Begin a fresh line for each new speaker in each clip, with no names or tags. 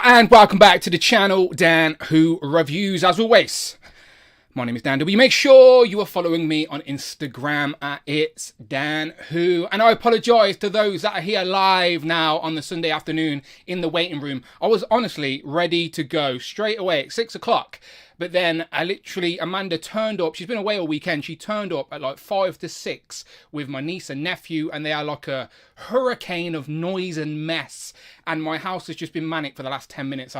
and welcome back to the channel, Dan Who Reviews. As always, my name is Dan W. Make sure you are following me on Instagram at It's Dan Who. And I apologise to those that are here live now on the Sunday afternoon in the waiting room. I was honestly ready to go straight away at 6 o'clock. But then Amanda turned up. She's been away all weekend. She turned up at like 5 to 6 with my niece and nephew. And they are like a hurricane of noise and mess. And my house has just been manic for the last 10 minutes.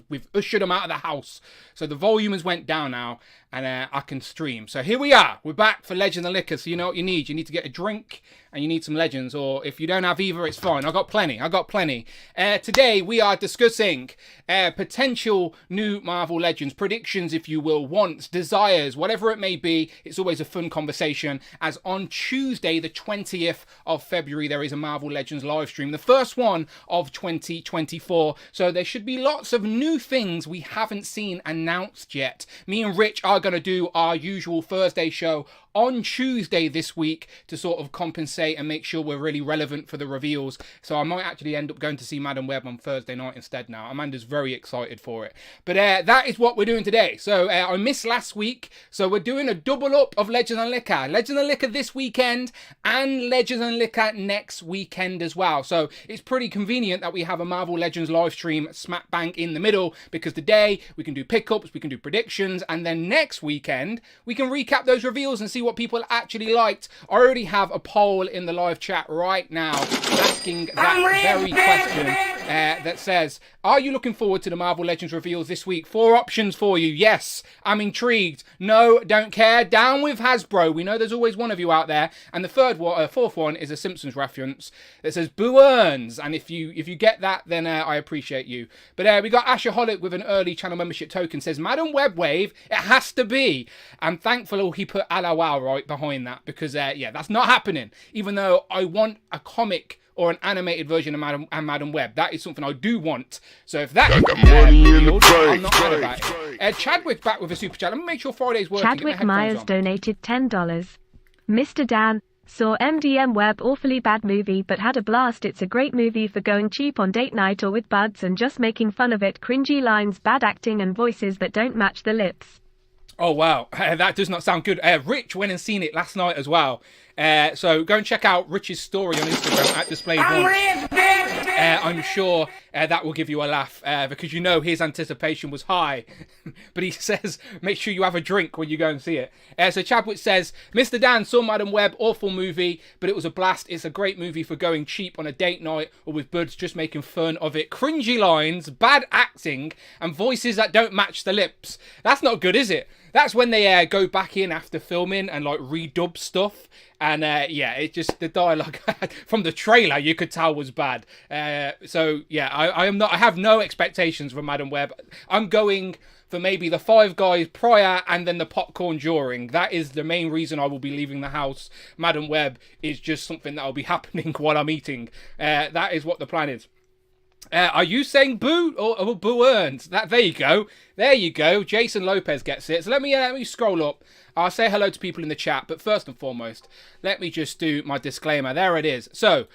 We've ushered them out of the house. So the volume has went down now. And I can stream. So here we are. We're back for Legends and Liquor. So you know what you need. You need to get a drink and you need some Legends. Or if you don't have either, it's fine. I got plenty. Today we are discussing potential new Marvel Legends. Predictions, if you will. Wants, desires, whatever it may be. It's always a fun conversation. As on Tuesday, the 20th of February, there is a Marvel Legends live stream. The first one of 2024. So there should be lots of new things we haven't seen announced yet. Me and Rich are going to do our usual Thursday show on Tuesday this week to sort of compensate and make sure we're really relevant for the reveals. So I might actually end up going to see Madam Web on Thursday night instead now. Amanda's very excited for it. But that is what we're doing today. So I missed last week. So we're doing a double up of Legends and Liquor. Legends and Liquor this weekend and Legends and Liquor next weekend as well. So it's pretty convenient that we have a Marvel Legends live stream smack bang in the middle, because today we can do pickups, we can do predictions, and then next weekend we can recap those reveals and see what people actually liked. I already have a poll in the live chat right now asking that very question that says, are you looking forward to the Marvel Legends reveals this week? 4 options for you. Yes, I'm intrigued. No, don't care. Down with Hasbro. We know there's always one of you out there. And the fourth one is a Simpsons reference that says Boo Earns. And if you get that, then I appreciate you. But we got Ashaholic with an early channel membership token, says Madam Web Wave, it has to be. I'm thankful he put Alawal right behind that, because yeah, that's not happening. Even though I want a comic or an animated version of Madam Web. That is something I do want. So if that is revealed, I'm not mad about it. Chadwick back with a super chat. Let me make sure Friday's working.
Chadwick Myers donated $10. Mr. Dan, saw MDM Web, awfully bad movie but had a blast. It's a great movie for going cheap on date night or with buds and just making fun of it. Cringy lines, bad acting and voices that don't match the lips.
Oh, wow. That does not sound good. Rich went and seen it last night as well. So go and check out Rich's story on Instagram at Display One. I'm sure that will give you a laugh, because you know his anticipation was high. But he says, make sure you have a drink when you go and see it. So Chadwick says, Mr. Dan saw Madam Web, awful movie, but it was a blast. It's a great movie for going cheap on a date night or with buds, just making fun of it. Cringy lines, bad acting, and voices that don't match the lips. That's not good, is it? That's when they go back in after filming and like redub stuff. And yeah, it just, the dialogue from the trailer you could tell was bad. So yeah, I have no expectations for Madam Web. I'm going for maybe the Five Guys prior and then the popcorn during. That is the main reason I will be leaving the house. Madam Web is just something that will be happening while I'm eating. That is what the plan is. Are you saying boo or boo earns? There you go. There you go. Jason Lopez gets it. So let me scroll up. I'll say hello to people in the chat, but first and foremost, let me just do my disclaimer. There it is. So,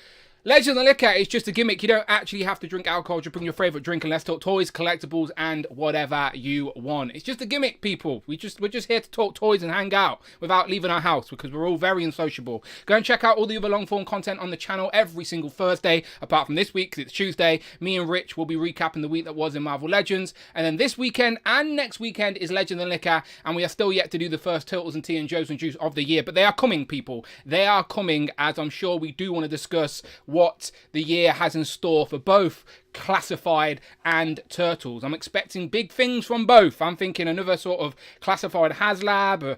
Legends and Liquor is just a gimmick. You don't actually have to drink alcohol. Just bring your favourite drink and let's talk toys, collectibles, and whatever you want. It's just a gimmick, people. We're just here to talk toys and hang out without leaving our house, because we're all very unsociable. Go and check out all the other long-form content on the channel every single Thursday, apart from this week, because it's Tuesday. Me and Rich will be recapping the week that was in Marvel Legends. And then this weekend and next weekend is Legends and Liquor. And we are still yet to do the first Turtles and Tea and Joe's and Juice of the year. But they are coming, people. They are coming, as I'm sure we do want to discuss what the year has in store for both Classified and Turtles. I'm expecting big things from both. I'm thinking another sort of Classified HasLab,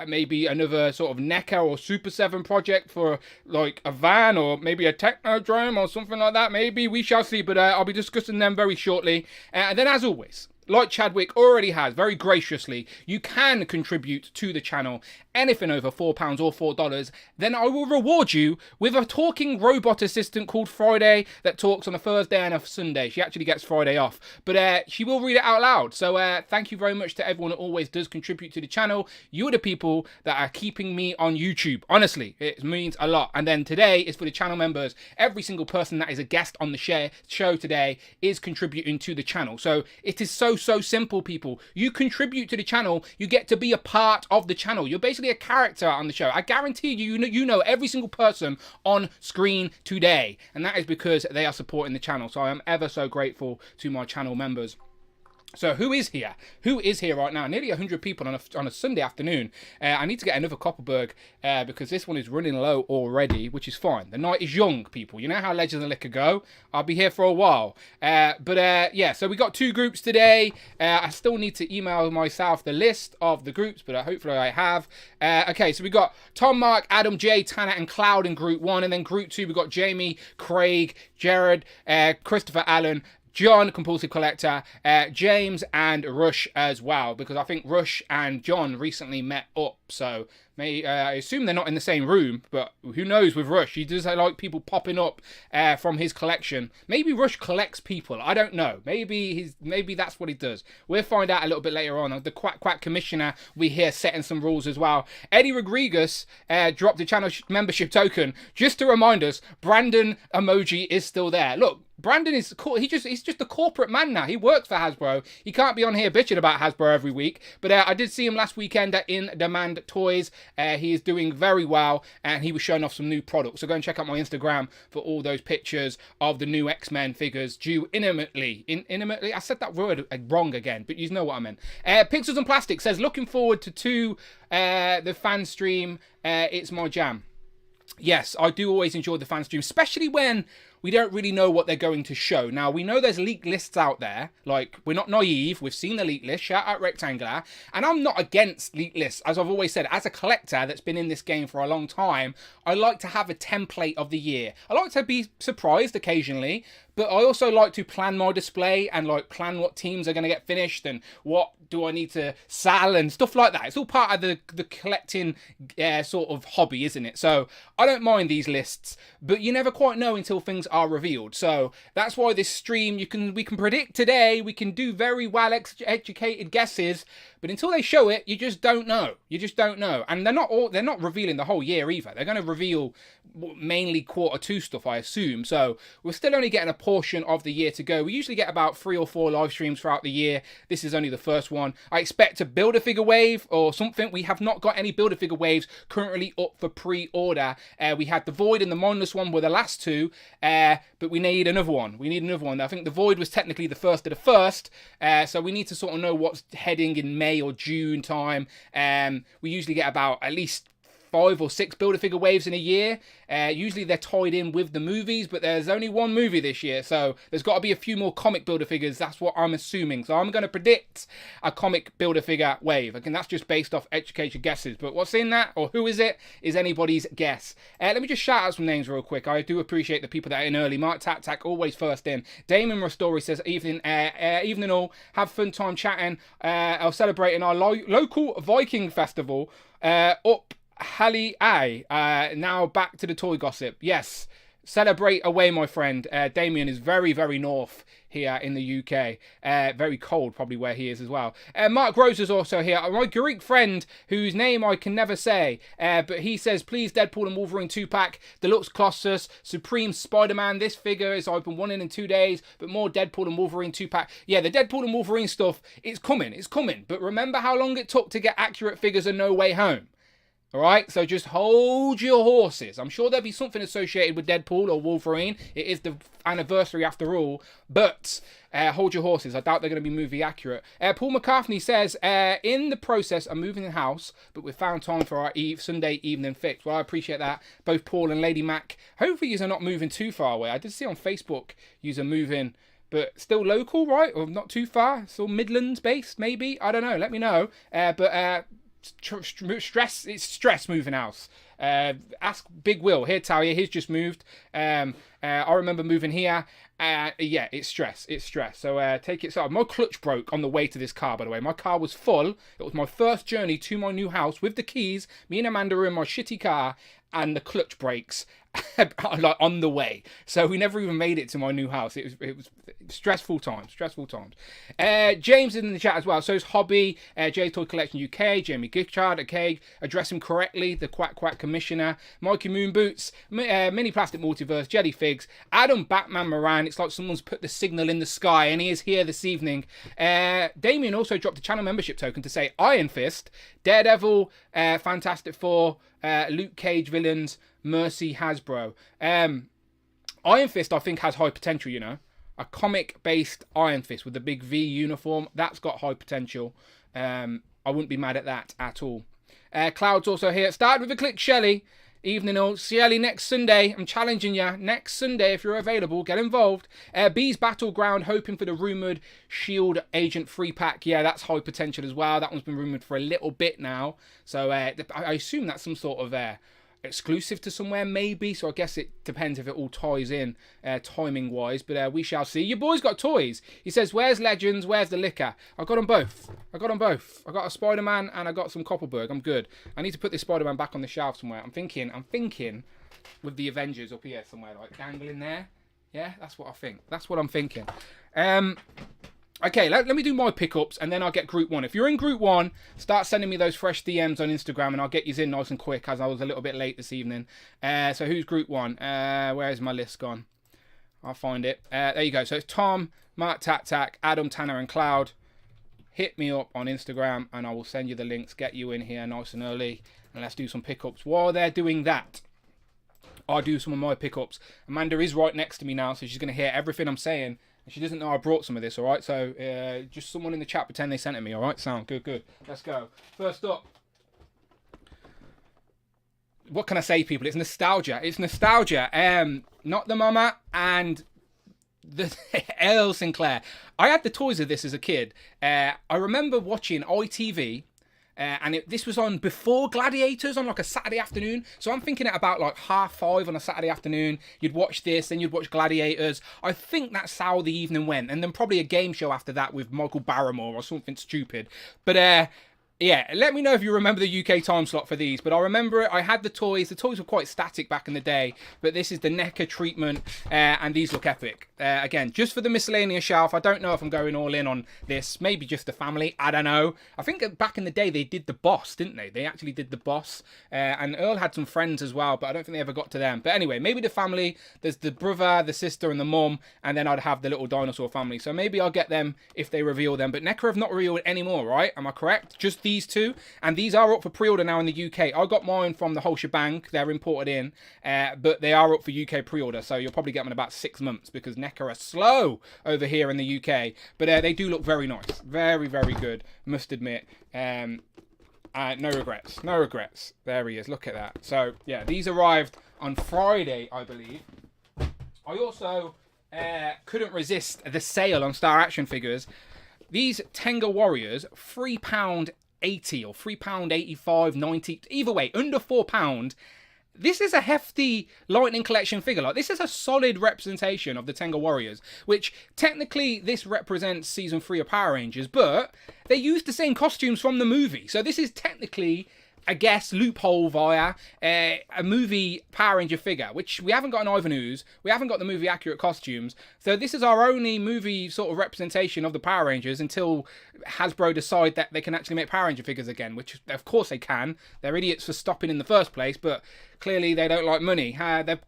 maybe another sort of NECA or Super 7 project for like a van, or maybe a Technodrome or something like that. Maybe, we shall see, but I'll be discussing them very shortly. And then as always, like Chadwick already has very graciously, you can contribute to the channel anything over £4 or $4, then I will reward you with a talking robot assistant called Friday that talks on a Thursday and a Sunday. She actually gets Friday off, but she will read it out loud. So thank you very much to everyone that always does contribute to the channel. You are the people that are keeping me on YouTube. Honestly, it means a lot. And then today is for the channel members. Every single person that is a guest on the show today is contributing to the channel. So it is so simple, people. You contribute to the channel, you get to be a part of the channel. You're basically a character on the show. I guarantee you know every single person on screen today, and that is because they are supporting the channel. So I am ever so grateful to my channel members. So who is here? Who is here right now? Nearly 100 people on a Sunday afternoon. I need to get another Copperberg because this one is running low already, which is fine. The night is young, people. You know how Legends of Liquor go. I'll be here for a while. Yeah, so we got 2 groups today. I still need to email myself the list of the groups, but hopefully I have. Okay, so we got Tom, Mark, Adam, Jay, Tanner, and Cloud in group 1. And then group 2, we got Jamie, Craig, Jared, Christopher Allen, John, Compulsive Collector, James, and Rush as well, because I think Rush and John recently met up, so I assume they're not in the same room, but who knows with Rush. He does like people popping up from his collection. Maybe Rush collects people, I don't know. Maybe that's what he does. We'll find out a little bit later on. The Quack Commissioner, we hear setting some rules as well. Eddie Rodriguez dropped the channel membership token, just to remind us, Brandon emoji is still there. Look, Brandon is cool. He's just a corporate man now. He works for Hasbro. He can't be on here bitching about Hasbro every week. But I did see him last weekend at In Demand Toys. He is doing very well, and he was showing off some new products. So go and check out my Instagram for all those pictures of the new X-Men figures due imminently. Imminently? I said that word wrong again, but you know what I meant. Pixels and Plastic says, looking forward to the fan stream. It's my jam. Yes, I do always enjoy the fan stream, especially when we don't really know what they're going to show. Now, we know there's leaked lists out there. Like, we're not naive. We've seen the leaked list. Shout out Rectangular. And I'm not against leaked lists. As I've always said, as a collector that's been in this game for a long time, I like to have a template of the year. I like to be surprised occasionally, but I also like to plan my display and like plan what teams are going to get finished and what do I need to sell and stuff like that. It's all part of the collecting sort of hobby, isn't it? So I don't mind these lists, but you never quite know until things are revealed. So that's why this stream, we can predict today, we can do very well educated guesses, but until they show it, you just don't know. You just don't know. And they're not revealing the whole year either. They're going to reveal mainly Q2 stuff, I assume. So we're still only getting a portion of the year to go. We usually get about 3 or 4 live streams throughout the year. This is only the first one. I expect to build a figure wave or something. We have not got any Build-A-Figure waves currently up for pre-order. We had the Void and the Mindless one were the last 2, but we need another one. I think the Void was technically the first of the first, so we need to sort of know what's heading in May or June time. We usually get about at least 5 or 6 Build-A-Figure waves in a year. Usually they're tied in with the movies, but there's only one movie this year, so there's got to be a few more comic Build-A-Figures. That's what I'm assuming. So I'm going to predict a comic Build-A-Figure wave. Again, that's just based off educated guesses, but what's in that, or who is it, is anybody's guess. Let me just shout out some names real quick. I do appreciate the people that are in early. Mark Tac always first in. Damon Ristori says, evening all. Have fun time chatting. I'll celebrating our local Viking festival up Hali now back to the toy gossip. Yes, celebrate away, my friend. Damien is very, very north here in the UK. Very cold, probably where he is as well. Mark Rose is also here. My Greek friend, whose name I can never say, but he says, please, Deadpool and Wolverine 2-pack, Deluxe Colossus, Supreme Spider-Man. This figure is I've been wanting in 2 days, but more Deadpool and Wolverine 2-pack. Yeah, the Deadpool and Wolverine stuff, it's coming. But remember how long it took to get accurate figures of No Way Home. Alright, so just hold your horses. I'm sure there'll be something associated with Deadpool or Wolverine. It is the anniversary after all. But hold your horses. I doubt they're going to be movie accurate. Paul McCartney says, in the process of moving the house, but we've found time for our Sunday evening fix. Well, I appreciate that. Both Paul and Lady Mac. Hopefully you're not moving too far away. I did see on Facebook you're moving, but still local, right? Or not too far. Still Midlands based, maybe? I don't know. Let me know. But stress. It's stress moving house. Ask Big Will. He'll tell you. He's just moved. I remember moving here. Yeah, it's stress. It's stress. So take it. So my clutch broke on the way to this car. By the way, my car was full. It was my first journey to my new house with the keys. Me and Amanda were in my shitty car, and the clutch breaks like on the way. So we never even made it to my new house. It was stressful times. James is in the chat as well. So is Hobby, Jay's Toy Collection UK, Jamie Gichard, okay, address him correctly, the Quack Quack Commissioner, Mikey Moonboots, Mini Plastic Multiverse, Jelly Figs, Adam Batman Moran. It's like someone's put the signal in the sky, and he is here this evening. Damien also dropped a channel membership token to say Iron Fist, Daredevil, Fantastic Four, Luke Cage villains, Mercy Hasbro. Iron Fist, I think, has high potential, you know. A comic-based Iron Fist with a big V uniform, that's got high potential. I wouldn't be mad at that at all. Cloud's also here. Start with a click, Shelley. Evening all. Shelley, next Sunday. I'm challenging you. Next Sunday, if you're available, get involved. Bees Battleground, hoping for the rumoured Shield Agent free pack. Yeah, that's high potential as well. That one's been rumoured for a little bit now. So I assume that's some sort of exclusive to somewhere maybe, so I guess it depends if it all ties in timing wise, but we shall see. Your boy's got toys. He says, where's Legends, where's the liquor? I got them both. I got a Spider-Man and I got some Copperberg. I'm good. I need to put this Spider-Man back on the shelf somewhere. I'm thinking with the Avengers up here somewhere, like dangling there. Yeah, that's what I think. That's what I'm thinking. Okay, let me do my pickups and then I'll get Group 1. If you're in Group 1, start sending me those fresh DMs on Instagram and I'll get you in nice and quick, as I was a little bit late this evening. So who's Group 1? Where's my list gone? I'll find it. There you go. So it's Tom, Mark Tack, Adam, Tanner and Cloud. Hit me up on Instagram and I will send you the links, get you in here nice and early, and let's do some pickups. While they're doing that, I'll do some of my pickups. Amanda is right next to me now, so she's going to hear everything I'm saying. She doesn't know I brought some of this, all right? So just someone in the chat pretend they sent it me, all right? Sound good. Let's go. First up. What can I say, people? It's nostalgia. Not the mama and the L. Sinclair. I had the toys of this as a kid. I remember watching ITV. And this was on before Gladiators on like a Saturday afternoon. So I'm thinking at about like 5:30 on a Saturday afternoon. You'd watch this, then you'd watch Gladiators. I think that's how the evening went. And then probably a game show after that with Michael Barrymore or something stupid. But yeah, let me know if you remember the UK time slot for these. But I remember it. I had the toys. The toys were quite static back in the day. But this is the NECA treatment. And these look epic. Again, just for the miscellaneous shelf. I don't know if I'm going all in on this. Maybe just the family. I don't know. I think back in the day they did the boss, didn't they? They actually did the boss. And Earl had some friends as well. But I don't think they ever got to them. But anyway, maybe the family. There's the brother, the sister and the mum. And then I'd have the little dinosaur family. So maybe I'll get them if they reveal them. But NECA have not revealed any more, right? Am I correct? Just these two, and these are up for pre-order now in the UK. I got mine from the whole shebang. They're imported in, but they are up for UK pre-order, so you'll probably get them in about 6 months because NECA are slow over here in the UK. But they do look very nice, very good. Must admit, no regrets. There he is. Look at that. So yeah, these arrived on Friday, I believe. I also couldn't resist the sale on Star Action Figures. These Tenga Warriors, £3.80 or £3.85, 90, either way, under £4. This is a hefty Lightning Collection figure. Like, this is a solid representation of the Tenga Warriors, which technically this represents season 3 of Power Rangers, but they used the same costumes from the movie. So this is technically, I guess, loophole via a movie Power Ranger figure, which we haven't got an Ivan Ooze. We haven't got the movie accurate costumes. So this is our only movie sort of representation of the Power Rangers until Hasbro decide that they can actually make Power Ranger figures again, which of course they can. They're idiots for stopping in the first place, but clearly they don't like money. Their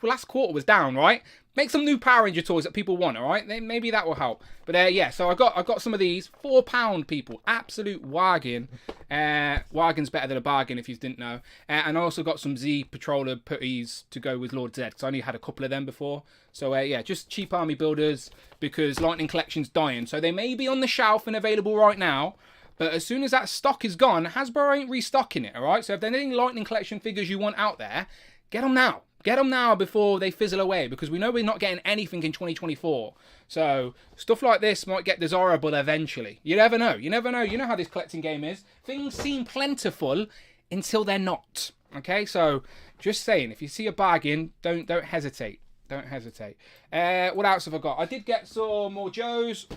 last quarter was down, right? Make some new Power Ranger toys that people want, all right? Maybe that will help. But yeah, so I got some of these. £4, people. Absolute bargain. Bargain's better than a bargain, if you didn't know. And I also got some Z Patroller putties to go with Lord Zed, because I only had a couple of them before. So yeah, just cheap army builders, because Lightning Collection's dying. So they may be on the shelf and available right now. But as soon as that stock is gone, Hasbro ain't restocking it, all right? So if there's any Lightning Collection figures you want out there, get them now. Get them now before they fizzle away, because we know we're not getting anything in 2024. So stuff like this might get desirable eventually. You never know. You never know. You know how this collecting game is. Things seem plentiful until they're not. Okay, so just saying, if you see a bargain, don't hesitate. Don't hesitate. What else have I got? I did get some more Joes.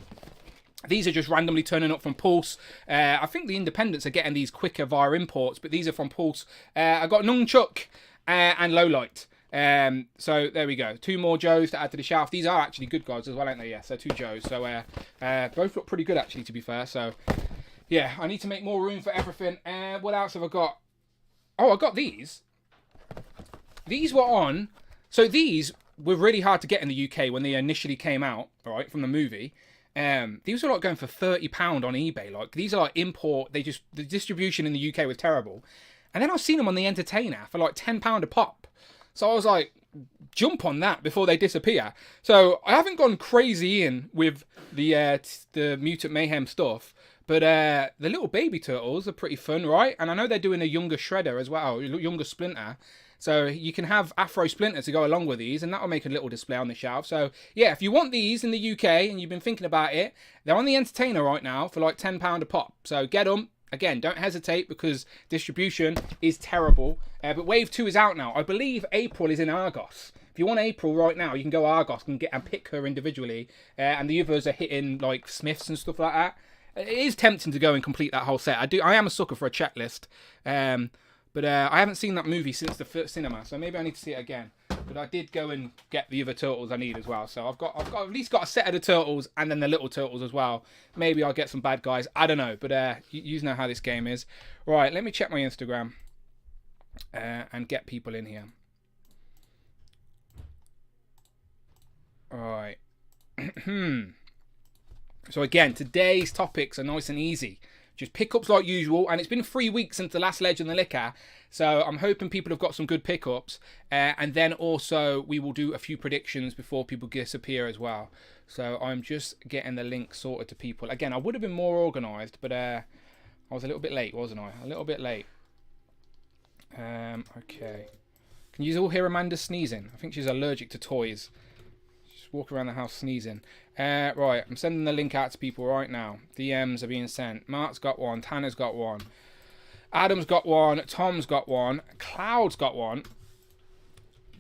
These are just randomly turning up from Pulse. I think the independents are getting these quicker via imports, but these are from Pulse. I got Nunchuk and Lowlight. So there we go. 2 more Joes to add to the shelf. These are actually good guys as well, aren't they? Yeah, so 2 Joes. So both look pretty good actually, to be fair. So yeah, I need to make more room for everything. What else have I got? Oh, I got these. These were on. So these were really hard to get in the UK when they initially came out, right, from the movie. These were like going for £30 on eBay. Like, these are like import. The distribution in the UK was terrible. And then I've seen them on the Entertainer for like £10 a pop. So I was like, jump on that before they disappear. So I haven't gone crazy in with the Mutant Mayhem stuff. But the little baby turtles are pretty fun, right? And I know they're doing a younger Shredder as well, younger Splinter. So you can have Afro Splinter to go along with these, and that'll make a little display on the shelf. So yeah, if you want these in the UK and you've been thinking about it, they're on the Entertainer right now for like £10 a pop. So get them. Again, don't hesitate, because distribution is terrible. But Wave 2 is out now. I believe April is in Argos. If you want April right now, you can go Argos and pick her individually. And the others are hitting like Smiths and stuff like that. It is tempting to go and complete that whole set. I am a sucker for a checklist. But I haven't seen that movie since the first cinema, so maybe I need to see it again. But I did go and get the other turtles I need as well. So I've got at least got a set of the turtles and then the little turtles as well. Maybe I'll get some bad guys. I don't know, but you know how this game is. Right, let me check my Instagram and get people in here. All right. So again, today's topics are nice and easy. Just pickups like usual, and it's been 3 weeks since the last Ledge and the Liquor, so I'm hoping people have got some good pickups, and then also we will do a few predictions before people disappear as well. So I'm just getting the link sorted to people. Again, I would have been more organised, but I was a little bit late, wasn't I? A little bit late. Okay. Can you all hear Amanda sneezing? I think she's allergic to toys. Just walk around the house sneezing. Right, I'm sending the link out to people right now. DMs are being sent. Mark's got one. Tanner's got one. Adam's got one. Tom's got one. Cloud's got one.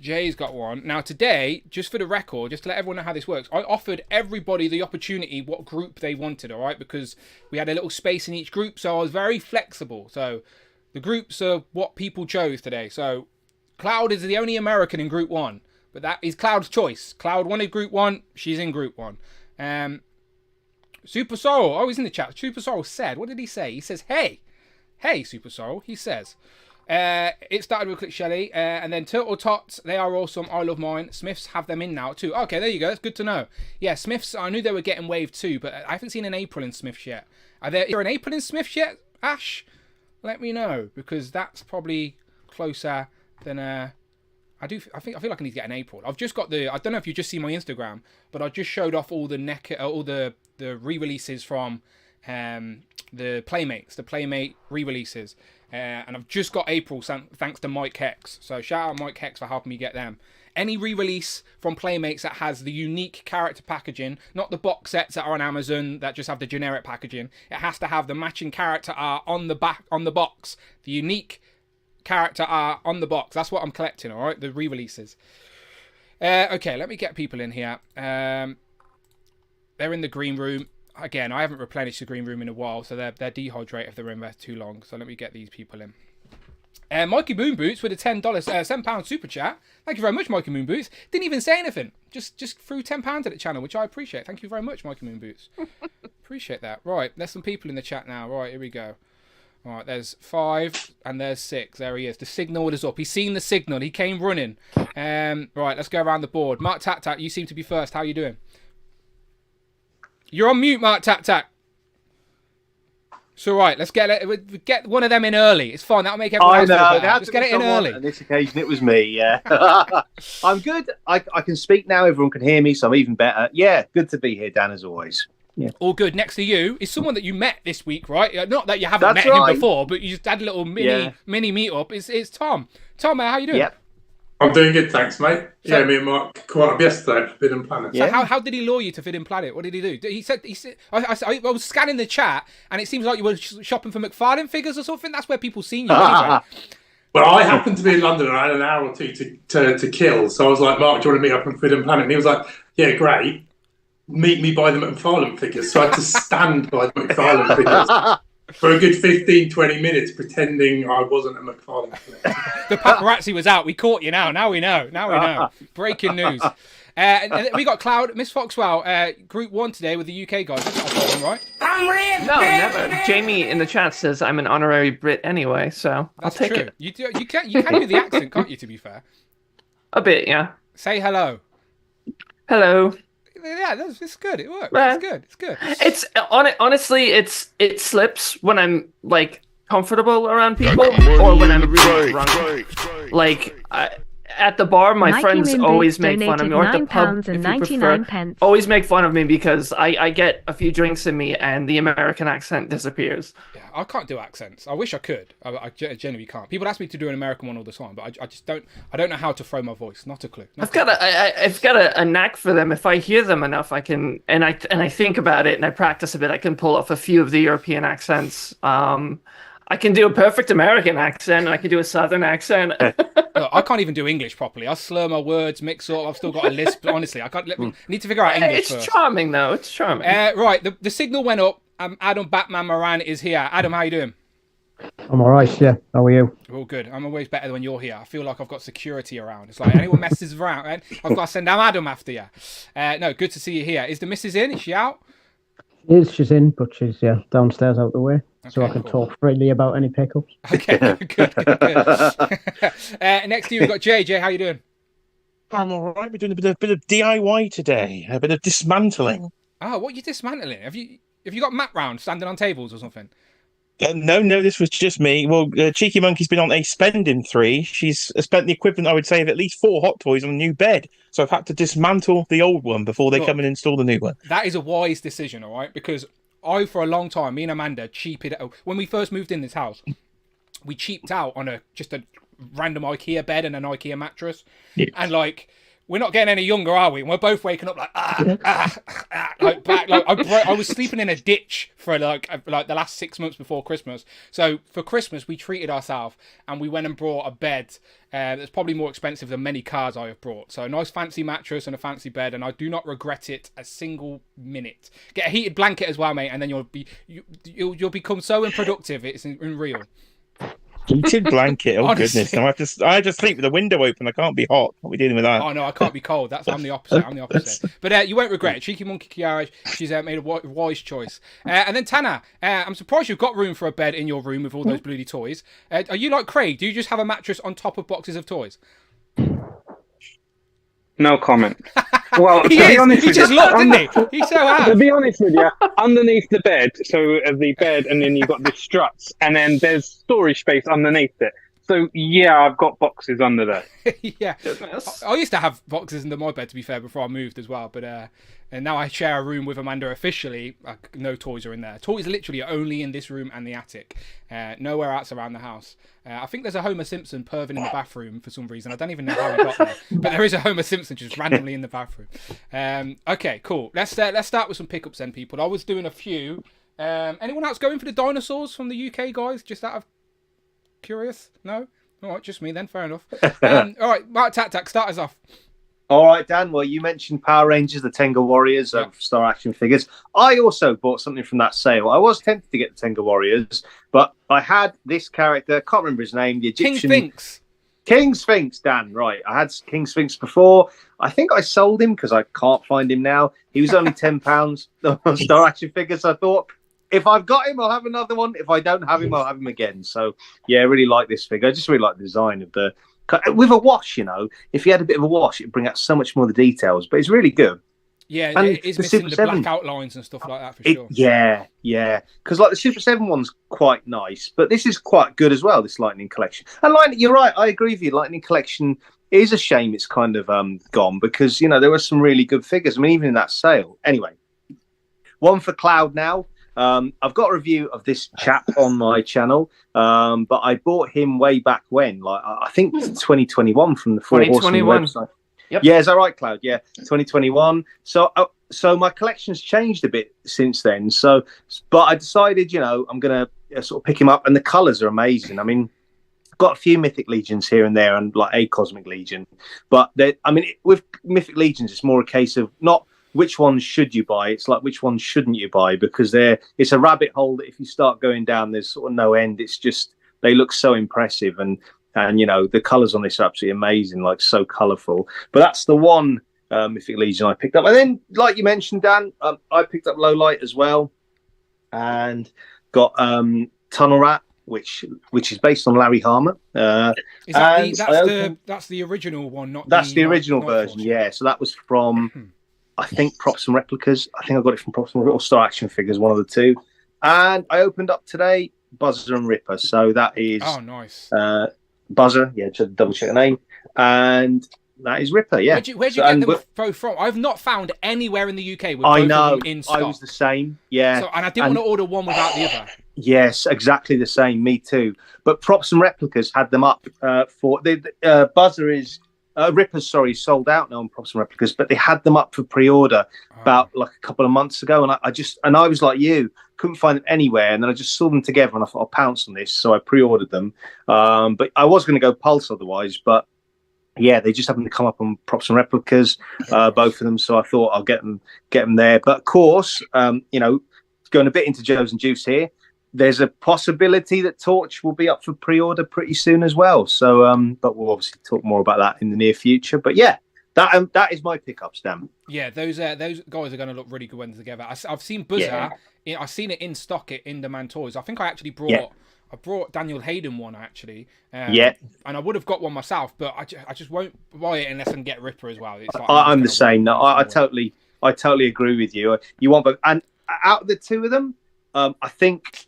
Jay's got one. Now today, just for the record, just to let everyone know how this works, I offered everybody the opportunity what group they wanted, all right? Because we had a little space in each group, so I was very flexible. So the groups are what people chose today. So Cloud is the only American in group 1. But that is Cloud's choice. Cloud wanted group 1. She's in group 1. Super Sorrel. Oh, he's in the chat. Super Sorrel said, what did he say? He says, hey. Hey, Super Sorrel. He says, it started with Click Shelly. And then Turtle Tots. They are awesome. I love mine. Smiths have them in now too. Okay, there you go. That's good to know. Yeah, Smiths. I knew they were getting Wave 2, but I haven't seen an April in Smiths yet. Is there an April in Smiths yet, Ash? Let me know, because that's probably closer than... I feel like I need to get an April. I've just got I don't know if you just see my Instagram, but I just showed off all the re-releases from the Playmates, the Playmate re-releases, and I've just got April thanks to Mike Hex. So shout out Mike Hex for helping me get them. Any re-release from Playmates that has the unique character packaging, not the box sets that are on Amazon that just have the generic packaging. It has to have the matching character art on the back on the box, the unique character art on the box. That's what I'm collecting, all right? The re-releases. Okay, let me get people in here. They're in the green room. Again, I haven't replenished the green room in a while, so they're dehydrated if they're in there too long. So let me get these people in. Mikey Moonboots with a £7 super chat. Thank you very much, Mikey Moonboots. Didn't even say anything. Just threw £10 at the channel, which I appreciate. Thank you very much, Mikey Moonboots. Appreciate that. Right, there's some people in the chat now. Right, here we go. All right, there's 5 and there's 6. There he is. The signal is up. He's seen the signal. He came running. Right, let's go around the board. Mark Tat Tat, you seem to be first. How are you doing? You're on mute, Mark Tat Tat. It's all right. Let's get one of them in early. It's fine. That'll make everyone else feel better. Let's get it in early.
On this occasion, it was me, yeah. I'm good. I can speak now. Everyone can hear me, so I'm even better. Yeah, good to be here, Dan, as always. Yeah.
All good. Next to you is someone that you met this week, right? Not that you haven't met him before, but you just had a little mini meet up. It's Tom. Tom, how you doing?
Yep.
I'm doing good, thanks, mate. Yeah, me and Mark caught up yesterday at Forbidden Planet.
So how did he lure you to Forbidden Planet? What did he do? He said I was scanning the chat, and it seems like you were shopping for McFarlane figures or something. That's where people seen you anyway.
Well, I happened to be in London and I had an hour or two to kill. So I was like, Mark, do you want to meet up on Forbidden Planet? And he was like, yeah, great. Meet me by the McFarlane figures. So I had to stand by the McFarlane figures for a good 15, 20 minutes pretending I wasn't a McFarlane figure.
The paparazzi was out. We caught you now. Now we know. Breaking news. And we got Cloud, Miss Foxwell, Group 1 today with the UK guys. That's not a problem, right?
No, never. Jamie in the chat says I'm an honorary Brit anyway, so
That's
I'll take
true.
it.
You can do the accent, can't you, to be fair?
A bit, yeah.
Say hello.
Hello.
Yeah, it's good. It works.
Right.
It's good.
It's honestly, it slips when I'm like comfortable around people or when I'm really drunk. Like at the bar, my
Mikey
friends
Moonboots
always make fun of me. Or at the pub,
£9 and
if you
99
prefer,
pence.
always make fun of me because I get a few drinks in me and the American accent disappears.
Yeah, I can't do accents. I wish I could. I genuinely can't. People ask me to do an American one all the time, but I just don't. I don't know how to throw my voice. Not a clue.
I've got a knack for them. If I hear them enough, I can, and I think about it and I practice a bit. I can pull off a few of the European accents. I can do a perfect American accent, and I can do a Southern accent.
Look, I can't even do English properly. I slur my words, mix up. I've still got a lisp. Honestly, I can't. I need to figure out English
It's
first.
charming, though. It's charming.
Right, the signal went up. Adam Batman Moran is here. Adam, how you doing?
I'm all right, yeah. How are you?
We're all good. I'm always better when you're here. I feel like I've got security around. It's like anyone messes around, man, I've got to send Adam after you. No, good to see you here. Is the missus in? Is she out?
She's in, but she's downstairs out the way, so I can talk freely about any pickups.
Okay, good. Next to you, we've got JJ. How you doing?
I'm all right. We're doing a bit of DIY today, a bit of dismantling.
Oh, what are you dismantling? Have you got Matt round standing on tables or something?
No, this was just me. Well, Cheeky Monkey's been on a spending spree. She's spent the equivalent, I would say, of at least 4 Hot Toys on a new bed. So I've had to dismantle the old one before they come and install the new one.
That is a wise decision, all right? Because for a long time, me and Amanda cheaped out. When we first moved in this house, we cheaped out on just a random IKEA bed and an IKEA mattress. Yes. And like, we're not getting any younger, are we? And we're both waking up like I was sleeping in a ditch for like the last 6 months before Christmas. So for Christmas, we treated ourselves and we went and brought a bed that's probably more expensive than many cars I have brought. So a nice fancy mattress and a fancy bed, and I do not regret it a single minute. Get a heated blanket as well, mate, and then you'll become so unproductive. It's unreal.
Heated blanket. Oh,
Honestly.
goodness. I have to sleep with the window open. I can't be hot. What are we dealing with that?
Oh, no, I can't be cold. I'm the opposite. But you won't regret it. Cheeky Monkey Kiara, she's made a wise choice. And then Tanner, I'm surprised you've got room for a bed in your room with all those bloody toys. Are you like Craig? Do you just have a mattress on top of boxes of toys?
No comment. Well,
he just looked, didn't he? He's so out.
To be honest with you, underneath the bed, so the bed, and then you've got the struts, and then there's storage space underneath it. So, yeah, I've got boxes under there.
Yeah. I used to have boxes under my bed, to be fair, before I moved as well. But and now I share a room with Amanda officially. No toys are in there. Toys are literally only in this room and the attic. Nowhere else around the house. I think there's a Homer Simpson perving in the bathroom for some reason. I don't even know how he got there. But there is a Homer Simpson just randomly in the bathroom. Okay, cool. Let's start with some pickups then, people. I was doing a few. Anyone else going for the dinosaurs from the UK, guys? Just out of curious? No? All right, just me then. Fair enough. All right, Mark Tac, start us off.
All right, Dan. Well, you mentioned Power Rangers, the Tenga Warriors of Star Action figures. I also bought something from that sale. I was tempted to get the Tenga Warriors, but I had this character. I can't remember his name. The Egyptian King Sphinx, Dan. Right. I had King Sphinx before. I think I sold him because I can't find him now. He was only £10 on Star Action figures. I thought, if I've got him, I'll have another one. If I don't have him, I'll have him again. So, yeah, I really like this figure. I just really like the design of the... With a wash, if you had a bit of a wash, it'd bring out so much more of the details. But it's really good.
Yeah,
and
it is missing the black outlines and stuff like that for sure.
Yeah. Because like the Super 7 one's quite nice, but this is quite good as well, this Lightning Collection. And you're right, I agree with you. Lightning Collection is a shame it's kind of gone because, there were some really good figures. I mean, even in that sale. Anyway, one for Cloud now. I've got a review of this chap on my channel, but I bought him way back when, like I think 2021 from the Four Horsemen website.
Yep.
Yeah, is that right, Cloud? Yeah, 2021. So my collection's changed a bit since then. But I decided, I'm gonna sort of pick him up, and the colours are amazing. I mean, got a few Mythic Legions here and there, and like a Cosmic Legion, but with Mythic Legions, it's more a case of not which ones should you buy. It's like which ones shouldn't you buy, because it's a rabbit hole that if you start going down, there's sort of no end. It's just they look so impressive, and the colours on this are absolutely amazing, like so colourful. But that's the one Mythic Legion I picked up, and then like you mentioned, Dan, I picked up Low Light as well, and got Tunnel Rat, which is based on Larry Harmer.
That's the original one, not
that's the original version. Yeah, so that was from I think Props and Replicas. I think I got it from Props and or Star Action Figures, one of the two. And I opened up today Buzzer and Ripper. So that is
nice.
Buzzer, yeah, just double check the name, and that is Ripper. Yeah.
Where'd you get them both from? I've not found anywhere in the UK with both of them in stock.
I was the same. Yeah,
and I didn't want to order one without the other.
Yes, exactly the same. Me too. But Props and Replicas had them up for the Buzzer is Ripper's sold out now on Props and Replicas, but they had them up for pre-order about like a couple of months ago, and I was like you, couldn't find them anywhere, and then I just saw them together, and I thought I'll pounce on this, so I pre-ordered them. But I was going to go Pulse otherwise, but yeah, they just happened to come up on Props and Replicas, both of them, so I thought I'll get them there. But of course, going a bit into Joe's and Juice here, there's a possibility that Torch will be up for pre-order pretty soon as well. So, but we'll obviously talk more about that in the near future. But yeah, that is my pickup, Stan.
Yeah, those guys are going to look really good when together. I've seen Buzzer. Yeah. I've seen it in stock at In Demand Toys. I think I actually brought. Yeah. I brought Daniel Hayden one actually. And I would have got one myself, but I just won't buy it unless I can get Ripper as well. It's like,
I'm the same. No, I totally agree with you. You want both, and out of the two of them, I think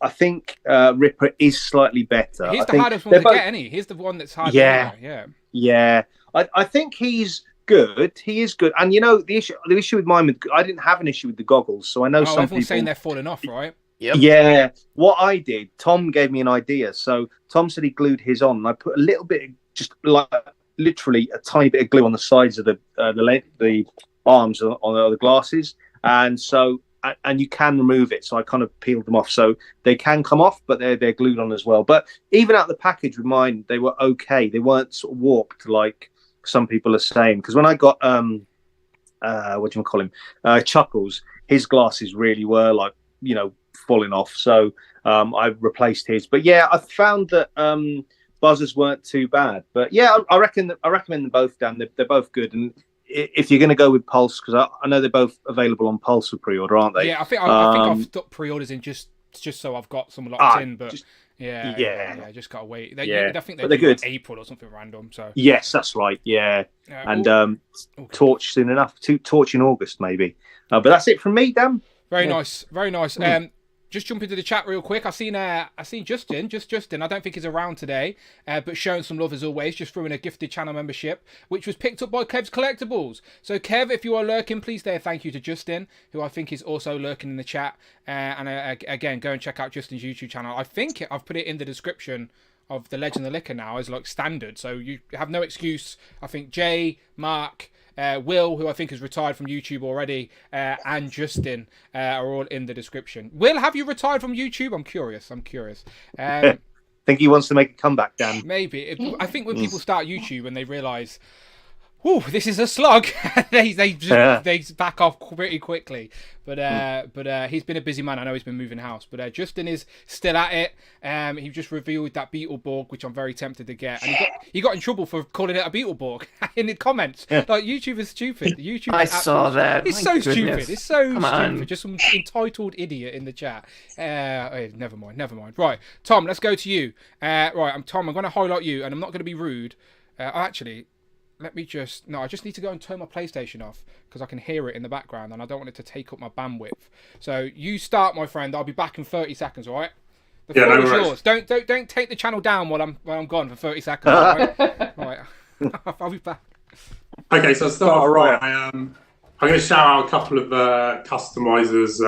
Ripper is slightly better.
He's the hardest one to get, any. He's the one that's hard.
Yeah. I think he's good. He is good, and the issue with mine, I didn't have an issue with the goggles, so I know some people
saying they're falling off, right?
Yep.
Yeah. What I did, Tom gave me an idea. So Tom said he glued his on, and I put a little bit, just like literally a tiny bit of glue on the sides of the arms on the glasses, and so. And you can remove it, so I kind of peeled them off, so they can come off, but they're glued on as well. But even out of the package with mine, they were okay. They weren't sort of warped like some people are saying. Because when I got what do you call him, Chuckles, his glasses really were like falling off. So I replaced his. But yeah, I found that Buzzers weren't too bad. But yeah, I recommend them both, Dan. They're both good. And if you're going to go with Pulse, because I know they're both available on Pulse for pre-order, aren't they?
Yeah, I think I've stuck pre-orders in just so I've got some locked in. But I just gotta wait. I think they're good. Like April or something random. So
yes, that's right. Yeah, and Torch soon enough. Torch in August maybe. But that's it from me, Dan.
Very nice. Just jump into the chat real quick. I seen Justin. I don't think he's around today, but showing some love as always. Just throwing a gifted channel membership, which was picked up by Kev's Collectables. So Kev, if you are lurking, please say thank you to Justin, who I think is also lurking in the chat. Again, go and check out Justin's YouTube channel. I think I've put it in the description of the Legend of the Liquor now as like standard, so you have no excuse. I think Jay, Mark. Will, who I think has retired from YouTube already, and Justin are all in the description. Will, have you retired from YouTube? I'm curious.
Think he wants to make a comeback, Dan?
Maybe. I think when people start YouTube and they realise, whew, this is a slog, they back off pretty quickly. But he's been a busy man. I know he's been moving house. But Justin is still at it. He just revealed that Beetleborg, which I'm very tempted to get. And he got in trouble for calling it a Beetleborg in the comments. Like, YouTube is stupid.
I saw that.
It's so stupid. It's so stupid. Just some entitled idiot in the chat. Never mind. Right, Tom, let's go to you. I'm Tom. I'm going to highlight you, and I'm not going to be rude. Actually... I just need to go and turn my PlayStation off because I can hear it in the background and I don't want it to take up my bandwidth. So you start, my friend. I'll be back in 30 seconds, all right? The floor is yours. Don't take the channel down while I'm gone for 30 seconds, all right? All right. I'll be back.
Okay, so I'll start off right. I'm going to shout out a couple of customizers,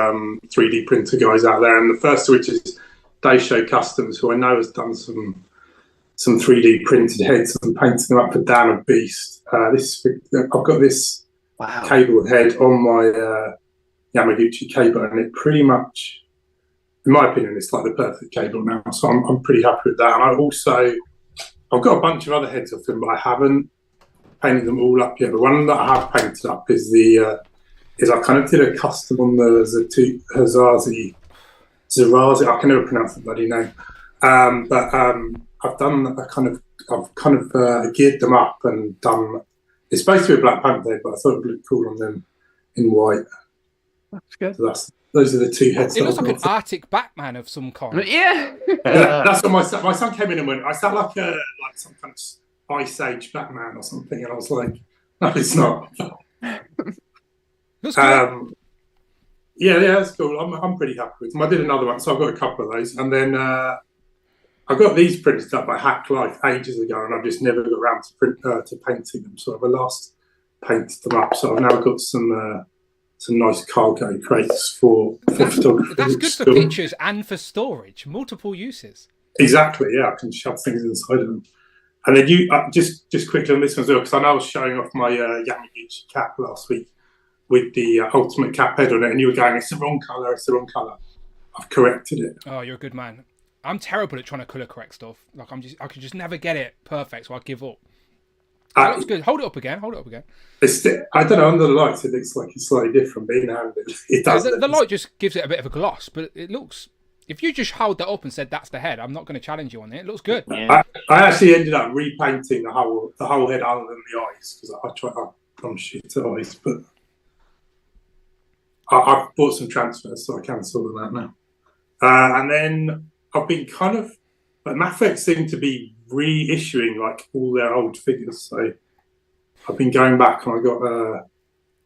3D printer guys out there, and the first of which is Dayshow Customs, who I know has done some 3D printed heads and painted them up for Dan and Beast. I've got this cable head on my Yamaguchi cable, and it pretty much, in my opinion, it's like the perfect cable now. So I'm pretty happy with that. And I've got a bunch of other heads of them, but I haven't painted them all up yet. The one that I have painted up is I kind of did a custom on the Zerazi. I can never pronounce the bloody name. I've kind of geared them up and done. It's supposed to be a Black Panther head, but I thought it would look cool on them in white.
That's good.
So those are the two heads.
It looks like an Arctic Batman of some kind.
Yeah.
That's what my son came in and went, I sound like some kind of Ice Age Batman or something, and I was like, no, it's not.
Looks good.
Yeah, that's cool. I'm pretty happy with them. I did another one, so I've got a couple of those, and then I got these printed up by Hack Life ages ago, and I've just never got around to painting them. So I've last painted them up. So I've now got some nice cargo crates for photography.
That's good for pictures and for storage. Multiple uses.
Exactly. Yeah, I can shove things inside of them. And then you just quickly on this one as well, because I know I was showing off my Yamaguchi cap last week with the ultimate cap head on it, and you were going, it's the wrong colour. I've corrected it.
Oh, you're a good man. I'm terrible at trying to colour correct stuff. Like I could just never get it perfect, so I give up. That looks good. Hold it up again.
I don't know, under the lights it looks like it's slightly different, but in hand it does.
The light just gives it a bit of a gloss, but it looks. If you just held that up and said that's the head, I'm not going to challenge you on it. It looks good.
Yeah.
I actually ended up repainting the whole head other than the eyes, because I'm shit at eyes, but I've bought some transfers, so I can sort of that now. And then I've been kind of, like, Mafex seem to be reissuing like all their old figures, so I've been going back, and I got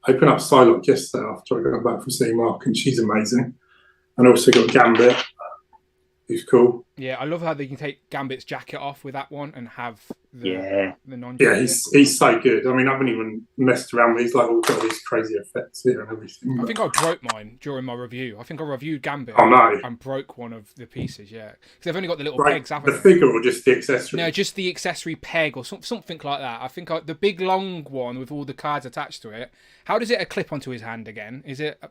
opened up Psylocke yesterday after I got back from seeing Mark, and she's amazing. And I also got Gambit, who's cool.
Yeah, I love how they can take Gambit's jacket off with that one and have the non.
Yeah, he's so good. I mean, I haven't even messed around with. He's like all got these crazy effects here and everything.
I think I broke mine during my review. I think I reviewed Gambit.
Oh no!
And broke one of the pieces. Yeah, because they've only got the little
right.
pegs, haven't
the
they?
figure or just the accessory?
No, just the accessory peg or something like that. I think the big long one with all the cards attached to it. How does it clip onto his hand again? Is it?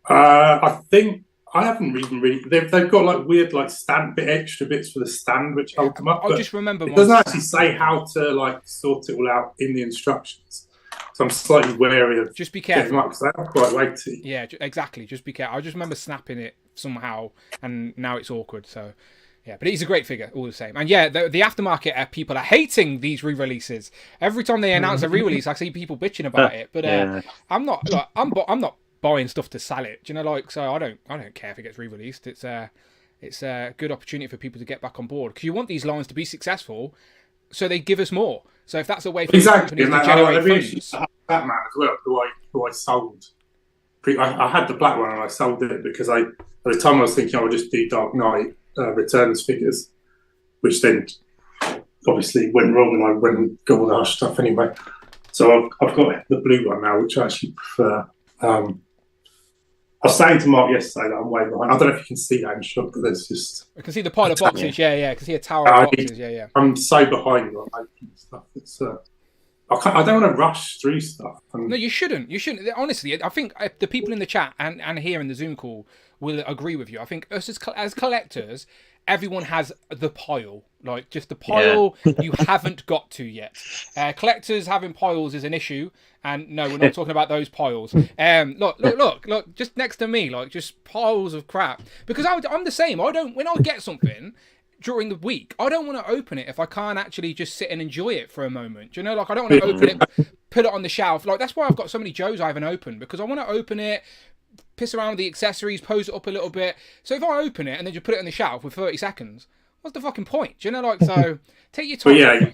I think. I haven't even really. They've got like weird extra bits for the stand which hold them up.
I just remember.
It doesn't actually say how to sort it all out in the instructions, so I'm slightly wary of.
Just be careful
because they are quite weighty.
Yeah, exactly. Just be careful. I just remember snapping it somehow, and now it's awkward. So, yeah, but he's a great figure all the same. And yeah, the aftermarket people are hating these re-releases. Every time they announce a re-release, I see people bitching about it. But I'm not. I'm not buying stuff to sell it, so I don't care if it gets re-released. It's a good opportunity for people to get back on board, because you want these lines to be successful, so they give us more. So if that's a way for companies to generate funds.
Batman as well, who I sold. I had the black one and I sold it because at the time I was thinking I would just do Dark Knight Returns figures, which then obviously went wrong, and I went and got all the Hush stuff anyway. So I've got the blue one now, which I actually prefer. I was saying to Mark yesterday that I'm way behind. I don't know if you can see that in shot, but there's just...
I can see the pile of boxes, yeah. I can see a tower of boxes, yeah.
I'm so behind on opening stuff. It's, I don't want to rush through stuff.
No, you shouldn't. Honestly, I think the people in the chat and here in the Zoom call will agree with you. I think us as collectors, everyone has the pile. Just the pile you haven't got to yet. Collectors having piles is an issue. And no, we're not talking about those piles. Look, just next to me, just piles of crap. Because I'm the same. When I get something during the week, I don't want to open it if I can't actually just sit and enjoy it for a moment. I don't want to open it, put it on the shelf. That's why I've got so many Joes I haven't opened, because I want to open it, piss around with the accessories, pose it up a little bit. So if I open it and then just put it on the shelf with 30 seconds, what's the fucking point? So take your time.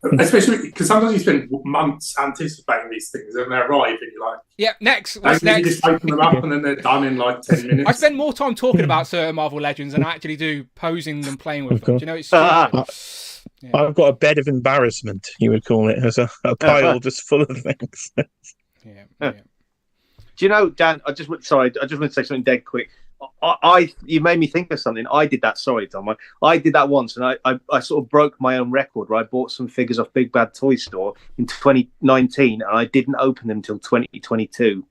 Well, especially because sometimes you spend months anticipating these things and they arrive and you're like,
yeah, next. What's
next?
You
just open them up and then they're done in 10 minutes.
I spend more time talking about certain Marvel Legends than I actually do posing and playing with them. It's stupid.
I've got a bed of embarrassment, you would call it, as a pile just full of things.
Yeah.
Do you know, Dan? I just want to say something dead quick. You made me think of something. I did that. Sorry, Tom. I did that once, and I sort of broke my own record. Where I bought some figures off Big Bad Toy Store in 2019, and I didn't open them till 2022.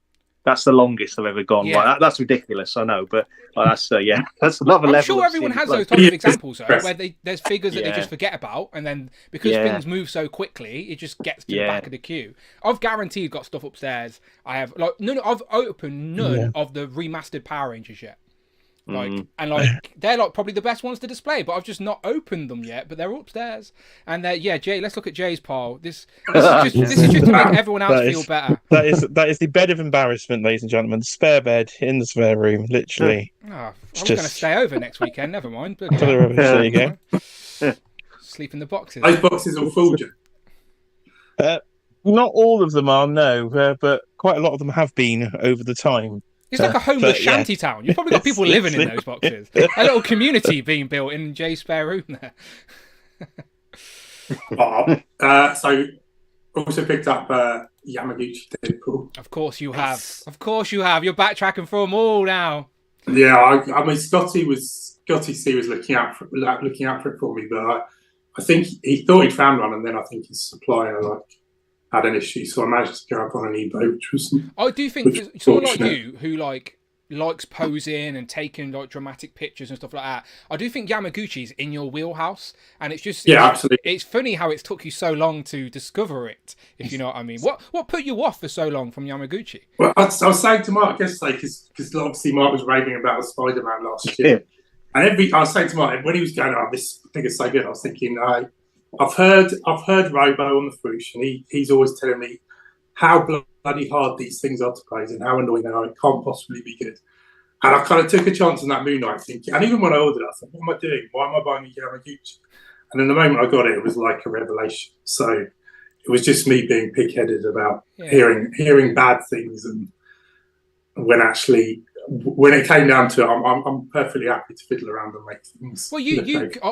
That's the longest I've ever gone.
Yeah.
Like, that's ridiculous, I know, but that's that's another
I'm
level.
sure everyone has those types of examples though, where there's figures that they
Yeah.
just forget about, and then because things move so quickly, it just gets to the back of the queue. I've guaranteed got stuff upstairs. I have I've opened none of the remastered Power Rangers yet. And they're like probably the best ones to display, but I've just not opened them yet. But they're upstairs, and Jay. Let's look at Jay's pile. This is just to make everyone else feel better.
That is the bed of embarrassment, ladies and gentlemen. The spare bed in the spare room, literally.
I was going to stay over next weekend. Never mind. But,
there you go.
Sleep in the boxes.
Those boxes are full.
Not all of them are, no, but quite a lot of them have been over the time.
It's like a homeless shanty town. You've probably got people living in those boxes. A little community being built in Jay's spare room there.
So, also picked up Yamaguchi Deadpool.
Of course you have. Of course you have. You're backtracking for them all now.
Yeah, I mean, Scotty C was looking out for it for me, but I think he thought he'd found one, and then I think his supplier had an issue, so I managed to go up on an eBay, which was.
I do think someone like you who likes posing and taking dramatic pictures and stuff like that. I do think Yamaguchi's in your wheelhouse, and
absolutely.
It's funny how it's took you so long to discover it, if you know what I mean. What put you off for so long from Yamaguchi?
Well, I was saying to Mark yesterday because obviously Mark was raving about the Spider-Man last year, and I was saying to Mark when he was going, "Oh, this thing is so good," I was thinking, I've heard Robo on the Foosh, and he's always telling me how bloody hard these things are to play and how annoying they are. It can't possibly be good. And I kind of took a chance on that Moon Knight thinking, and even when I ordered it, I thought, what am I doing? Why am I buying a Yamaguchi? And then the moment I got it, it was like a revelation. So it was just me being pig-headed about hearing bad things, and when it came down to it, I'm perfectly happy to fiddle around and make things.
Well,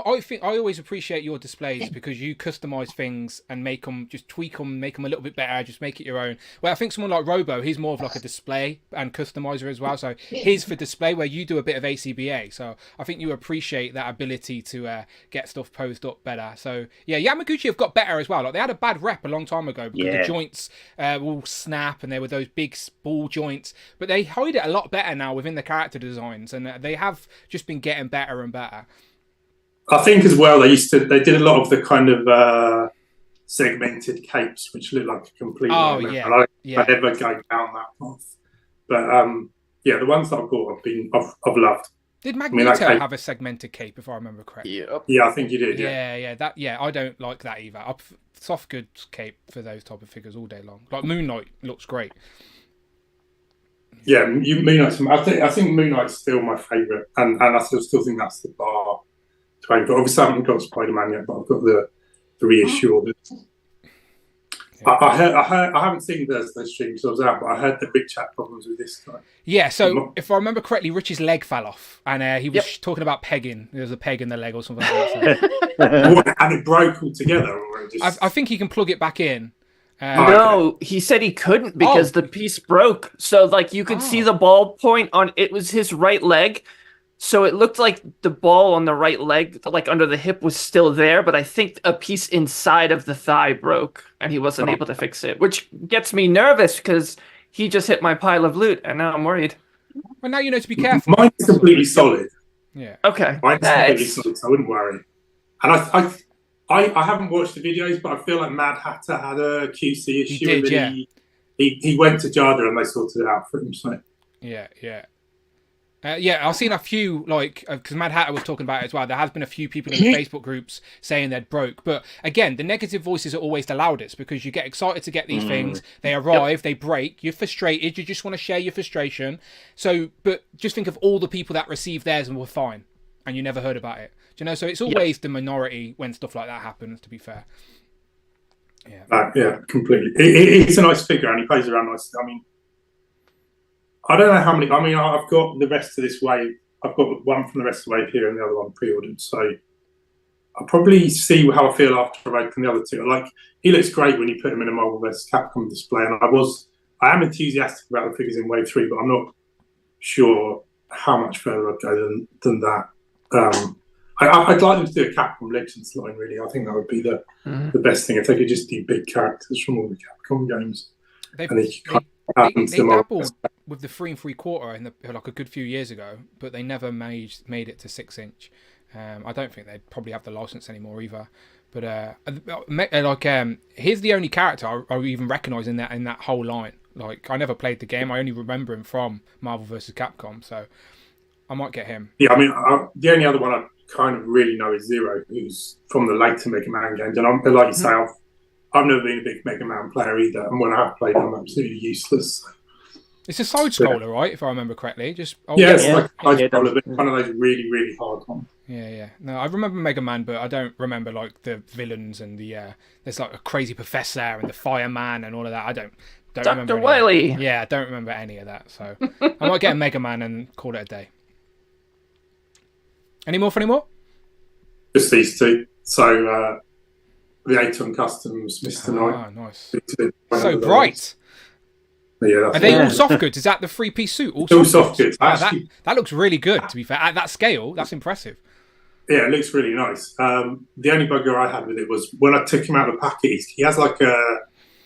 I think I always appreciate your displays because you customize things and make them, just tweak them, make them a little bit better, just make it your own. Well, I think someone like Robo, he's more of like a display and customizer as well. So his for display, where you do a bit of ACBA. So I think you appreciate that ability to get stuff posed up better. So yeah, Yamaguchi have got better as well. Like they had a bad rep a long time ago because the joints will snap and there were those big ball joints, but they hide it a lot better now within the character designs, and they have just been getting better and better.
I think as well they did a lot of the kind of segmented capes which look like a complete I never go down that path, but the ones that I've got I've loved.
Did Magneto have a segmented cape, if I remember correctly?
Yeah, I think he did.
I don't like that either. Soft goods cape for those type of figures all day long. Like Moon Knight looks great.
Yeah, Moon Knight's. I think Moon Knight's still my favourite, and I still think that's the bar to aim for. Obviously, I haven't got Spider-Man yet, but I've got the reissue ordered. I haven't seen the stream, so I was out, but I heard the big chat problems with this guy.
Yeah, so if I remember correctly, Rich's leg fell off, and he was talking about pegging. There was a peg in the leg or something like that.
And it broke altogether. Or
I think he can plug it back in.
No, he said he couldn't because the piece broke. So you could see the ball point on it was his right leg. So it looked like the ball on the right leg, like under the hip, was still there, but I think a piece inside of the thigh broke and he wasn't able to fix it, which gets me nervous because he just hit my pile of loot and now I'm worried.
Well, now you know to be careful.
Mine's completely solid.
Yeah.
Okay.
Mine's completely solid, so I wouldn't worry. And I haven't watched the videos, but I feel like Mad Hatter had a QC issue.
He did,
he went to Jada and they sorted it out for him. So.
Yeah. I've seen a few, because Mad Hatter was talking about it as well. There has been a few people in the Facebook groups saying they're broke. But again, the negative voices are always the loudest because you get excited to get these things. They arrive, they break. You're frustrated. You just want to share your frustration. So, but just think of all the people that received theirs and were fine and you never heard about it. Do you know? So it's always the minority when stuff like that happens, to be fair.
Yeah, completely. It's a nice figure and he plays around nicely. I mean, I don't know how many. I mean, I've got the rest of this wave. I've got one from the rest of the wave here and the other one pre-ordered. So I'll probably see how I feel after I've opened the other two. He looks great when you put him in a Marvel vs. Capcom display. And I am enthusiastic about the figures in Wave 3, but I'm not sure how much further I'd go than that. I'd like them to do a Capcom Legends line, really. I think that would be the best thing if they could just do big characters from all the Capcom games.
They dabbled with the 3 3/4 in like a good few years ago, but they never made it to 6-inch. I don't think they probably have the license anymore either. But here's the only character I even recognise in that whole line. Like, I never played the game. I only remember him from Marvel vs. Capcom, so I might get him.
Yeah, I mean, the only other one I kind of really know is Zero, who's from the later Mega Man games. And like you say, I've never been a big Mega Man player either. And when I have played, I'm absolutely useless.
It's a side scroller, right? If I remember correctly.
It's like one of those really, really hard ones.
Yeah. No, I remember Mega Man, but I don't remember like the villains and there's like a crazy professor and the fireman and all of that. I don't remember.
Dr. Wily.
Yeah, I don't remember any of that. So I might get a Mega Man and call it a day. Any more?
Just these two. So the Aton Customs, Mr. Knight.
Ah, nice. So bright.
Yeah,
are they all soft goods? Is that the 3-piece suit?
All soft goods.
That looks really good, to be fair. At that scale, that's impressive.
Yeah, it looks really nice. The only bugger I had with it was when I took him out of the packet, he has like a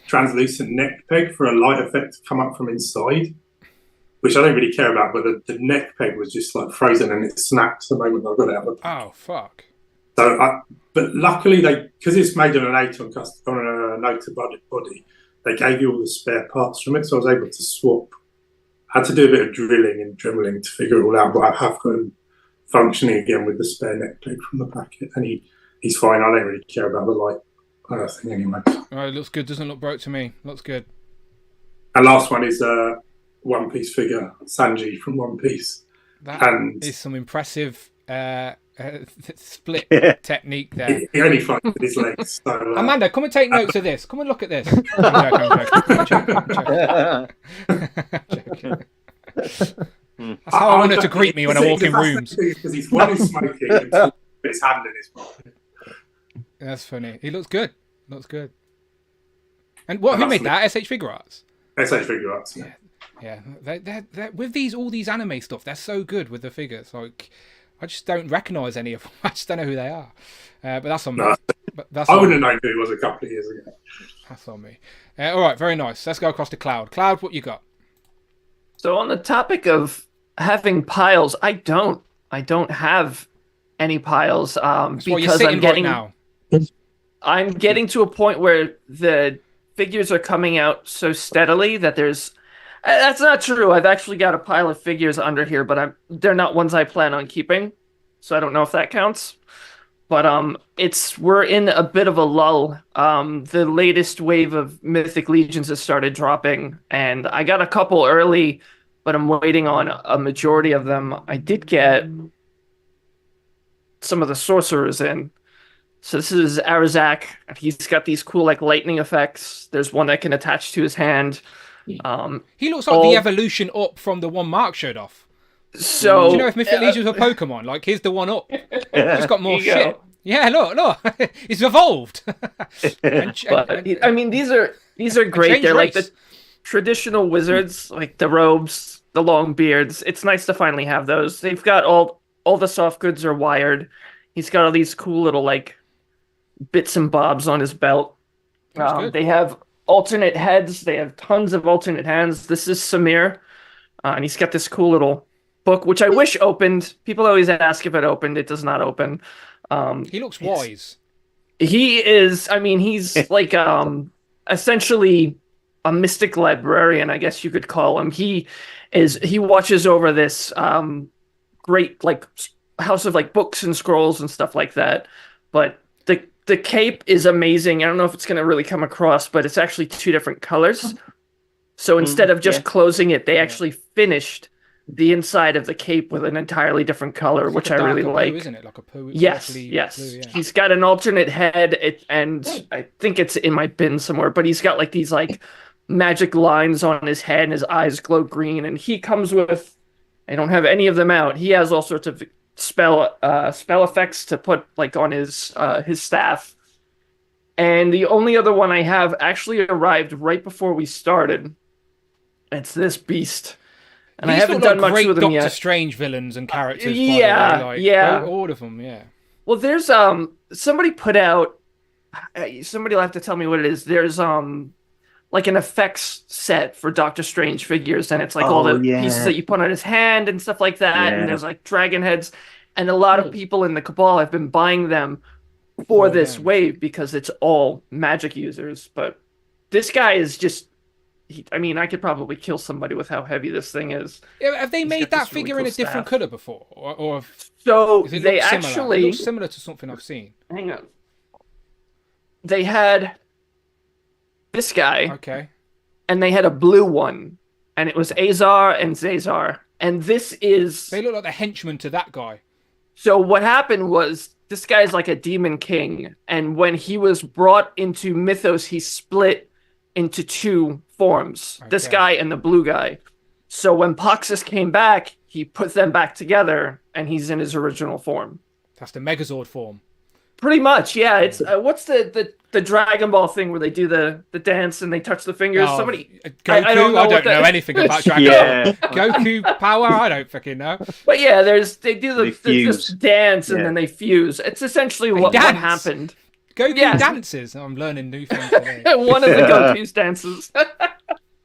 translucent neck peg for a light effect to come up from inside, which I don't really care about, but the neck peg was just like frozen and it snapped the moment I got it out of the packet.
Oh, fuck.
So, but luckily, because it's made on an Aton custom, on a Nota body, they gave you all the spare parts from it, so I was able to swap. I had to do a bit of drilling and dremeling to figure it all out, but I have got him functioning again with the spare neck plate from the packet, and he's fine. I don't really care about the light thing anyway.
All right, looks good. Doesn't look broke to me. Looks good.
And last one is a One Piece figure, Sanji from One Piece.
That is some impressive split technique there.
He only fights with his legs. So,
Amanda, come and take notes of this. Come and look at this. I'm joking. That's how I wanted to greet me when I walk in rooms.
Because he's one is smoking and put his hand in his pocket.
That's funny. He looks good. And who made that? SH Figure Arts?
SH Figure Arts, yeah.
Yeah, they're with all these anime stuff, they're so good with the figures. Like, I just don't recognise any of them. I just don't know who they are. But that's on me.
I wouldn't have known who he was a couple of years ago.
That's on me. All right, very nice. Let's go across to Cloud. Cloud, what you got?
So on the topic of having piles, I don't have any piles because I'm getting
right now.
I'm getting to a point where the figures are coming out so steadily that there's. That's not true. I've actually got a pile of figures under here, but they're not ones I plan on keeping, so I don't know if that counts. But we're in a bit of a lull. The latest wave of Mythic Legions has started dropping, and I got a couple early, but I'm waiting on a majority of them. I did get some of the sorcerers in. So this is Arazak. He's got these cool like lightning effects. There's one that can attach to his hand.
He looks like the evolution up from the one Mark showed off.
So
do you know if Mythic Legions were Pokemon? Like, here's the one up. Just got more shit. Go. Yeah, look, it's evolved.
I mean, these are great. They're like the traditional wizards, like the robes, the long beards. It's nice to finally have those. They've got all the soft goods are wired. He's got all these cool little like bits and bobs on his belt. They have alternate heads. They have tons of alternate hands. This is Samir, and he's got this cool little book, which I wish opened. People always ask if it opened. It does not open.
He looks wise.
He is. I mean, he's like essentially a mystic librarian, I guess you could call him. He watches over this great like house of like books and scrolls and stuff like that. But the cape is amazing. I don't know if it's going to really come across, but it's actually two different colors. So instead of just closing it, they actually finished the inside of the cape with an entirely different color, which I really like.
Isn't it? Like a poo?
Yes.
Blue, yeah.
He's got an alternate head, and I think it's in my bin somewhere, but he's got like these like magic lines on his head, and his eyes glow green, and he comes with, I don't have any of them out. He has all sorts of spell effects to put like on his staff. And the only other one I have actually arrived right before we started. It's this beast. And
These
I haven't
look
done
like
much
great
with them
Doctor
yet.
Strange villains and characters.
Yeah,
by the way. Like,
yeah.
all of them. Yeah.
Well, there's somebody put out. Somebody will have to tell me what it is. There's like an effects set for Doctor Strange figures, and it's like all the pieces that you put on his hand and stuff like that. And there's like dragon heads, and a lot of people in the Cabal have been buying them for this wave because it's all magic users. But this guy is just. I mean, I could probably kill somebody with how heavy this thing is.
Yeah, have they made that figure
really
in a
cool
different
staff.
color before, or
So
does it
they
look similar?
actually
It looks similar to something I've seen.
hang on. They had this guy,
Okay.
and they had a blue one, and it was Azar and Zazar. And this is
They look like the henchman to that guy.
so. What happened was this guy's like a demon king, and when he was brought into Mythos, he split into two forms, this
Okay.
guy and the blue guy. So when Poxus came back, he put them back together, and he's in his original form.
That's the Megazord form.
Pretty much, yeah. It's what's the Dragon Ball thing where they do the dance and they touch the fingers?
Oh,
Somebody,
Goku.
I don't know,
anything about Dragon Ball. Goku power. I don't fucking know.
But yeah, they do
They fuse.
this dance and then they fuse. It's essentially what
dance.
happened.
Goku
Yes.
dances. I'm learning new things today.
One of the Goku's dances. But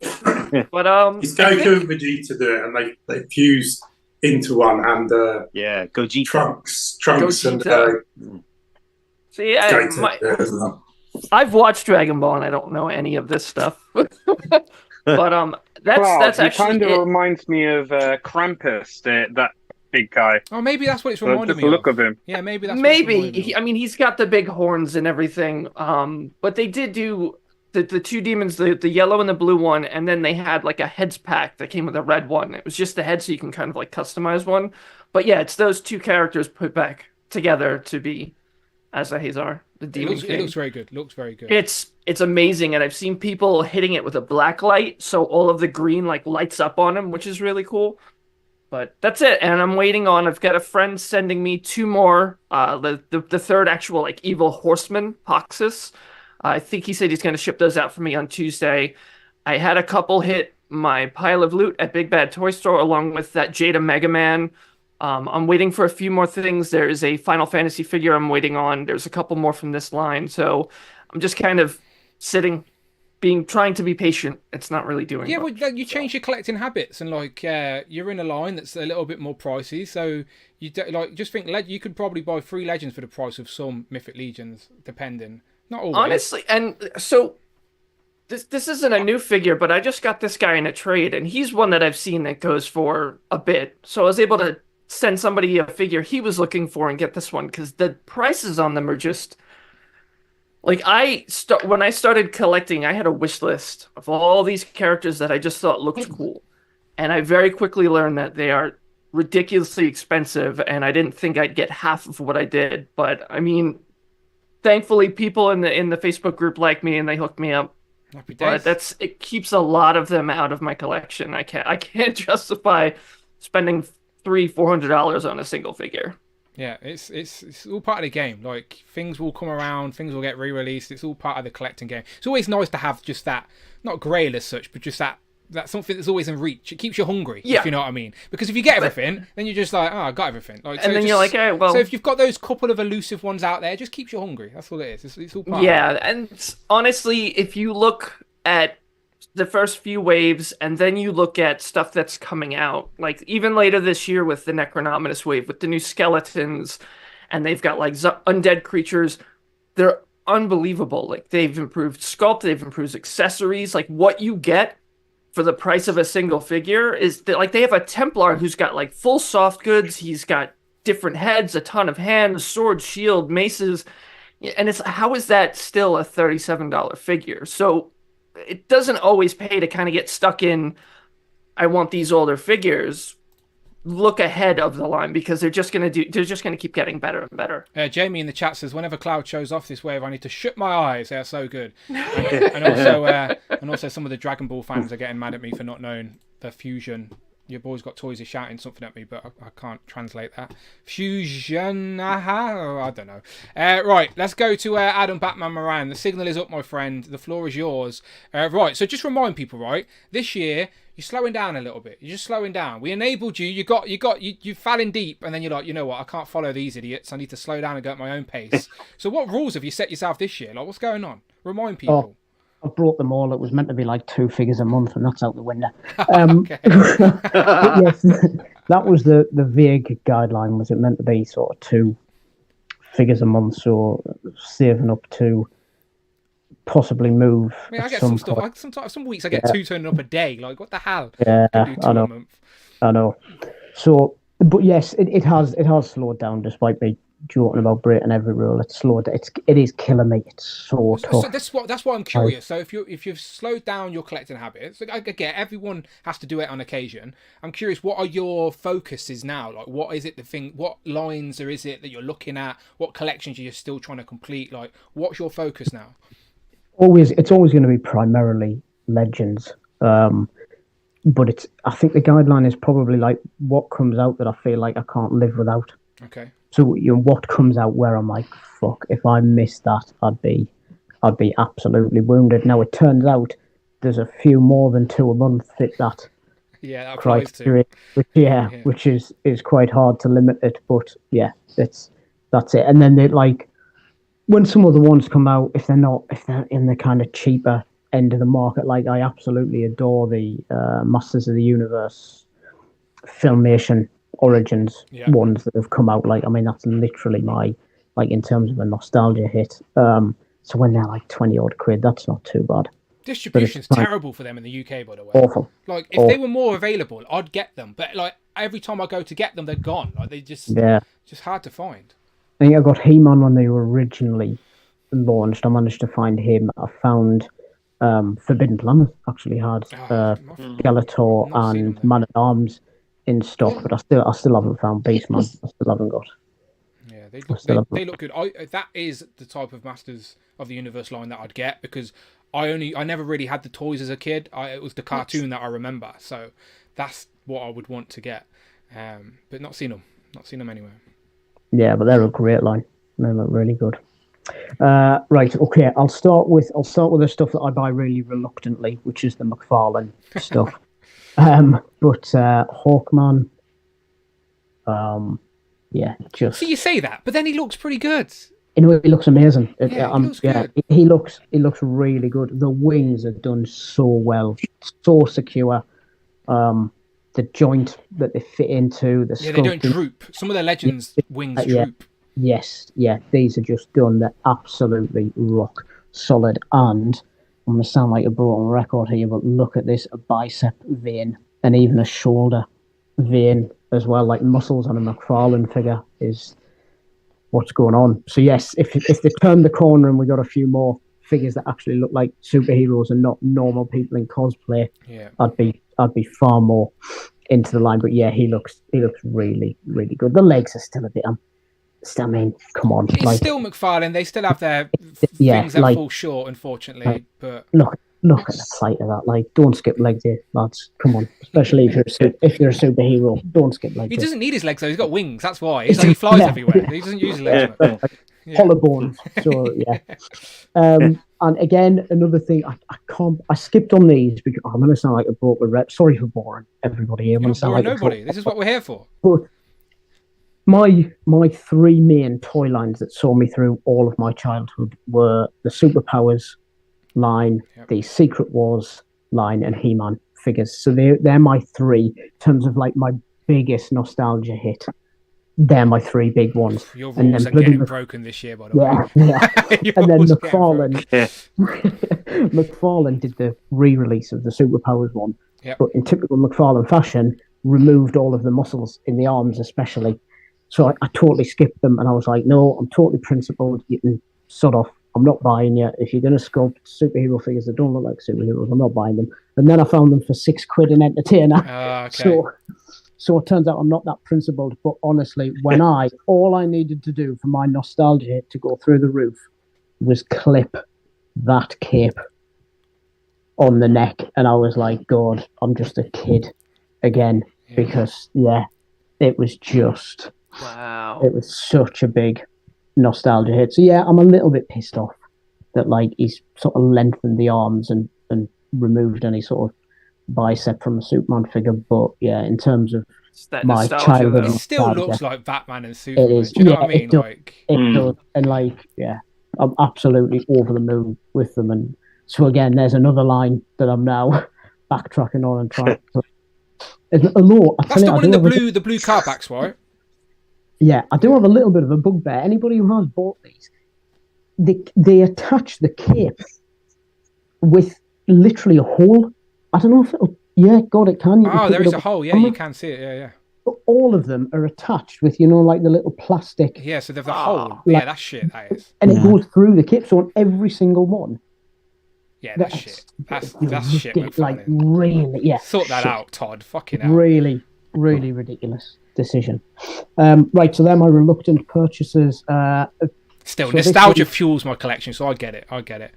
It's Goku and Vegeta do it, and they fuse into one, and
Gogeta.
Trunks and
Gogeta. See,
Gator as well.
I've watched Dragon Ball and I don't know any of this stuff. But that's
he
actually
kind of
it.
reminds me of Krampus, that big guy.
Oh, maybe that's what it's
Just
reminding me
the look of him.
Yeah, maybe that's what it's reminding me
Maybe.
of.
I mean, he's got the big horns and everything. But they did do the two demons, the yellow and the blue one, and then they had like a heads pack that came with a red one. It was just the head, so you can kind of like customize one. But yeah, it's those two characters put back together to be as a Hazar, the demon king.
It looks very good. Looks very good.
It's amazing, and I've seen people hitting it with a black light, so all of the green like lights up on him, which is really cool. But that's it, and I'm waiting on. I've got a friend sending me two more. The third actual like evil horseman, Poxus. I think he said he's going to ship those out for me on Tuesday. I had a couple hit my pile of loot at Big Bad Toy Store, along with that Jada Mega Man. I'm waiting for a few more things. There is a Final Fantasy figure I'm waiting on. There's a couple more from this line, so I'm just kind of sitting, trying to be patient. It's not really doing.
Yeah,
much,
well, you change your collecting habits, and like you're in a line that's a little bit more pricey, so you just think you could probably buy 3 legends for the price of some Mythic Legions, depending. Not always.
Honestly, and so this isn't a new figure, but I just got this guy in a trade, and he's one that I've seen that goes for a bit. So I was able to send somebody a figure he was looking for and get this one because the prices on them are just like when I started collecting, I had a wish list of all these characters that I just thought looked cool, and I very quickly learned that they are ridiculously expensive, and I didn't think I'd get half of what I did. But I mean, thankfully, people in the Facebook group like me and they hooked me up.
Happy days.
But it keeps a lot of them out of my collection. I can't justify spending $300-400 on a single figure.
Yeah, it's all part of the game. Like, things will come around, things will get re-released. It's all part of the collecting game. It's always nice to have just that, not grail as such, but just that something that's always in reach. It keeps you hungry, if you know what I mean. Because if you get everything, then you're just like, oh, I got everything. Like,
and then you're like, well.
So if you've got those couple of elusive ones out there, it just keeps you hungry. That's all it is. It's all part
yeah,
of it.
and honestly, if you look at the first few waves and then you look at stuff that's coming out, like even later this year with the Necronominous wave, with the new skeletons, and they've got like undead creatures, they're unbelievable. Like, they've improved sculpt, they've improved accessories. Like, what you get for the price of a single figure is that, like, they have a Templar who's got like full soft goods. He's got different heads, a ton of hands, sword, shield, maces, and it's how is that still a $37 figure? So it doesn't always pay to kind of get stuck in, I want these older figures. Look ahead of the line, because they're just gonna keep getting better and better.
Jamie in the chat says, whenever Cloud shows off this wave, I need to shut my eyes. They're so good. And also some of the Dragon Ball fans are getting mad at me for not knowing the fusion. Your boy's got toys is shouting something at me, but I can't translate that. Fusion, I don't know. Right, let's go to Adam Batman Moran. The signal is up, my friend. The floor is yours. Right, so just remind people, right? This year, You're slowing down a little bit. You're just slowing down. We enabled you. You fell in deep, and then you're like, you know what? I can't follow these idiots. I need to slow down and go at my own pace. So what rules have you set yourself this year? Like, what's going on? Remind people.
I brought them all. It was meant to be like 2 figures a month, and that's out the window.
Okay.
But yes, that was the vague guideline. Was it meant to be sort of 2 figures a month, so saving up to possibly move?
I mean, I get some stuff. Some weeks I get 2 turning up a day. Like, what the hell?
Yeah,
I do 2
I know.
a month.
I know. So, but yes, it has slowed down despite me joking about breaking every rule. It's slowed. It is killing me. It's so tough.
So that's why I'm curious. So if you've slowed down your collecting habits, like, I get everyone has to do it on occasion. I'm curious, what are your focuses now? Like, what is it what lines or is it that you're looking at? What collections are you still trying to complete? Like, what's your focus now?
It's always going to be primarily legends. But I think the guideline is probably like what comes out that I feel like I can't live without.
Okay.
So what comes out where I'm like, fuck, if I missed that, I'd be absolutely wounded. Now it turns out there's a few more than 2 a month fit that
that applies
criteria, which is quite hard to limit it. But yeah, that's it. And then they like when some of the ones come out, if they're in the kind of cheaper end of the market, like I absolutely adore the Masters of the Universe Filmation Origins ones that have come out. Like, I mean, that's literally my, like, in terms of a nostalgia hit. So when they're like 20 odd quid, that's not too bad.
Distribution's terrible for them in the UK, by the way.
Awful.
Like, if they were more available, I'd get them. But like every time I go to get them, they're gone. Like, they just hard to find.
I think I got He-Man when they were originally launched. I managed to find him. I found Forbidden Planet actually had Skeletor and Man at Arms in stock, but I still haven't found Beastman. I still haven't got.
Yeah, they look good. That is the type of Masters of the Universe line that I'd get, because I never really had the toys as a kid. It was the cartoon that I remember, so that's what I would want to get. But not seen them anywhere. Yeah,
but they're a great line. They look really good. Right, okay. I'll start with the stuff that I buy really reluctantly, which is the McFarlane stuff. But Hawkman, just.
See, you say that, but then he looks pretty good.
You know, he looks amazing.
He looks good.
He looks really good. The wings are done so well, so secure. The joint that they fit into, the
they don't droop. Some of their Legends wings droop.
Yes, these are just done. They're absolutely rock solid. And I'm going to sound like a broken record here, but look at this, a bicep vein and even a shoulder vein as well, like muscles on a McFarlane figure is what's going on. So yes, if they turn the corner and we got a few more figures that actually look like superheroes and not normal people in cosplay, I'd be far more into the line. But yeah, he looks really, really good. The legs are still a bit I mean, come on.
It's like, still McFarlane. They still have their things that fall short, unfortunately. But
look at the sight of that. Like, don't skip leg day, lads. Come on. Especially if you're a superhero, don't skip leg day.
He doesn't need his legs though. He's got wings. That's why. He flies everywhere. He doesn't use his legs.
Hollow bones. So yeah. And again, another thing, I skipped on these because I'm going to sound like a broken rep. Sorry for boring everybody here.
You're boring nobody. This is what we're here for.
But my 3 main toy lines that saw me through all of my childhood were the Superpowers line, the Secret Wars line, and He-Man figures. So they're my 3 in terms of like my biggest nostalgia hit. They're my 3 big ones.
Your rules are getting broken this year, by the way.
Yeah. And then McFarlane did the re-release of the Superpowers one, but in typical McFarlane fashion, removed all of the muscles in the arms, especially. So I totally skipped them, and I was like, no, I'm totally principled. You can sod off. I'm not buying you. If you're going to sculpt superhero figures that don't look like superheroes, I'm not buying them. And then I found them for £6 in Entertainer.
Okay.
So it turns out I'm not that principled. But honestly, when all I needed to do for my nostalgia to go through the roof was clip that cape on the neck. And I was like, God, I'm just a kid again. Yeah. Because, it was just...
Wow.
It was such a big nostalgia hit. So yeah, I'm a little bit pissed off that like he's sort of lengthened the arms and removed any sort of bicep from a Superman figure, but yeah, in terms of
It's that
my
nostalgia,
childhood,
though.
It still
nostalgia,
looks like Batman and
it
Superman.
is.
Do you know
Yeah,
what I mean?
it does.
Like,
It does, and like, yeah, I'm absolutely over the moon with them. And so again, there's another line that I'm now backtracking on and trying to. Although I
that's
tell you,
the
I
one in
do
the
have
blue, the blue carbacks, right?
yeah, I do have a little bit of a bugbear. Anybody who has bought these, they attach the cape with literally a hole. I don't know if it'll. Yeah, God, it can. You can
Oh,
pick
there
it
is
up
a
with
hole. Yeah,
camera.
you can see it. Yeah, yeah.
But all of them are attached with, like the little plastic,
Yeah, so there's a
Ah.
hole. Yeah, that's shit. That is.
and it goes through the cape. So on every single one,
Yeah, that's shit. That's shit.
like
McFarlane.
really, yeah,
Sort that
shit.
out, Todd. Fucking hell.
Really, really ridiculous decision. Right, so they're my reluctant purchases.
Still,
so this
nostalgia
week-
fuels my collection, so I get it. I get it.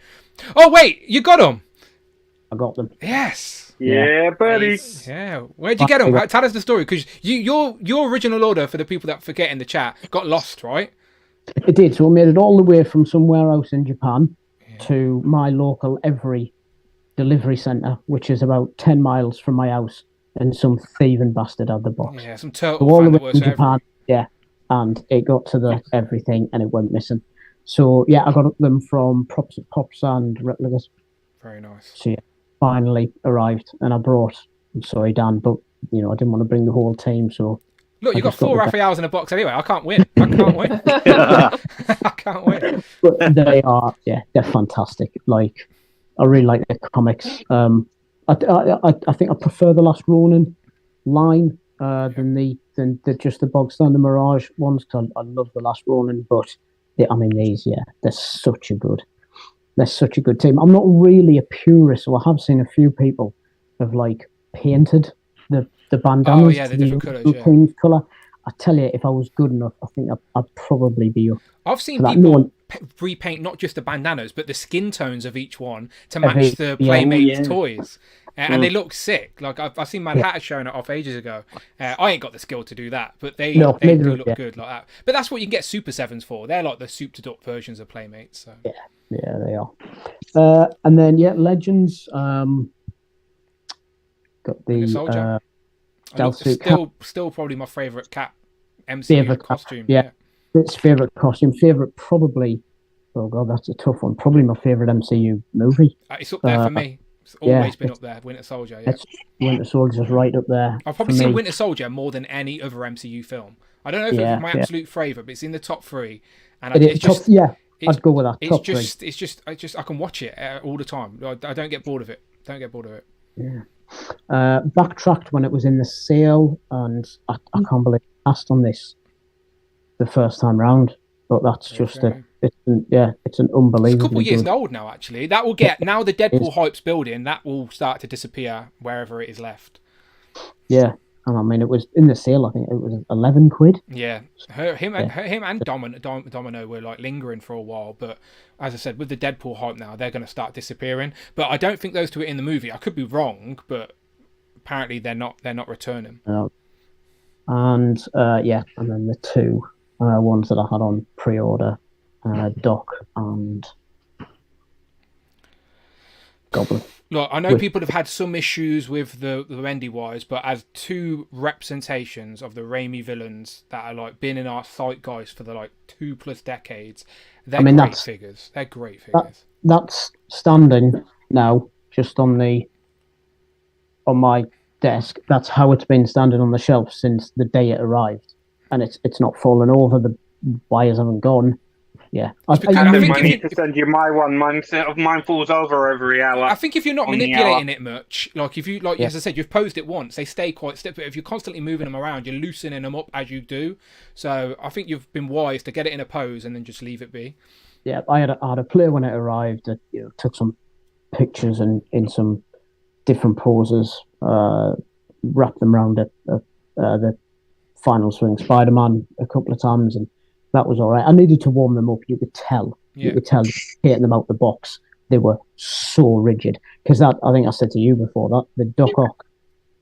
Oh wait, you got them?
I got them.
Yes.
Yeah, buddy.
Yeah. Where'd you get them? Tell us the story, because your original order, for the people that forget in the chat, got lost, right?
It did. So I made it all the way from somewhere else in Japan to my local Every delivery centre, which is about 10 miles from my house, and some thieving bastard had the box.
Yeah, some
So
turtle
all
fan
the
that
way
works
from Japan, yeah, and it got to the everything and it went missing. So yeah, I got them from Props and Replicas.
Very nice.
So yeah, finally arrived, and I brought. I'm sorry, Dan, but I didn't want to bring the whole team, so.
Look, you
I
got
just got
4
the
Raphaels in a box anyway. I can't win. I can't win.
But they're fantastic. Like, I really like the comics. I think I prefer the Last Ronin line than just the bog standard Mirage ones, because I love the Last Ronin. But they're such a good team. I'm not really a purist, so I have seen a few people have like painted the bandanas.
Oh yeah, the different colours. Yeah.
Team's color. I tell you, if I was good enough, I think I'd probably be up.
I've seen
for that.
people repaint not just the bandanas, but the skin tones of each one to match the Playmates toys. And they look sick. Like I've seen Mad Hatter showing it off ages ago. I ain't got the skill to do that, but they do look good like that. But that's what you can get Super 7s for. They're like the souped up versions of Playmates. So.
Yeah, they are. And then Legends. Got the
Soldier. Still probably my favourite Cap MCU costume.
Yeah. It's favourite costume. Favourite probably. Oh god, that's a tough one. Probably my favourite MCU movie.
It's up there for me. It's always been up there. Winter Soldier. Yeah.
Winter Soldier's right up there.
I've probably seen Winter Soldier more than any other MCU film. I don't know if it's my absolute favourite, but it's in the top 3. And I'd
go with that.
It's just I can watch it all the time. I don't get bored of it.
Yeah. Backtracked when it was in the sale, and I can't believe I asked on this the first time round. But that's it's an unbelievable.
It's a couple of years old now, actually. That will get now the Deadpool hype's building. That will start to disappear wherever it is left.
Yeah, and I mean it was in the sale. I think it was £11.
Yeah, him and Domino were like lingering for a while, but as I said, with the Deadpool hype now, they're going to start disappearing. But I don't think those two are in the movie. I could be wrong, but apparently they're not returning.
And then the two ones that I had on pre-order, Doc and Goblin.
Look, I know people have had some issues with the Wendy wise, but as two representations of the Raimi villains that are like been in our zeitgeist for the like 2+ decades, they're great figures. They're great figures.
That's standing now just on my desk. That's how it's been standing on the shelf since the day it arrived, and it's not fallen over. The wires haven't gone. Yeah,
I need to send you my one. Mine falls over every hour.
I think if you're not manipulating it much, like if you as I said, you've posed it once, they stay quite stiff. But if you're constantly moving them around, you're loosening them up as you do. So I think you've been wise to get it in a pose and then just leave it be.
Yeah, I had a player when it arrived that took some pictures and in some different poses, wrapped them around the Final Swing Spider-Man a couple of times, and that was all right. I needed to warm them up. You could tell. Yeah. You could tell getting them out the box. They were so rigid. Because I think I said to you before, that the Doc Ock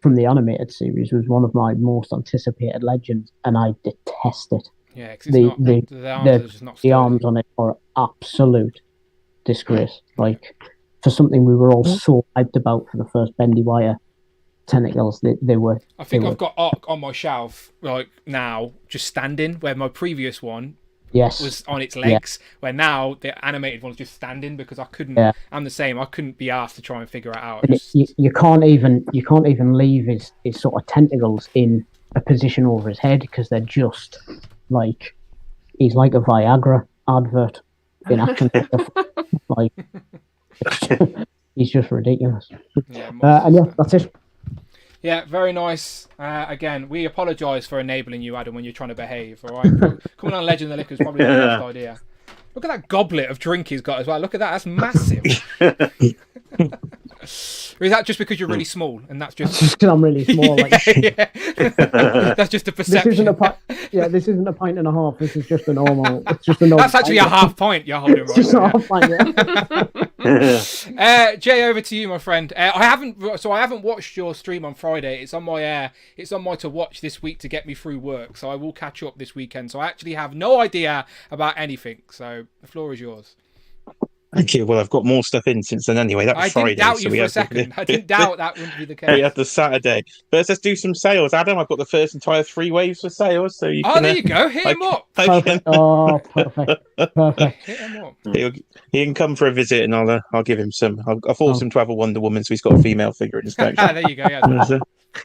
from the animated series was one of my most anticipated Legends, and I detest it.
Yeah, because
the arms on it are absolute disgrace. Like, for something we were all so hyped about for the first Bendy Wire tentacles. They were.
I think I've got Arc on my shelf like now, just standing, where my previous one was on its legs, where now the animated one's just standing because I couldn't.
Yeah.
I'm the same. I couldn't be asked to try and figure it out.
And you can't even leave his sort of tentacles in a position over his head because they're just like he's like a Viagra advert in action. Like he's just ridiculous.
Yeah,
and yeah, that's it.
Yeah, very nice. Again, we apologise for enabling you, Adam, when you're trying to behave. All right, coming on Legend of the Liquor is probably the best idea. Look at that goblet of drink he's got as well. Look at that, that's massive. Or is that just because you're really small and that's just
because I'm really small? Like...
That's just a perception.
This isn't a pint and a half. This is just a normal. It's just a normal.
That's actually a half pint you're holding right now.
Half pint, yeah.
Jay, over to you, my friend. I haven't watched your stream on Friday. It's on my to watch this week to get me through work. So I will catch up this weekend. So I actually have no idea about anything. So the floor is yours.
Thank you. Well, I've got more stuff in since then anyway. That was Friday.
I didn't doubt you for a second. I didn't doubt that wouldn't be the case.
We had the Saturday. But let's do some sales. Adam, I've got the first entire 3 waves for sales. So you can,
there you go. Hit him up.
Perfect. Oh, perfect.
Hit him up.
He can come for a visit and I'll give him some. I'll force him to have a Wonder Woman so he's got a female figure in his collection.
There you go.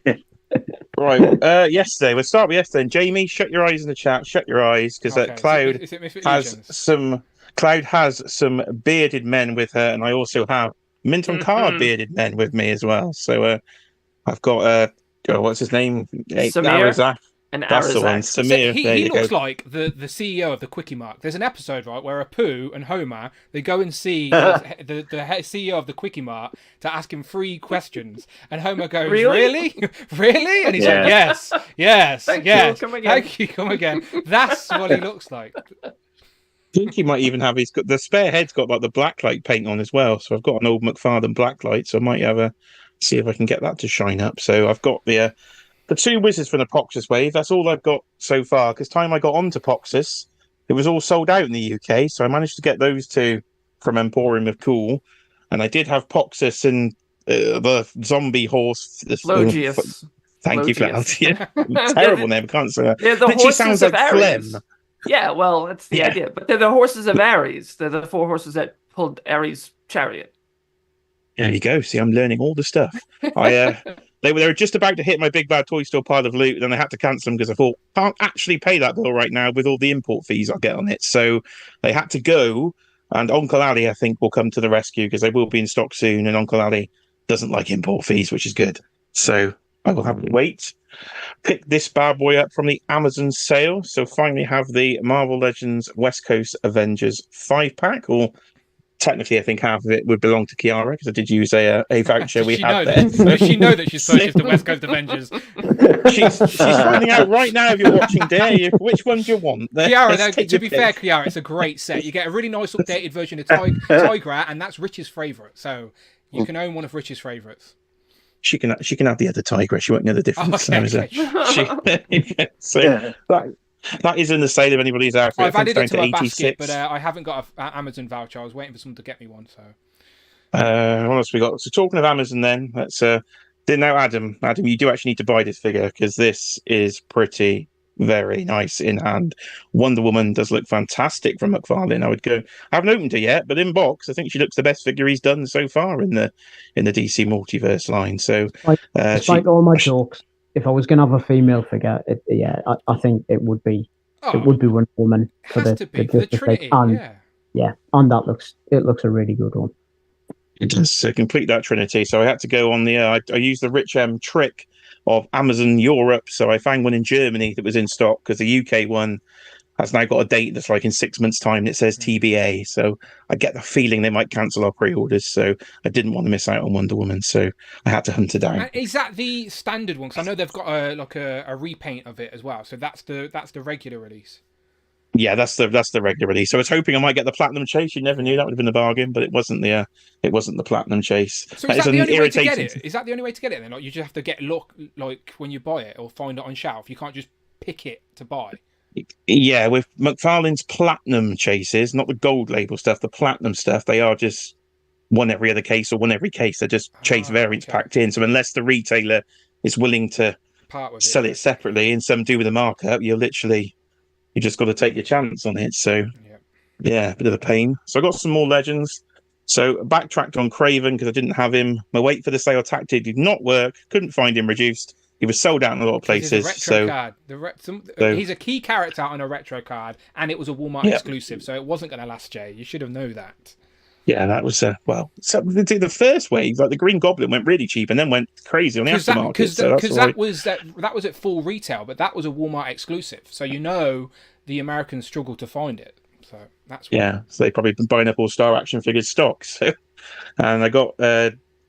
Yeah.
Right. Yesterday. We'll start with yesterday. And Jamie, shut your eyes in the chat. Shut your eyes because Cloud Cloud has some bearded men with her, and I also have mint on card bearded men with me as well. So I've got what's his name?
Samir and
That's the one. Samir.
He looks like the CEO of the Quickie Mart. There's an episode where Apu and Homer they go and see the CEO of the Quickie Mart to ask him 3 questions, and Homer goes, "Really, really?" And he's like, "Yes,
Thank you. Come again.
Thank you, come again." That's what he looks like.
I think he might even have the spare head's got like the blacklight paint on as well. So I've got an old McFarlane blacklight, so I might see if I can get that to shine up. So I've got the 2 wizards from the Poxus wave. That's all I've got so far. Because time I got onto Poxus, it was all sold out in the UK. So I managed to get those 2 from Emporium of Cool, and I did have Poxus and the zombie horse.
Logius.
Thank you, Cloud. Yeah, terrible name. I can't say that.
They're the
horses sounds like
Ares.
phlegm.
Yeah, well, that's the idea. But they're the horses of Ares. They're the 4 horses that pulled Ares' chariot.
There you go. See, I'm learning all the stuff. They were just about to hit my big bad toy store pile of loot, and then I had to cancel them because I thought I can't actually pay that bill right now with all the import fees I'll get on it. So they had to go, and Uncle Ali, I think, will come to the rescue because they will be in stock soon, and Uncle Ali doesn't like import fees, which is good. So I will have to wait. Pick this bad boy up from the Amazon sale. So finally have the Marvel Legends West Coast Avengers 5-pack, or technically I think half of it would belong to Kiara because I did use a voucher we had there.
Does she know that she's purchased the West Coast Avengers?
She's finding out right now if you're watching there which one do you want.
Kiara, to be fair, Kiara, it's a great set. You get a really nice updated version of Tigra, and that's Rich's favourite. So you can own one of Rich's favourites.
She can have the other tiger. She won't know the difference. That is in the sale if anybody's out.
I've added it to my basket, but I haven't got an Amazon voucher. I was waiting for someone to get me one. So,
what else we got? So talking of Amazon, then let's. Now, Adam, you do actually need to buy this figure because this is pretty very nice in hand. Wonder Woman does look fantastic from McFarlane. I haven't opened her yet, but in box, I think she looks the best figure he's done so far in the DC Multiverse line. So,
despite all my jokes, if I was going to have a female figure, I think it would be Wonder Woman
for the Trinity.
And that looks a really good one.
It does complete that Trinity. So I had to go on I used the Rich M trick of Amazon Europe. So I found one in Germany that was in stock because the UK one has now got a date that's like in 6 months' time. And it says TBA. So I get the feeling they might cancel our pre-orders. So I didn't want to miss out on Wonder Woman. So I had to hunt her down.
Is that the standard one? Because I know they've got a repaint of it as well. So that's the regular release.
Yeah, that's the regular release. So I was hoping I might get the Platinum Chase. You never knew, that would have been a bargain, but it wasn't the Platinum Chase.
So is that the only way to get it? Is that the only way to get it then? Like you just have to get like when you buy it or find it on shelf. You can't just pick it to buy.
Yeah, with McFarlane's Platinum Chases, not the gold label stuff, the Platinum stuff, they are just one every other case or one every case. They're just chase variants packed in. So unless the retailer is willing to sell it separately and some do with a markup, you just got to take your chance on it. So yeah, a bit of a pain. So I got some more legends. So I backtracked on Craven because I didn't have him. My wait for the sale tactic did not work. Couldn't find him reduced. He was sold out in a lot of places.
He's a retro card. He's a key character on a retro card, and it was a Walmart exclusive, so it wasn't going to last, Jay. You should have known that.
Yeah, that was so the first wave, like the Green Goblin went really cheap and then went crazy on the aftermarket.
Because that was at full retail, but that was a Walmart exclusive, so the Americans struggled to find it. So that's why.
So they've probably been buying up all Star Action Figures stock. So, and I got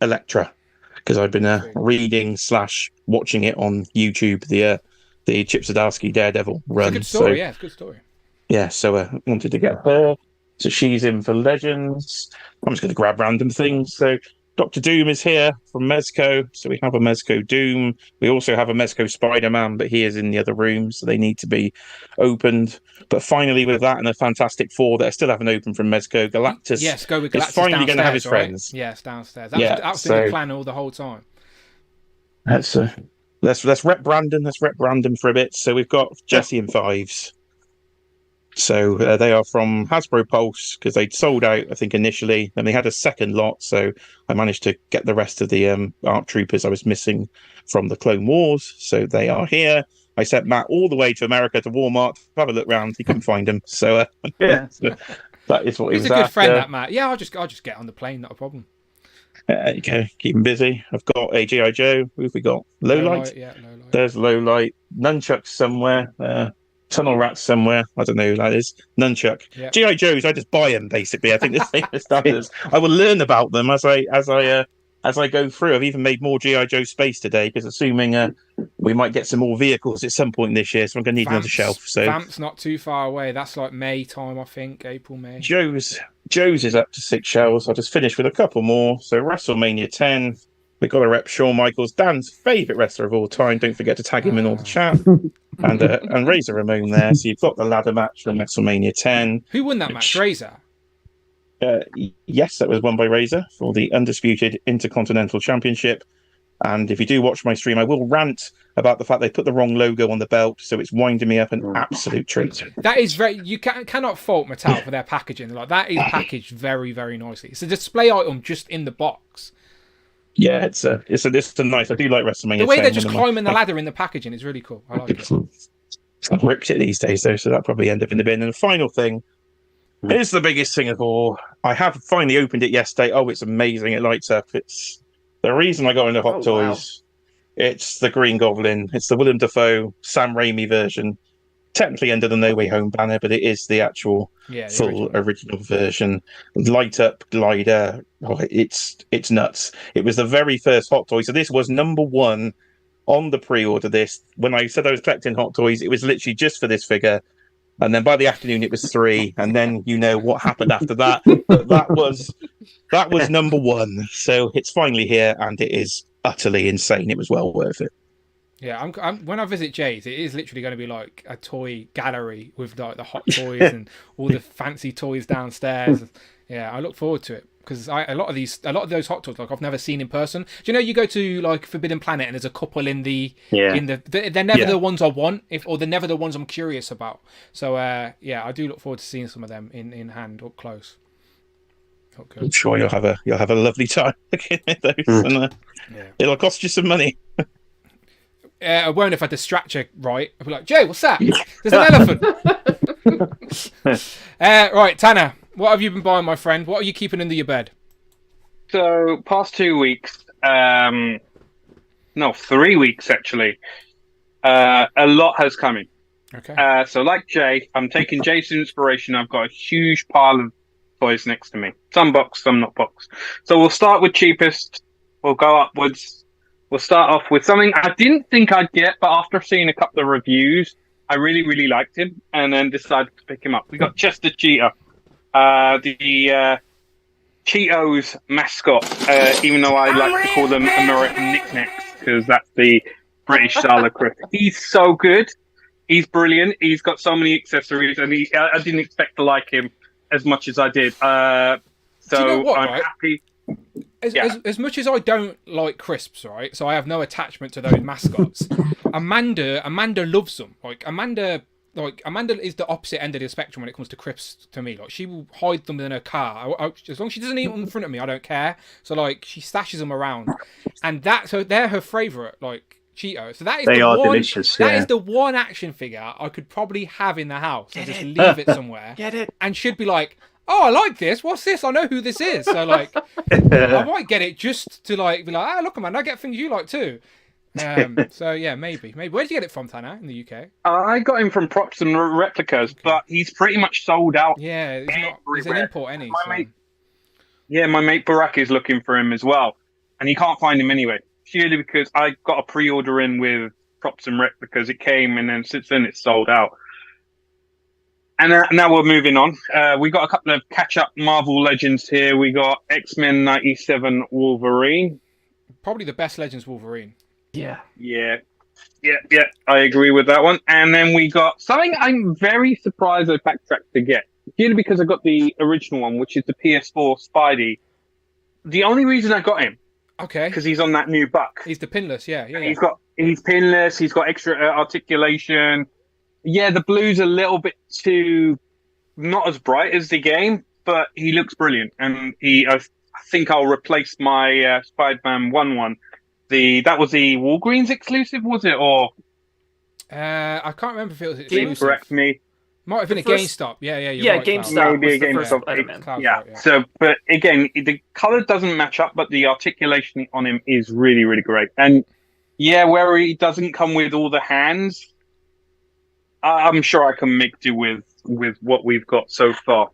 Elektra because I've been reading / watching it on YouTube. The Chip Zdarsky Daredevil run.
It's a good story. It's a good story.
Yeah, so I wanted to get her. So she's in for Legends. I'm just going to grab random things. So Dr. Doom is here from Mezco. So we have a Mezco Doom. We also have a Mezco Spider-Man, but he is in the other room, so they need to be opened. But finally, with that and the Fantastic Four that I still haven't opened from Mezco, Galactus.
Yes, go with Galactus.
Is finally going to have his friends.
Yes, downstairs. That was the plan all the whole time.
Let's rep Brandon. Let's rep Brandon for a bit. So we've got Jesse and Fives. So they are from Hasbro Pulse because they'd sold out, I think, initially. Then they had a second lot, so I managed to get the rest of the ARC Troopers I was missing from the Clone Wars. So they are here. I sent Matt all the way to America to Walmart to have a look round. He couldn't find them. So so that is what he was
He's a good friend, that Matt. Yeah, I'll just get on the plane, not a problem.
There you go. Keep him busy. I've got a G.I. Joe. Who have we got? Lowlight.
Yeah, Lowlight.
There's Lowlight. Nunchucks somewhere. Tunnel Rats somewhere. I don't know who that is. Nunchuck. Yeah. G.I. Joes, I just buy them, basically. I think the same as standards. I will learn about them as I go through. I've even made more G.I. Joe space today, because assuming we might get some more vehicles at some point this year, so I'm going to need another shelf. So
Vamp's not too far away. That's like May time, I think. April, May.
Joe's is up to 6 shelves. I'll just finish with a couple more. So WrestleMania 10. We've got to rep Shawn Michaels, Dan's favourite wrestler of all time. Don't forget to tag him in all the chat. And Razor Ramon there. So you've got the ladder match from WrestleMania 10.
Who won that match? Razor?
Yes, that was won by Razor for the Undisputed Intercontinental Championship. And if you do watch my stream, I will rant about the fact they put the wrong logo on the belt, so it's winding me up an absolute treat.
That is you cannot fault Mattel for their packaging. Like, that is packaged very, very nicely. It's a display item just in the box.
Yeah, it's a nice. I do like WrestleMania.
The way they're just climbing the ladder in the packaging is really cool. I like it.
I've ripped it these days, though, so that'll probably end up in the bin. And the final thing is the biggest thing of all. I have finally opened it yesterday. Oh, it's amazing! It lights up. It's the reason I got into Hot Toys. Wow. It's the Green Goblin. It's the Willem Dafoe, Sam Raimi version. Technically under the No Way Home banner, but it is the actual full original version. Light up glider. Oh, it's nuts. It was the very first Hot Toy. So this was number one on the pre-order this. When I said I was collecting Hot Toys, it was literally just for this figure. And then by the afternoon it was 3. And then you know what happened after that. that was number one. So it's finally here and it is utterly insane. It was well worth it.
Yeah, when I visit Jay's, it is literally going to be like a toy gallery with like the hot toys and all the fancy toys downstairs. Yeah, I look forward to it because a lot of those hot toys, like, I've never seen in person. Do you know, you go to like Forbidden Planet and there's a couple in the they're never the ones I want, or they're never the ones I'm curious about. So yeah, I do look forward to seeing some of them in hand up close.
Okay. I'm sure you'll have a lovely time looking at those, and it'll cost you some money.
I won't if I distract you, right? I'll be like, Jay, what's that? There's an elephant. Right, Tanner, what have you been buying, my friend? What are you keeping under your bed?
So, past 2 weeks, 3 weeks actually, a lot has come in.
Okay.
So, like Jay, I'm taking Jay's inspiration. I've got a huge pile of toys next to me. Some boxed, some not boxed. So, we'll start with cheapest. We'll go upwards. We'll start off with something I didn't think I'd get, but after seeing a couple of reviews, I really, really liked him, and then decided to pick him up. We got Chester Cheetah, the Cheetos mascot, even though I like to call them American knickknacks, because that's the British style of cricket. He's so good. He's brilliant. He's got so many accessories, and I didn't expect to like him as much as I did. So
Do you know what,
I'm
right?
happy.
as much as I don't like crisps, right? So I have no attachment to those mascots. Amanda loves them. Amanda is the opposite end of the spectrum when it comes to crisps to me. Like, she will hide them in her car. As long as she doesn't eat them in front of me, I don't care. So like, she stashes them around, and so they're her favorite, like, Cheetos. So that is
delicious.
That is the one action figure I could probably have in the house and just leave it somewhere.
Get it?
And she'd be like, "Oh, I like this. What's this? I know who this is." So like, I might get it just to like be like, "Ah, look, man, I get things you like too." So yeah, maybe. Where did you get it from, Tanner? In the UK?
I got him from Props and Replicas, but he's pretty much sold out.
Yeah, it's an import, any.
My mate Barack is looking for him as well, and he can't find him anyway. Purely because I got a pre-order in with Props and Replicas. It came, and then since then it's sold out. And now we're moving on. We got a couple of catch-up Marvel Legends here. We got X-Men 97 Wolverine.
Probably the best Legends Wolverine.
Yeah.
I agree with that one. And then we got something I'm very surprised I backtracked to get. Purely because I got the original one, which is the PS4 Spidey. The only reason I got him,
okay,
because he's on that new buck.
He's the pinless, yeah.
He's pinless. He's got extra articulation. Yeah, the blue's a little bit too not as bright as the game, but he looks brilliant. And I think I'll replace my Spider-Man 1. That was the Walgreens exclusive, was it? Or
I can't remember if it was exclusive.
Correct me.
Might have been a GameStop. Yeah,
right, GameStop.
Maybe a GameStop. Yeah. So, but again, the color doesn't match up, but the articulation on him is really, really great. And yeah, where he doesn't come with all the hands, I'm sure I can make do with what we've got so far.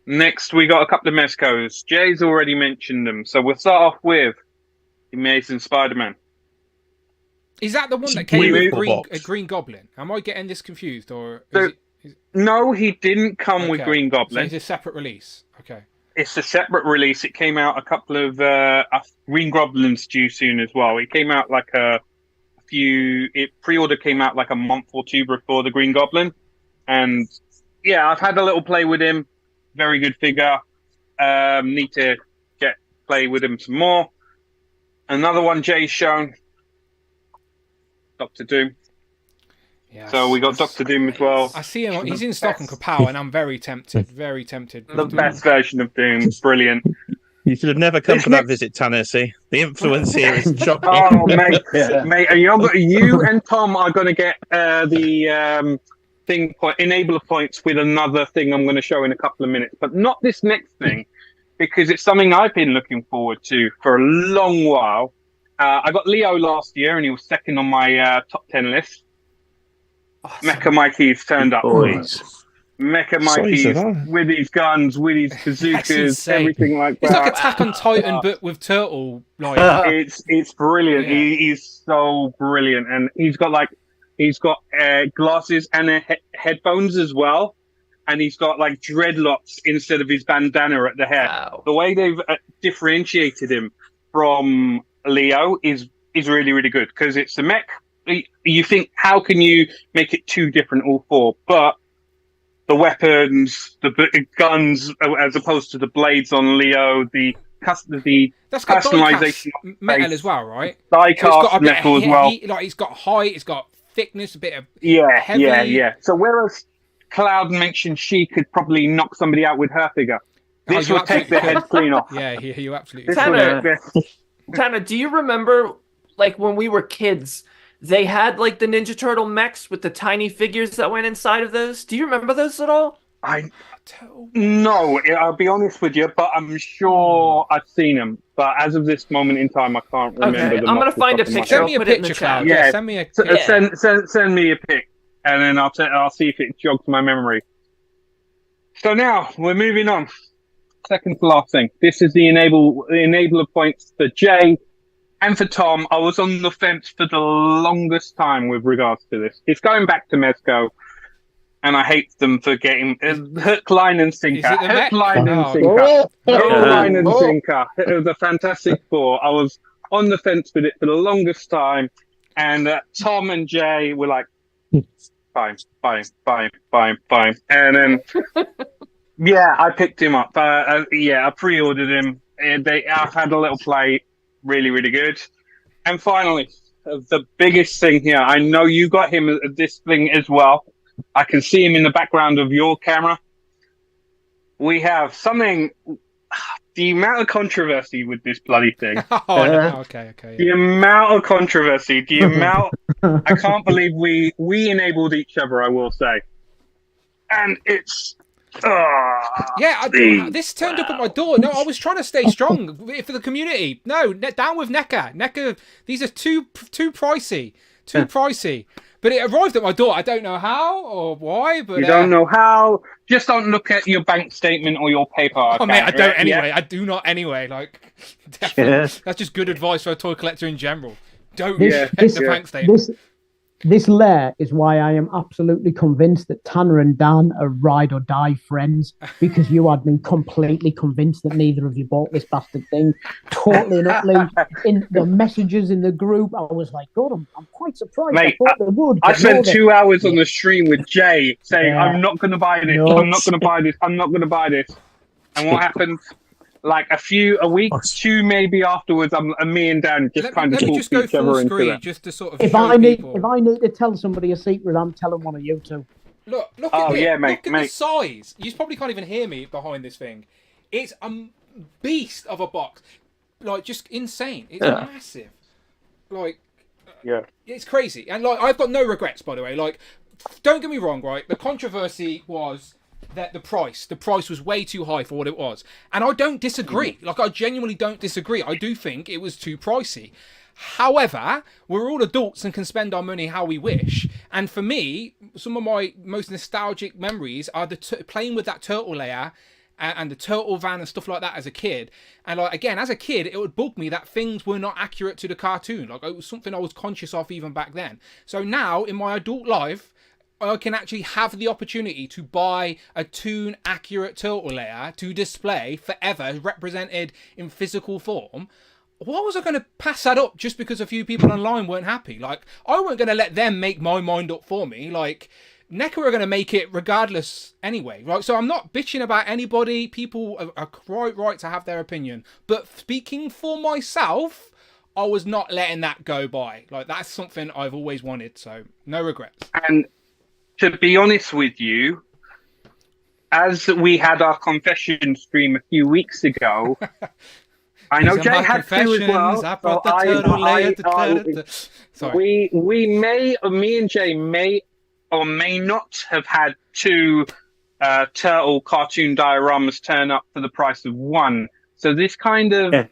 Next, we got a couple of Mezcos. Jay's already mentioned them, so we'll start off with the Amazing Spider-Man.
Is that the one that came with a Green Goblin? Am I getting this confused, or
no? He didn't come with Green Goblin.
So it's a separate release. Okay.
It's a separate release. It came out a couple of Green Goblin's due soon as well. It came out like pre-order came out like a month or two before the Green Goblin, and yeah, I've had a little play with him. Very good figure. Need to play with him some more. Another one Jay's shown, Doctor Doom. Yes. So we got Doctor Doom as well.
I see him. He's in stock on Kapow, and I'm very tempted. Very tempted.
The best version of Doom. Brilliant.
You should have never come for that visit, Tanner. See, the influence here is shocking.
Oh, mate, you and Tom are going to get the enabler points with another thing I'm going to show in a couple of minutes, but not this next thing, because it's something I've been looking forward to for a long while. I got Leo last year, and he was second on my top 10 list. Awesome. Mecha Mikey's turned up. Mecha Mikey's with his guns, with his bazookas, everything like that.
It's like Attack on Titan, but with turtle. Like,
it's brilliant. Yeah. He's so brilliant, and he's got glasses and headphones as well, and he's got like dreadlocks instead of his bandana at the head. Wow. The way they've differentiated him from Leo is really, really good, because it's a mech. You think, how can you make it too different, all four? But the weapons, the guns, as opposed to the blades on Leo, the customization
metal as well, right?
Die-cast metal as well.
He's got height, it's got thickness, a bit of
heavy. Yeah. So whereas Cloud mentioned she could probably knock somebody out with her figure, this will take the head clean off.
Yeah, you absolutely.
Tanner, do you remember, like, when we were kids, they had like the Ninja Turtle mechs with the tiny figures that went inside of those? Do you remember those at all?
No, I'll be honest with you, but I'm sure I've seen them. But as of this moment in time, I can't remember them.
I'm going to find a picture.
Send me a picture, Cloud. Yeah, send me a
picture. Send me a pic, and then I'll see if it jogs my memory. So now we're moving on. Second to last thing. This is the enabler points for Jay and for Tom. I was on the fence for the longest time with regards to this. It's going back to Mezco, and I hate them for getting hook, line, and sinker. Hook, line, and sinker. Hook, line, and sinker. It was a Fantastic Four. I was on the fence with it for the longest time, and Tom and Jay were like, fine. And then Yeah, I picked him up. Yeah, I pre-ordered him. I've had a little play, really, really good. And finally, the biggest thing here. I know you got him this thing as well. I can see him in the background of your camera. We have something. The amount of controversy with this bloody thing.
Oh, no. Okay.
The amount of controversy. The amount. I can't believe we enabled each other. I will say, and it's.
This turned up at my door. No, I was trying to stay strong for the community. No, down with NECA. NECA, these are too pricey. Too pricey. But it arrived at my door. I don't know how or why, but...
You don't know how? Just don't look at your bank statement or your PayPal account.
Oh, mate, I don't anyway.
Yeah?
I do not anyway. Like, definitely. Yeah. That's just good advice for a toy collector in general. Don't check the bank statement.
This lair is why I am absolutely convinced that Tanner and Dan are ride or die friends, because you had me completely convinced that neither of you bought this bastard thing. Totally and utterly. In the messages in the group, I was like, God, I'm quite surprised.
Mate,
I thought they would.
I spent 2 hours on the stream with Jay saying, I'm not going to buy this. No. I'm not going to buy this. I'm not going to buy this. And what happened? Like a week, two maybe afterwards, me and Dan just kind of talk each other into it.
Just to sort of
if I need to tell somebody a secret, I'm telling one of you two.
Look at the size. You probably can't even hear me behind this thing. It's a beast of a box, like just insane. It's massive. Like, it's crazy. And like, I've got no regrets, by the way. Like, don't get me wrong, right? The controversy was that the price was way too high for what it was, and I don't disagree. Like, I genuinely don't disagree. I do think it was too pricey. However, we're all adults and can spend our money how we wish. And for me, some of my most nostalgic memories are playing with that turtle layer and the turtle van and stuff like that as a kid. And like, again, as a kid, it would bug me that things were not accurate to the cartoon. Like, it was something I was conscious of even back then. So now in my adult life, I can actually have the opportunity to buy a toon accurate turtle layer to display forever, represented in physical form. Why was I going to pass that up just because a few people online weren't happy? Like, I wasn't going to let them make my mind up for me. Like, NECA are going to make it regardless anyway, right? So I'm not bitching about anybody. People are quite right to have their opinion. But speaking for myself, I was not letting that go by. Like, that's something I've always wanted, so no regrets.
And to be honest with you, as we had our confession stream a few weeks ago, I know Jay had two as well.
I brought the turtle layer. Sorry.
Me and Jay may or may not have had two turtle cartoon dioramas turn up for the price of one. So this kind of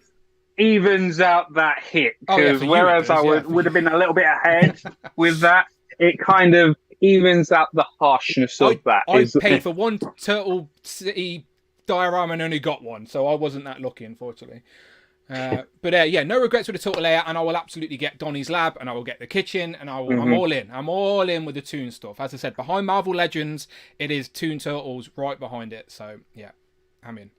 evens out that hit, because whereas I would have been a little bit ahead with that, it kind of evens out the harshness of that.
I paid for one Turtle City diorama and only got one, so I wasn't that lucky, unfortunately. But no regrets with the Turtle layer, and I will absolutely get Donnie's lab, and I will get the kitchen, and I'm all in. I'm all in with the Toon stuff. As I said, behind Marvel Legends, it is Toon Turtles right behind it. So yeah, I'm in.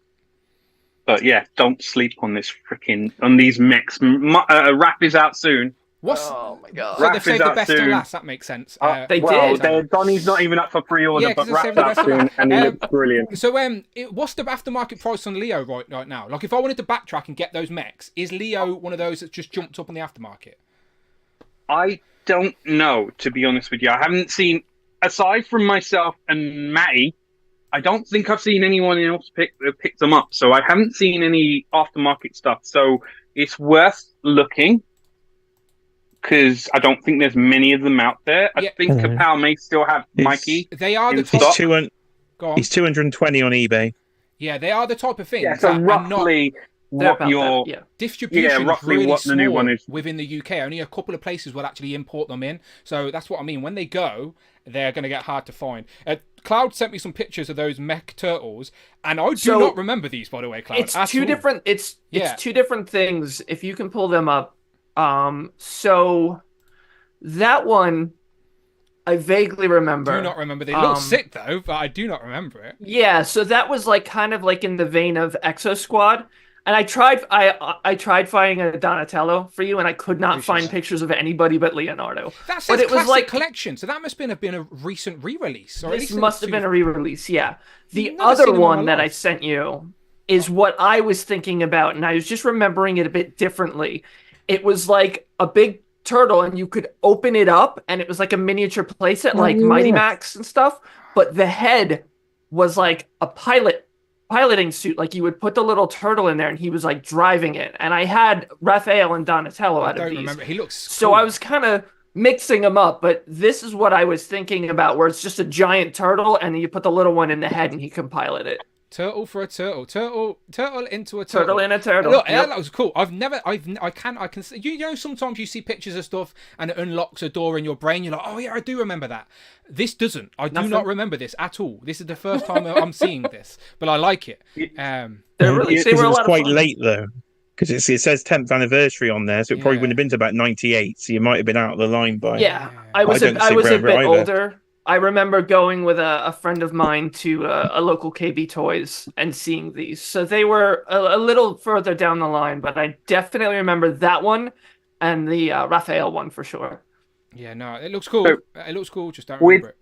But yeah, don't sleep on these mechs. Wrap is out soon.
Oh my god!
So they've saved the best to last. That makes sense.
They did.
Donnie's not even up for pre-order, but Wrap's out soon, and he looks brilliant.
So, what's the aftermarket price on Leo right now? Like, if I wanted to backtrack and get those mechs, is Leo one of those that's just jumped up on the aftermarket?
I don't know, to be honest with you. I haven't seen, aside from myself and Matty, I don't think I've seen anyone else pick them up. So I haven't seen any aftermarket stuff. So it's worth looking, because I don't think there's many of them out there. I think Kapow may still have Mikey.
They are the top.
He's 220 on eBay.
Yeah, they are the type of things.
Yeah, so roughly what your
distribution
roughly
really
what the new one is
within the UK. Only a couple of places will actually import them in. So that's what I mean. When they go, they're going to get hard to find. Cloud sent me some pictures of those mech turtles, and I do not remember these, by the way, Cloud.
It's two different. It's two different things. If you can pull them up. So that one I vaguely remember.
I do not remember. They look sick though, but I do not remember it.
Yeah, so that was like kind of like in the vein of Exo Squad. And I tried finding a Donatello for you, and I could not find pictures of anybody but Leonardo.
That
but
says
it was
classic
like
collection, so that must have been a recent re-release. Or at
this
least
must have been a re-release. Yeah, the
Never seen
other
him in my
one that I
life.
sent you is what I was thinking about, and I was just remembering it a bit differently. It was like a big turtle, and you could open it up, and it was like a miniature playset, like Mighty Max and stuff. But the head was like a piloting suit. Like you would put the little turtle in there, and he was like driving it. And I had Raphael and Donatello out of
I
these.
don't remember. He looks
So
cool.
I was kind of mixing them up, but this is what I was thinking about, where it's just a giant turtle, and then you put the little one in the head, and he can pilot it.
Turtle for a turtle. Turtle into a
Turtle in a turtle.
Look,
Yep.
that was cool. I can see, you know, sometimes you see pictures of stuff and it unlocks a door in your brain. You're like, oh yeah, I do remember that. This doesn't. I do not remember this at all. This is the first time I'm seeing this, but I like it.
They
It
were a
was
lot of
quite
fun.
late though, because it says 10th anniversary on there, so it probably
Yeah.
wouldn't have been to about 98. So you might have been out of the line by.
Yeah, I was
don't
I
seem
was
to
a
remember
bit
either.
older. I remember going with a friend of mine to a local KB Toys and seeing these. So they were a little further down the line, but I definitely remember that one and the Raphael one for sure.
Yeah, no, it looks cool.
So,
It looks cool. Just don't
with-
remember it.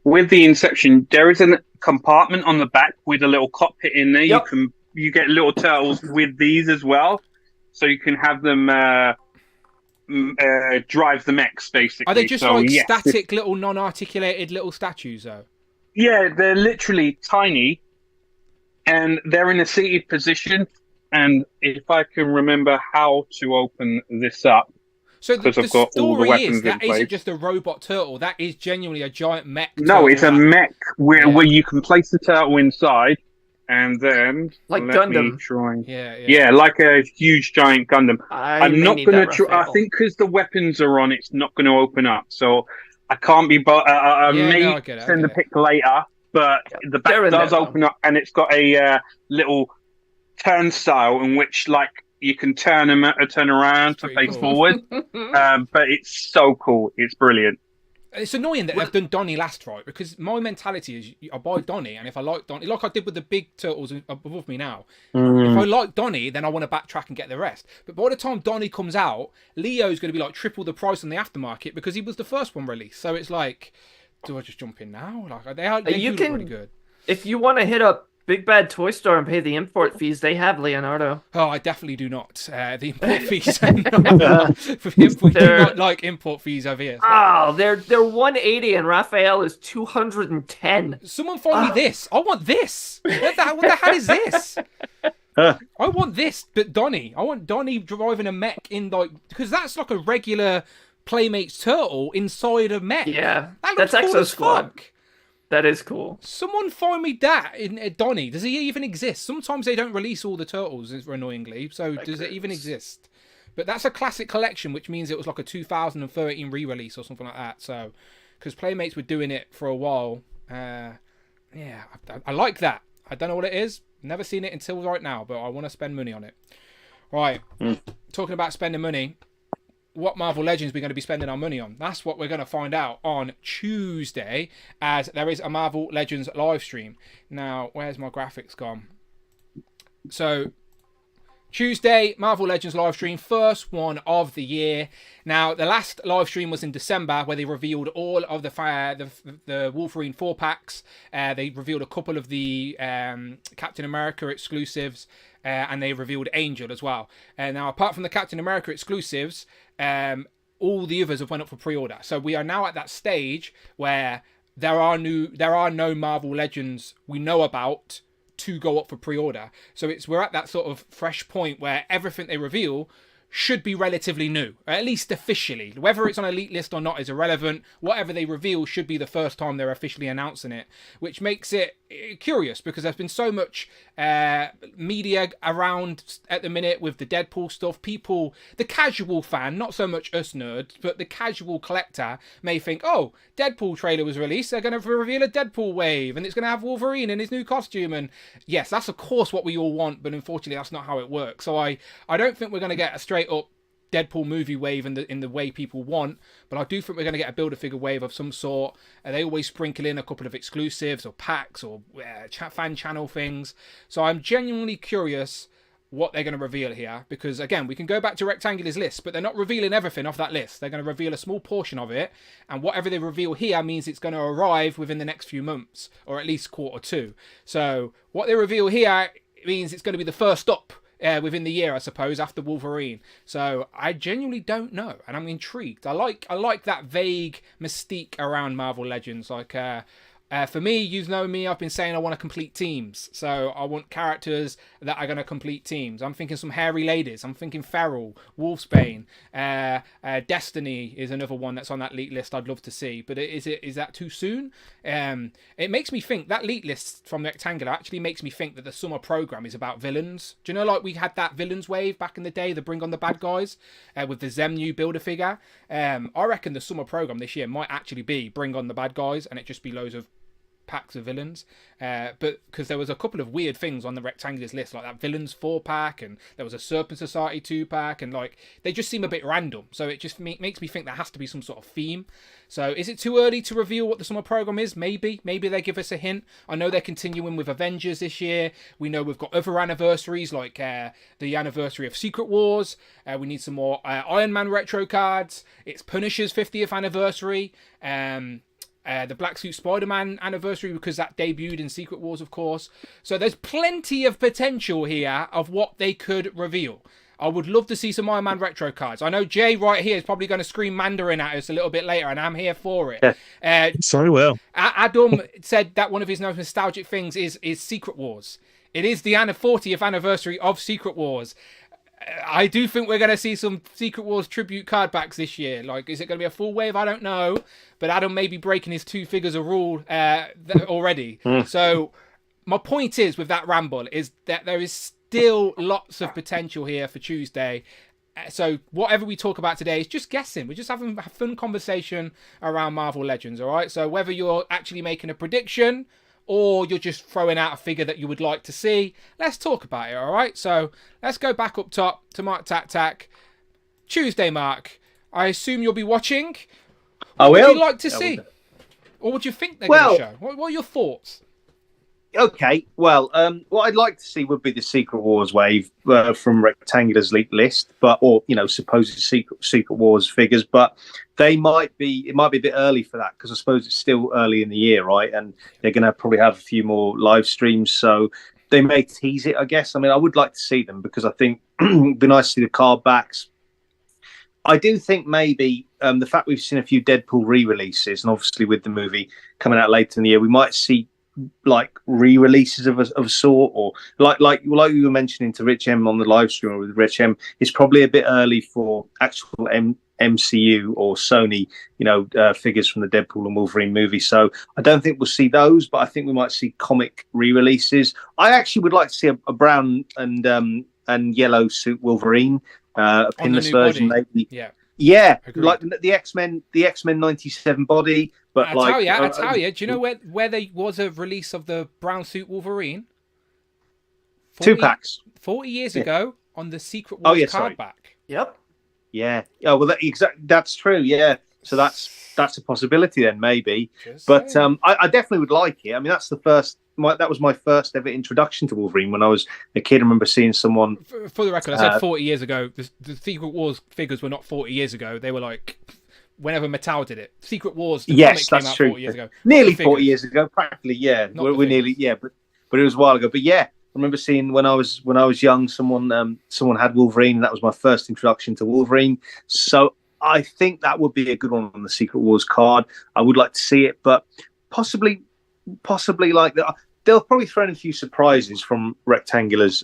With the Inception, there is a compartment on the back with a little cockpit in there.
Yep.
You get little turtles with these as well, so you can have them drive the mechs basically.
Are they just
so,
like
yes,
static little non-articulated little statues though?
Yeah, they're literally tiny, and they're in a seated position. And if I can remember how to open this up,
So the
Because I've got all the
story
weapons
is
in
that
place.
isn't just a robot turtle. That is genuinely a giant mech.
no,
turtle
it's a
that-
mech where
Yeah.
you can place the turtle inside, and then
Like
let me
Gundam.
try.
Yeah.
Yeah, like a huge giant Gundam. I'm
may
not
need
going to
that
try. I
Raphael.
think because the weapons are on, it's not going to open up. So I can't be. I
Yeah,
may
no, I get it, I
send
get
a
it.
pic later, but the
They're
back
in
does
there,
open up, and it's got a little turnstile in which, like, you can turn them, turn around
That's
to
pretty
face
cool.
forward. But it's so cool. It's brilliant.
It's annoying that they've done Donnie last, right? Because my mentality is I buy Donnie, and if I like Donnie, like I did with the big turtles above me now, if I like Donnie, then I want to backtrack and get the rest. But by the time Donnie comes out, Leo's going to be like triple the price on the aftermarket because he was the first one released. So it's like, do I just jump in now? Like they
You
do
can-
look really good.
If you want to hit up Big Bad Toy Store and pay the import fees, they have Leonardo.
Oh, I definitely do not. The import fees are not. We do
They're-
not like import fees over here.
Oh, they're 180 and Raphael is 210.
Someone find me this. I want this. What the hell is this? I want this, but Donnie. I want Donnie driving a mech in like because that's like a regular Playmates turtle inside a mech.
Yeah,
that looks
that's
cool
Exo
as
Squad.
fuck.
That is cool.
Someone find me that in Donnie. Does he even exist? Sometimes they don't release all the turtles, annoyingly. So does it even exist? But that's a classic collection, which means it was like a 2013 re-release or something like that. So, because Playmates were doing it for a while. I like that. I don't know what it is. Never seen it until right now, but I want to spend money on it. Right. Talking about spending money. What Marvel Legends we're going to be spending our money on. That's what we're going to find out on Tuesday, as there is a Marvel Legends live stream. Now, where's my graphics gone? So, Tuesday, Marvel Legends live stream, first one of the year. Now, the last live stream was in December, where they revealed all of the Wolverine 4-packs. They revealed a couple of the Captain America exclusives, and they revealed Angel as well. Now, apart from the Captain America exclusives, all the others have went up for pre-order. So we are now at that stage where there are no Marvel Legends we know about to go up for pre-order. So we're at that sort of fresh point where everything they reveal should be relatively new, at least officially. Whether it's on Elite List or not is irrelevant. Whatever they reveal should be the first time they're officially announcing it, which makes it curious because there's been so much media around at the minute with the Deadpool stuff. People, the casual fan, not so much us nerds, but the casual collector may think, oh, Deadpool trailer was released, they're going to reveal a Deadpool wave and it's going to have Wolverine in his new costume. And yes, that's of course what we all want, but unfortunately that's not how it works. So I don't think we're going to get a straight up Deadpool movie wave in the way people want, but I do think we're going to get a Build-A-Figure wave of some sort. They always sprinkle in a couple of exclusives or packs or fan channel things. So I'm genuinely curious what they're going to reveal here, because again, we can go back to Rectangular's list, but they're not revealing everything off that list. They're going to reveal a small portion of it, and whatever they reveal here means it's going to arrive within the next few months, or at least quarter two. So what they reveal here means it's going to be the first stop within the year, I suppose, after Wolverine. So I genuinely don't know, and I'm intrigued. I like that vague mystique around Marvel Legends. Like, for me, you know me, I've been saying I want to complete teams. So I want characters that are going to complete teams. I'm thinking some hairy ladies. I'm thinking Feral, Wolfsbane, Destiny is another one that's on that leak list I'd love to see. But is that too soon? It makes me think, that leak list from Rectangular actually makes me think that the summer program is about villains. Do you know, like we had that villains wave back in the day, the Bring on the Bad Guys, with the Zem new Build-A-Figure. I reckon the summer program this year might actually be Bring on the Bad Guys, and it just be loads of packs of villains, but because there was a couple of weird things on the Rectangular's list, like that villains 4-pack, and there was a Serpent Society 2-pack, and like they just seem a bit random. So it just makes me think there has to be some sort of theme. So is it too early to reveal what the summer program is? Maybe they give us a hint. I know they're continuing with Avengers this year. We know we've got other anniversaries, like the anniversary of Secret Wars. We need some more Iron Man retro cards. It's Punisher's 50th anniversary. The Black Suit Spider-Man anniversary, because that debuted in Secret Wars, of course. So there's plenty of potential here of what they could reveal. I would love to see some Iron Man retro cards. I know Jay right here is probably going to scream Mandarin at us a little bit later, and I'm here for it.
Sorry, well.
Adam said that one of his most nostalgic things is Secret Wars. It is the 40th anniversary of Secret Wars. I do think we're going to see some Secret Wars tribute card backs this year. Like, is it going to be a full wave? I don't know. But Adam may be breaking his 2 figures of rule already. So my point is, with that ramble, is that there is still lots of potential here for Tuesday. So whatever we talk about today is just guessing. We're just having a fun conversation around Marvel Legends, all right? So whether you're actually making a prediction or you're just throwing out a figure that you would like to see, let's talk about it, all right? So let's go back up top to Mark Tack. Tuesday, Mark. I assume you'll be watching.
I will.
What would you like to see? Or what do you think they're going to show? What are your thoughts?
Okay, well, what I'd like to see would be the Secret Wars wave from Rectangular's leak list, or supposed Secret Wars figures. But it might be a bit early for that, because I suppose it's still early in the year, right? And they're going to probably have a few more live streams, so they may tease it, I guess. I mean, I would like to see them, because I think it'd be nice to see the card backs. I do think maybe the fact we've seen a few Deadpool re-releases, and obviously with the movie coming out later in the year, we might see like re-releases of a sort, or like you were mentioning to Rich M on the live stream, or with Rich M, it's probably a bit early for actual MCU or Sony, figures from the Deadpool and Wolverine movie. So I don't think we'll see those, but I think we might see comic re-releases. I actually would like to see a brown and yellow suit Wolverine, a pinless version, maybe. Yeah,
agreed.
Like the X-Men 97 body. But
I tell you, do you know where there was a release of the brown suit Wolverine?
2-packs.
40 years ago on the Secret Wars card back.
Yep.
Yeah. Oh, well, that's true. Yeah. So that's a possibility then, maybe. But I definitely would like it. I mean, that's that was my first ever introduction to Wolverine when I was a kid. I remember seeing someone.
For the record, I said 40 years ago. The Secret Wars figures were not 40 years ago. They were like whenever Mattel did it. Secret Wars, the comic came out 40 years ago.
Nearly 40 years ago, practically, yeah. We're nearly, yeah, but it was a while ago. But yeah, I remember seeing when I was young, someone had Wolverine, and that was my first introduction to Wolverine. So I think that would be a good one on the Secret Wars card. I would like to see it, but possibly like that. They'll probably throw in a few surprises from Rectangular's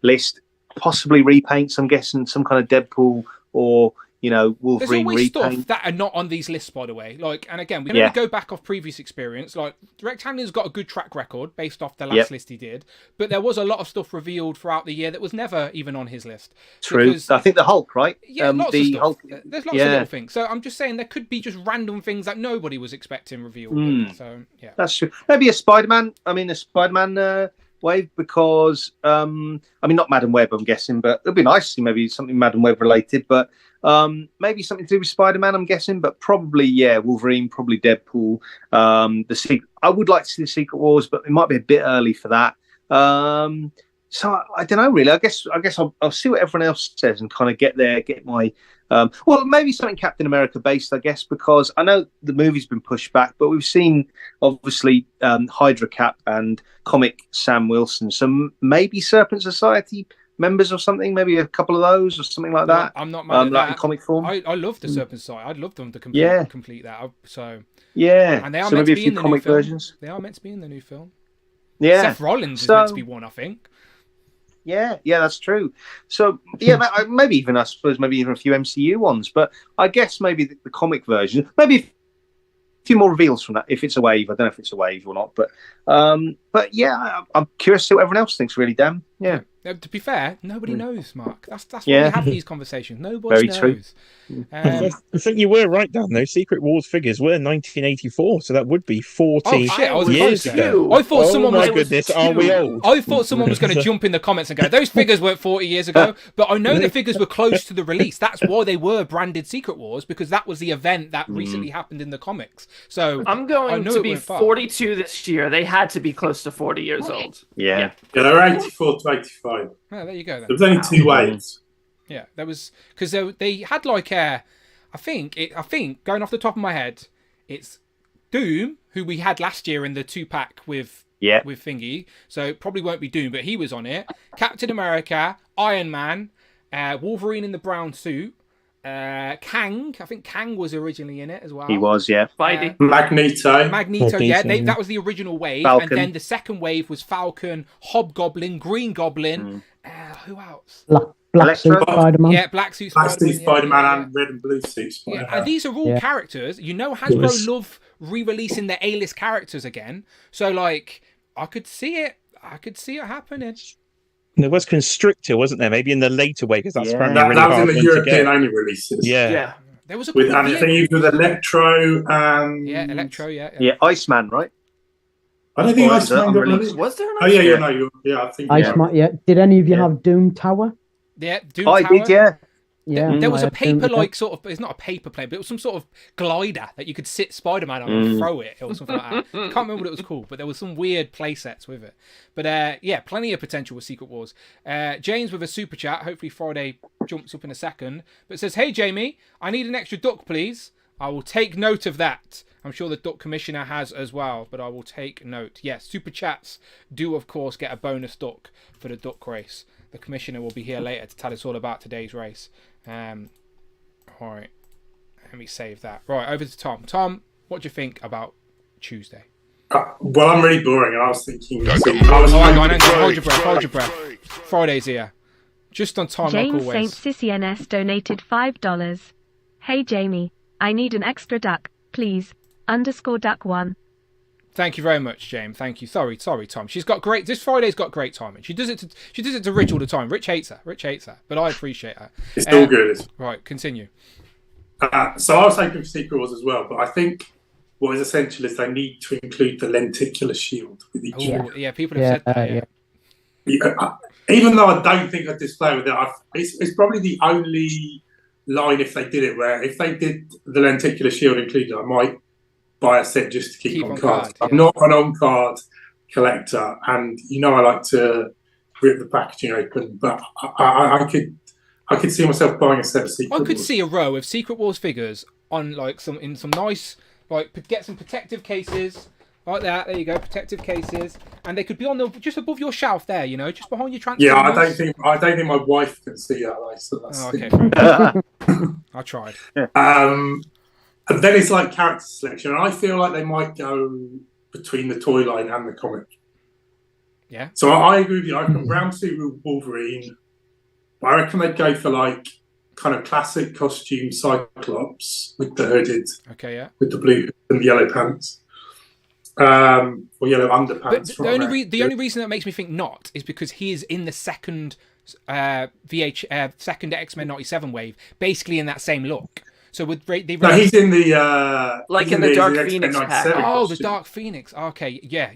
list. Possibly repaints, I'm guessing, some kind of Deadpool or Wolverine
There's always
repaint.
stuff that are not on these lists, by the way. Like, and again, we can only go back off previous experience. Like, Rectangular's got a good track record based off the last list he did, but there was a lot of stuff revealed throughout the year that was never even on his list.
True.
Because,
I think the Hulk, right?
Yeah, lots of stuff.
Hulk.
There's lots of little things. So I'm just saying there could be just random things that nobody was expecting revealed. So yeah,
that's true. Maybe a Spider-Man. I mean, a Spider-Man wave, because not Madam Web, I'm guessing, but it'd be nice to see maybe something Madam Web related, but maybe something to do with Spider-Man, I'm guessing, but probably Wolverine, probably Deadpool. I would like to see the Secret Wars, but it might be a bit early for that. So I don't know really. I guess I'll see what everyone else says and kind of get my well, maybe something Captain America based, I guess, because I know the movie's been pushed back, but we've seen obviously Hydra Cap and comic Sam Wilson. So maybe Serpent Society members or something, maybe a couple of those or something like that.
I'm not mad at
like
that.
in comic form.
I love the Serpent Society. I'd love them to complete that. So
yeah,
and they are
so
meant
maybe
to
a
be
few
in the
comic
new film.
versions.
They are meant to be in the new film.
Yeah,
Seth Rollins is meant to be one, I think.
Yeah, that's true. So yeah, maybe even I suppose maybe even a few MCU ones, but I guess maybe the comic version, maybe a few more reveals from that if it's a wave. I don't know if it's a wave or not, but yeah, I'm curious to see what everyone else thinks. Really, Dan. Yeah.
To be fair, nobody knows, Mark. That's why we have these conversations. Nobody knows.
True.
I think you were right, Dan. Those Secret Wars figures were 1984, so that would be 14 years ago.
I thought someone was.
Oh my goodness, are we old?
I thought someone was going to jump in the comments and go, "Those figures weren't 40 years ago." But I know the figures were close to the release. That's why they were branded Secret Wars, because that was the event that recently happened in the comics. So
I'm going to be 42 this year. They had to be close to 40 years old.
Yeah,
they were 84 to 85.
Oh, there you go. Then.
There was only 2 waves.
Yeah, there was because they had like I think going off the top of my head, it's Doom, who we had last year in the 2-pack with Thingy. So it probably won't be Doom, but he was on it. Captain America, Iron Man, Wolverine in the brown suit. Kang, I think Kang was originally in it as well.
He was, yeah.
Magneto,
yeah. That was the original wave,
Falcon.
And then the second wave was Falcon, Hobgoblin, Green Goblin. Who else?
Black suit Spider-Man.
Yeah, Black suit
Spider-Man, and red and blue suit Spider-Man.
Yeah, and these are all characters. You know, Hasbro love re-releasing their A-list characters again. So, like, I could see it happening.
There was Constrictor, wasn't there? Maybe in the later way, because that's apparently really
that was
hard
in the European only releases.
Yeah.
There was a
with Electro and
Electro,
yeah, Iceman, right?
I don't think Iceman got released.
Was there?
Oh yeah, I think
Iceman. Yeah. Did any of you have Doom Tower?
Yeah, Doom
I
Tower.
did, yeah.
Yeah,
there was a paper-like sort of. It's not a paper plane, but it was some sort of glider that you could sit Spider-Man on and throw it, or something like that. Can't remember what it was called, but there was some weird play sets with it. But yeah, plenty of potential with Secret Wars. James with a super chat. Hopefully Friday jumps up in a second, but it says, "Hey Jamie, I need an extra duck, please. I will take note of that. I'm sure the duck commissioner has as well, but I will take note. Yes, super chats do of course get a bonus duck for the duck race. The commissioner will be here later to tell us all about today's race." All right, let me save that. Right, over to Tom. Tom, what do you think about Tuesday?
Well, I'm really boring, and I was thinking.
Hold your breath. Friday's here. Just on time,
James
like
Saint
always.
Sissy NS donated $5. Hey Jamie, I need an extra duck, please. _duck1.
Thank you very much, James. Thank you. Sorry, Tom. She's got great. This Friday's got great timing. She does it to Rich all the time. Rich hates her, but I appreciate her.
It's all good.
Right, continue.
So I was hoping for Secret Wars as well, but I think what is essential is they need to include the lenticular shield with each one.
Yeah, people have said that.
Yeah, even though I don't think I'd display with it, it's probably the only line if they did it where if they did the lenticular shield included, I might buy a set just to keep on cards. I'm not an on-card collector, and I like to rip the packaging open, but I could see myself buying a set of Secret Wars.
I could see a row of Secret Wars figures on some nice, get some protective cases like that. There you go, protective cases, and they could be on just above your shelf there. Just behind your transfer.
Yeah, I don't think my wife can see that. So that's
okay. I tried.
And then it's like character selection, and I feel like they might go between the toy line and the comic.
Yeah.
So I agree with you. I can brown suit with Wolverine. I reckon they'd go for kind of classic costume Cyclops with the hooded.
Okay, yeah.
With the blue and the yellow pants. Or yellow underpants.
But the only reason that makes me think not is because he is in the second second X-Men 97 wave, basically in that same look. So he's
in the
in the Dark Phoenix pack.
Oh, the Dark Phoenix. Okay, yeah,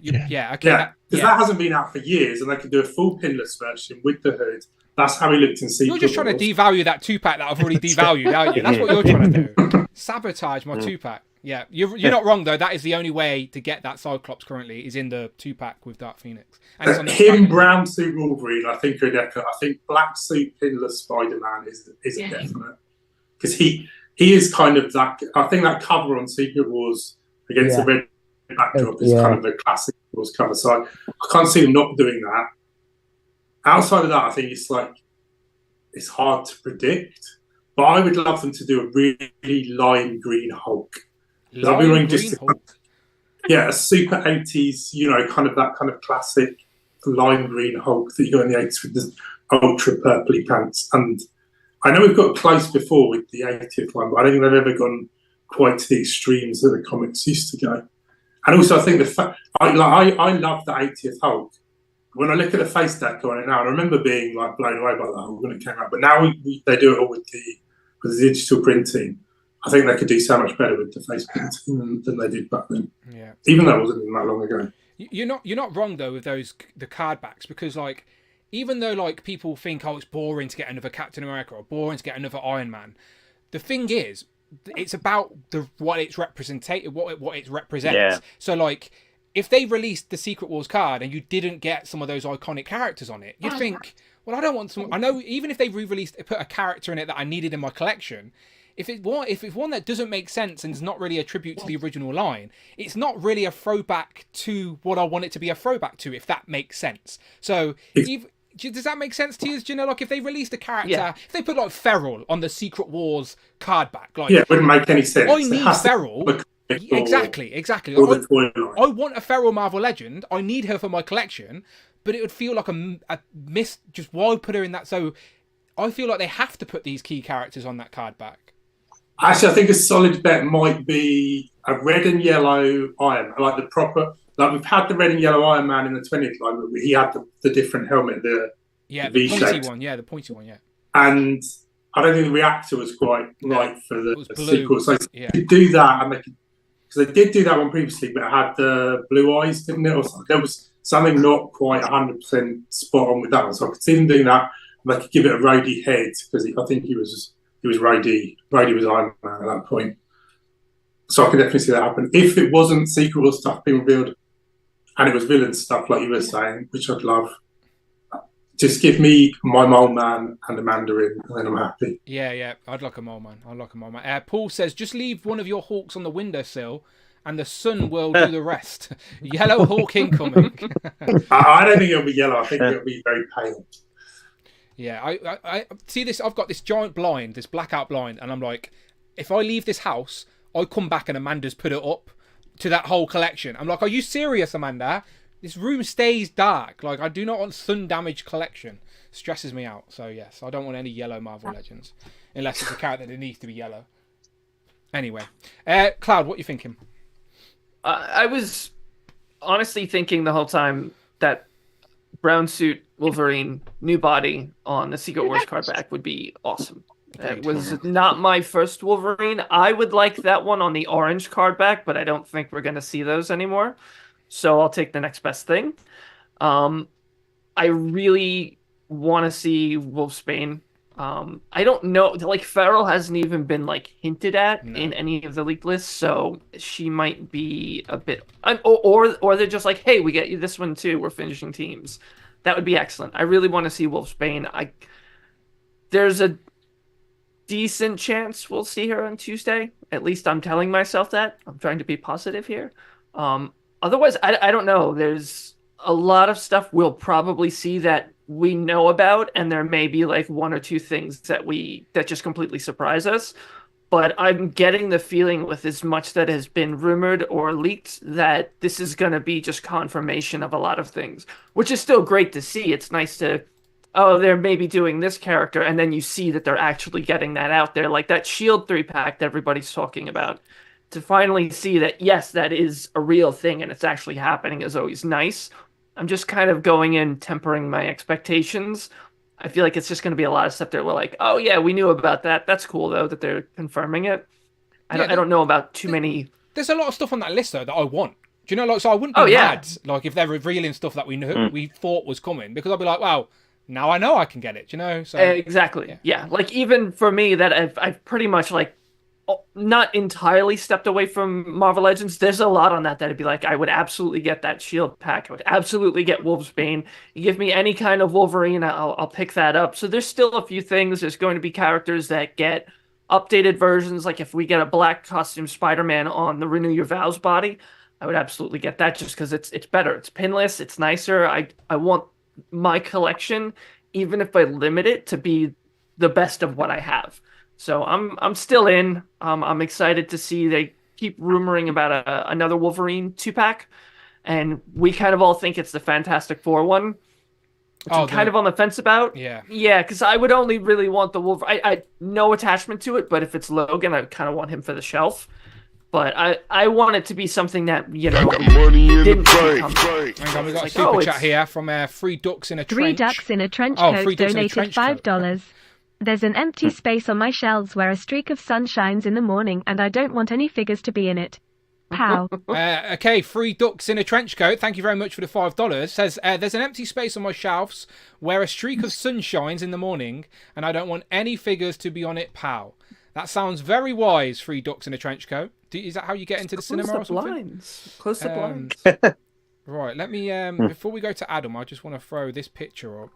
okay.
Because that hasn't been out for years, and they could do a full pinless version with the hood. That's how he looked in Secret Wars.
You're just trying to devalue that 2-pack that I've already devalued, aren't you? That's what you're trying to do. Sabotage my 2-pack. Yeah, you're not wrong though. That is the only way to get that Cyclops currently is in the 2-pack with Dark Phoenix. And it's on the
Him, brown suit Wolverine, I think are definite. I think black suit pinless Spider-Man is a definite, because he is kind of that. I think that cover on Secret Wars against the red backdrop is kind of the classic Wars cover. So I can't see him not doing that. Outside of that, I think it's hard to predict. But I would love them to do a really lime green Hulk. Yeah, a super 80s, kind of that kind of classic lime green Hulk that you got in the 80s with the ultra purpley pants. And I know we've got close before with the 80th one, but I don't think they've ever gone quite to the extremes that the comics used to go. And also, I think I love the 80th Hulk. When I look at the face deco on it now, I remember being like blown away by the Hulk when it came out. But now they do it all with the digital printing. I think they could do so much better with the face painting than they did back then. Yeah. Even though it wasn't that long ago.
You're not wrong though with the card backs, because like even though like people think it's boring to get another Captain America or boring to get another Iron Man, the thing is it's about what it represents. Yeah. So like if they released the Secret Wars card and you didn't get some of those iconic characters on it, you'd think, well, I don't want some. I know even if they put a character in it that I needed in my collection. If it's one that doesn't make sense and is not really a tribute to the original line, it's not really a throwback to what I want it to be a throwback to, if that makes sense. So, does that make sense to you? Do you know, like if they released a character, if they put like Feral on the Secret Wars card back, like
it wouldn't make any sense.
I need Feral. Exactly. I want a Feral Marvel Legend. I need her for my collection, but it would feel like a miss. Just why put her in that? So, I feel like they have to put these key characters on that card back.
Actually, I think a solid bet might be a red and yellow Iron Man, like the proper. Like we've had the red and yellow Iron Man in the 20th line, but he had the different helmet, the
pointy one, the pointy one,
And I don't think the reactor was quite right for the sequel. So they could do that, and because they did do that one previously, but it had the blue eyes, didn't it? Or something. There was something not quite 100% spot on with that one. So I could see them doing that. And they could give it a Rhodey head, because I think he was Rhodey. Rhodey was Iron Man at that point. So I could definitely see that happen. If it wasn't Secret Wars stuff being revealed and it was villain stuff like you were saying, which I'd love, just give me my Mole Man and a Mandarin and then I'm happy.
Yeah. I'd like a Mole Man. Paul says, just leave one of your Hawks on the windowsill and the sun will do the rest. Yellow Hawk incoming.
I don't think it'll be yellow. I think it'll be very pale.
Yeah, I see this. I've got this giant blind, this blackout blind, and I'm like, if I leave this house, I come back and Amanda's put it up to that whole collection. I'm like, are you serious, Amanda? This room stays dark. Like, I do not want sun damage collection. Stresses me out. So yes, I don't want any yellow Marvel Legends unless it's a character that needs to be yellow. Anyway, Cloud, what are you thinking?
I was honestly thinking the whole time that brown suit Wolverine, new body on the Secret Wars card back would be awesome. It was not my first Wolverine. I would like that one on the orange card back, but I don't think we're going to see those anymore. So I'll take the next best thing. I really want to see Wolfsbane. I don't know, like Feral hasn't even been like hinted at in any of the leaked lists, so she might be a bit, or they're just like, hey, we get you this one too. We're finishing teams. That would be excellent. I really want to see Wolfsbane. There's a decent chance we'll see her on Tuesday. At least I'm telling myself that. I'm trying to be positive here. Otherwise, I don't know. There's a lot of stuff we'll probably see that we know about, and there may be like one or two things that just completely surprise us. But I'm getting the feeling with as much that has been rumored or leaked that this is going to be just confirmation of a lot of things, which is still great to see. It's nice to, they're maybe doing this character, and then you see that they're actually getting that out there. Like that S.H.I.E.L.D. 3-pack that everybody's talking about. To finally see that, yes, that is a real thing and it's actually happening is always nice. I'm just kind of going in, tempering my expectations. I feel like it's just going to be a lot of stuff that we're like, oh yeah, we knew about that. That's cool though that they're confirming it. I don't know about too many.
There's a lot of stuff on that list though that I want. Do you know, like, so I wouldn't be mad like if they're revealing stuff that we thought was coming, because I'll be like, wow, now I know I can get it. Do you know? So
exactly. Yeah. Like even for me, that I've pretty much like not entirely stepped away from Marvel Legends. There's a lot on that I'd be like, I would absolutely get that Shield pack. I would absolutely get Wolfsbane. You give me any kind of Wolverine, I'll pick that up. So there's still a few things. There's going to be characters that get updated versions. Like if we get a black costume Spider-Man on the Renew Your Vows body, I would absolutely get that just because it's better. It's pinless. It's nicer. I want my collection, even if I limit it, to be the best of what I have. So I'm still in. I'm excited to see they keep rumoring about another Wolverine 2-pack, and we kind of all think it's the Fantastic Four one, which I'm kind of on the fence about.
Yeah,
because I would only really want the Wolverine. I no attachment to it, but if it's Logan, I kind of want him for the shelf. But I want it to be something that, you know, didn't come.
Hang on, we got a super chat here from Three Ducks in a Trench.
Three Ducks in a Trench Coat donated $5.
Coat.
There's an empty space on my shelves where a streak of sun shines in the morning, and I don't want any figures to be in it. Pow.
Okay, Three Ducks in a Trench Coat. Thank you very much for the $5. Says, there's an empty space on my shelves where a streak of sun shines in the morning, and I don't want any figures to be on it. Pow. That sounds very wise, Three Ducks in a Trench Coat. Is that how you get into the cinema or something?
Close the blinds.
Right, let me, before we go to Adam, I just want to throw this picture up.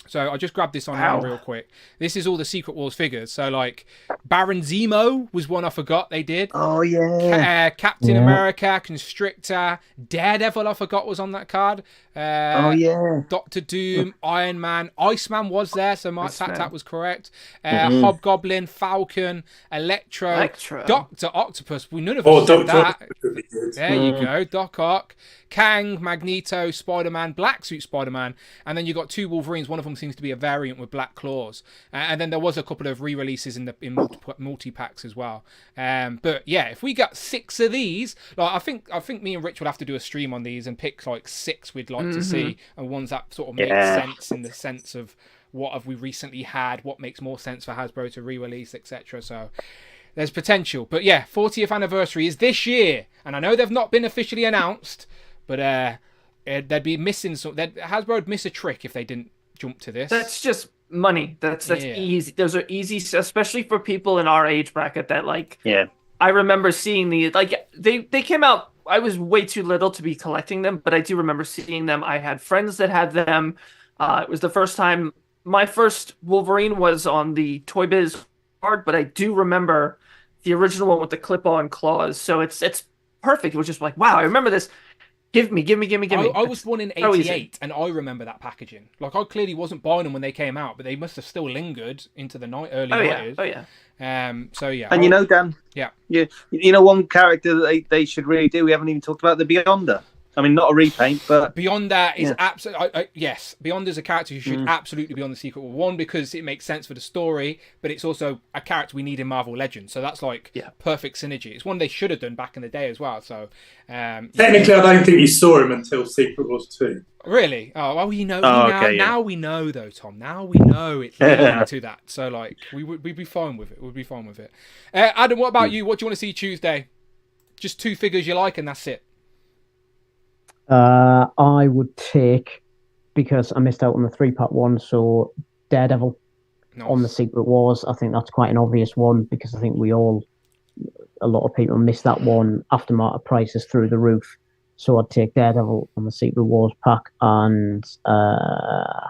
So I just grabbed this online real quick. This is all the Secret Wars figures. So like Baron Zemo was one I forgot they did.
Oh yeah.
Captain America, Constrictor, Daredevil I forgot was on that card.
Oh yeah.
Doctor Doom, Iron Man, Iceman was there, so Mark Tap was correct. Hobgoblin, Falcon, Electro, Doctor Octopus. None of us said that. There you go. Doc Ock, Kang, Magneto, Spider-Man, Black Suit Spider-Man, and then you got two Wolverines. One of them seems to be a variant with black claws, and then there was a couple of re-releases in multi-packs as well. But yeah, if we got 6 of these, like I think me and Rich would have to do a stream on these and pick like 6 we'd like to see, and ones that sort of make sense in the sense of what have we recently had, what makes more sense for Hasbro to re-release, etc. So there's potential. But yeah, 40th anniversary is this year, and I know they've not been officially announced, but they'd be missing some. Hasbro would miss a trick if they didn't jump to this.
That's just money. That's easy. Those are easy, especially for people in our age bracket. That like, I remember seeing the they came out. I was way too little to be collecting them, but I do remember seeing them. I had friends that had them. It was the first time. My first Wolverine was on the Toy Biz card, but I do remember the original one with the clip-on claws. So it's perfect. It was just like, wow, I remember this. Give me.
I was born in 88, and I remember that packaging. Like, I clearly wasn't buying them when they came out, but they must have still lingered into the early 90s.
Oh, yeah.
So, yeah.
And you know, Dan?
Yeah.
You know one character that they should really do, we haven't even talked about, the Beyonder. I mean, not a repaint, but...
Beyonder is absolutely... yes, Beyonder's a character who should absolutely be on the Secret War 1 because it makes sense for the story, but it's also a character we need in Marvel Legends, so that's like perfect synergy. It's one they should have done back in the day as well, so...
Technically, I don't think you saw him until Secret Wars 2.
Really? Oh, well, now we know, though, Tom. Now we know it's leading to that, so, like, we'd be fine with it. We'd be fine with it. Adam, what about you? What do you want to see Tuesday? Just 2 figures you like, and that's it.
I would take, because I missed out on the 3-pack one, so Daredevil on the Secret Wars. I think that's quite an obvious one because I think a lot of people missed that one. Aftermarket prices through the roof. So I'd take Daredevil on the Secret Wars pack, and I'll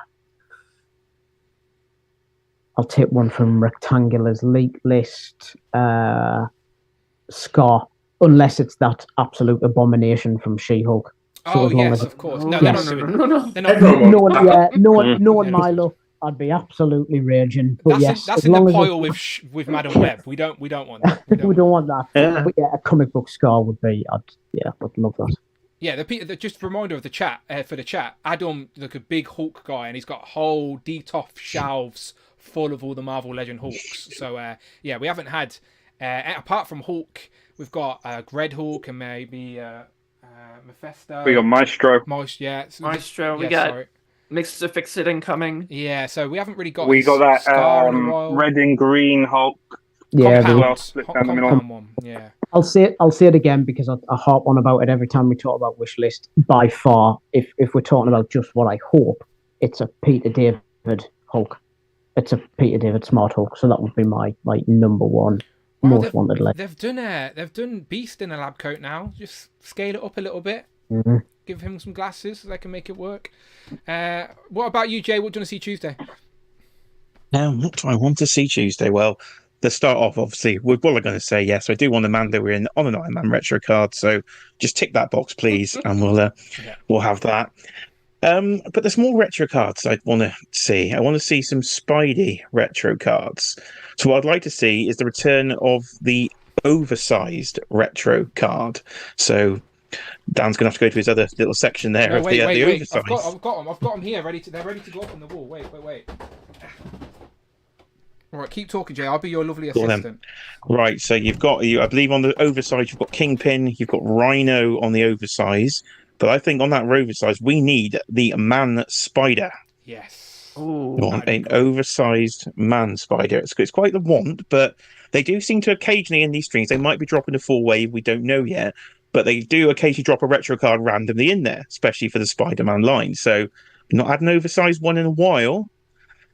take one from Rectangular's leak list. Scar, unless it's that absolute abomination from She-Hulk.
So of course. No, they're not doing it.
Knowing my luck, I'd be absolutely raging. But
that's in the pile with Madam Web. We don't want that.
We don't want that.
Yeah.
But yeah, a comic book Scar would be. I'd love that.
Yeah, just a reminder of the chat for the chat. Adam, like a big Hulk guy, and he's got whole DTOF shelves full of all the Marvel Legend Hulks. So we haven't had apart from Hulk, we've got Red Hulk and maybe. Mephisto.
We got Maestro.
Maestro. We got Mr. Fix-It incoming.
Yeah, so we haven't really got.
We got that red and green Hulk.
Yeah,
compound one. Yeah.
I'll say it again because I harp on about it every time we talk about wish list. By far, if we're talking about just what I hope, it's a Peter David Hulk. It's a Peter David Smart Hulk. So that would be my number one. Most wanted lady.
They've done Beast in a lab coat now. Just scale it up a little bit.
Mm-hmm.
Give him some glasses so they can make it work. What about you, Jay? What do you want to see Tuesday?
What do I want to see Tuesday? Well, to start off, obviously, with what I'm going to say, yes, I do want Amanda We're on an Iron Man retro card, so just tick that box, please, and we'll have that. But there's more retro cards I want to see. I want to see some Spidey retro cards. So what I'd like to see is the return of the oversized retro card. So Dan's going to have to go to his other little section there of the oversized.
I've got them here. They're ready to go up on the wall. Wait. All right, keep talking, Jay. I'll be your lovely assistant.
Right, so I believe on the oversized, you've got Kingpin, you've got Rhino on the oversized. But I think on that oversized, we need the Man Spider.
Yes.
Ooh, an oversized Man Spider. It's quite the want, but they do seem to occasionally in these streams, they might be dropping a full wave, we don't know yet, but they do occasionally drop a retro card randomly in there, especially for the Spider-Man line. So not had an oversized one in a while.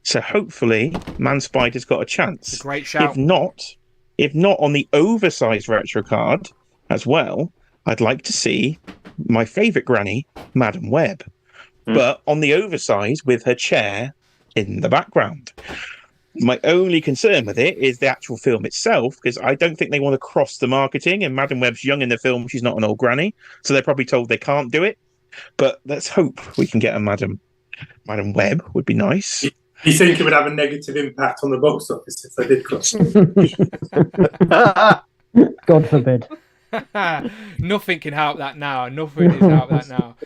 So hopefully Man Spider's got a chance.
It's a great shout.
If not on the oversized retro card as well, I'd like to see my favourite granny, Madam Web, but on the oversized with her chair in the background. My only concern with it is the actual film itself, because I don't think they want to cross the marketing, and Madam Web's young in the film, she's not an old granny, so they're probably told they can't do it. But let's hope we can get a Madam Web, would be nice.
You think it would have a negative impact on the box office if they did cross?
God forbid.
Nothing can help that now. Nothing is help that now.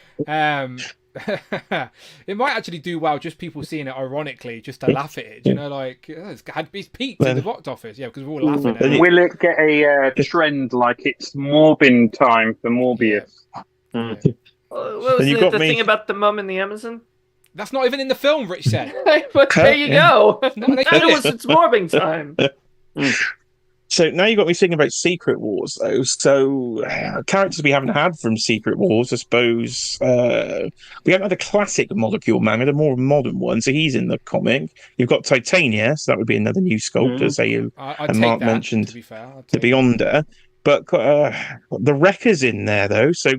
It might actually do well, just people seeing it ironically, just to laugh at it. You know, like it's peaked in the box office, yeah, because we're all laughing at it.
Will it get a trend like it's Morbin time for Morbius?
Yeah.
What was the thing about the mum in the Amazon?
That's not even in the film, Rich said.
But there you go.
No, they
it's Morbin time.
So now you've got me thinking about Secret Wars, though. So characters we haven't had from Secret Wars, I suppose. We haven't had a classic Molecule Man, we had a more modern one, so he's in the comic. You've got Titania, so that would be another new sculptor, and Mark mentioned
to be fair,
the Beyonder. But the Wrecker's in there, though, so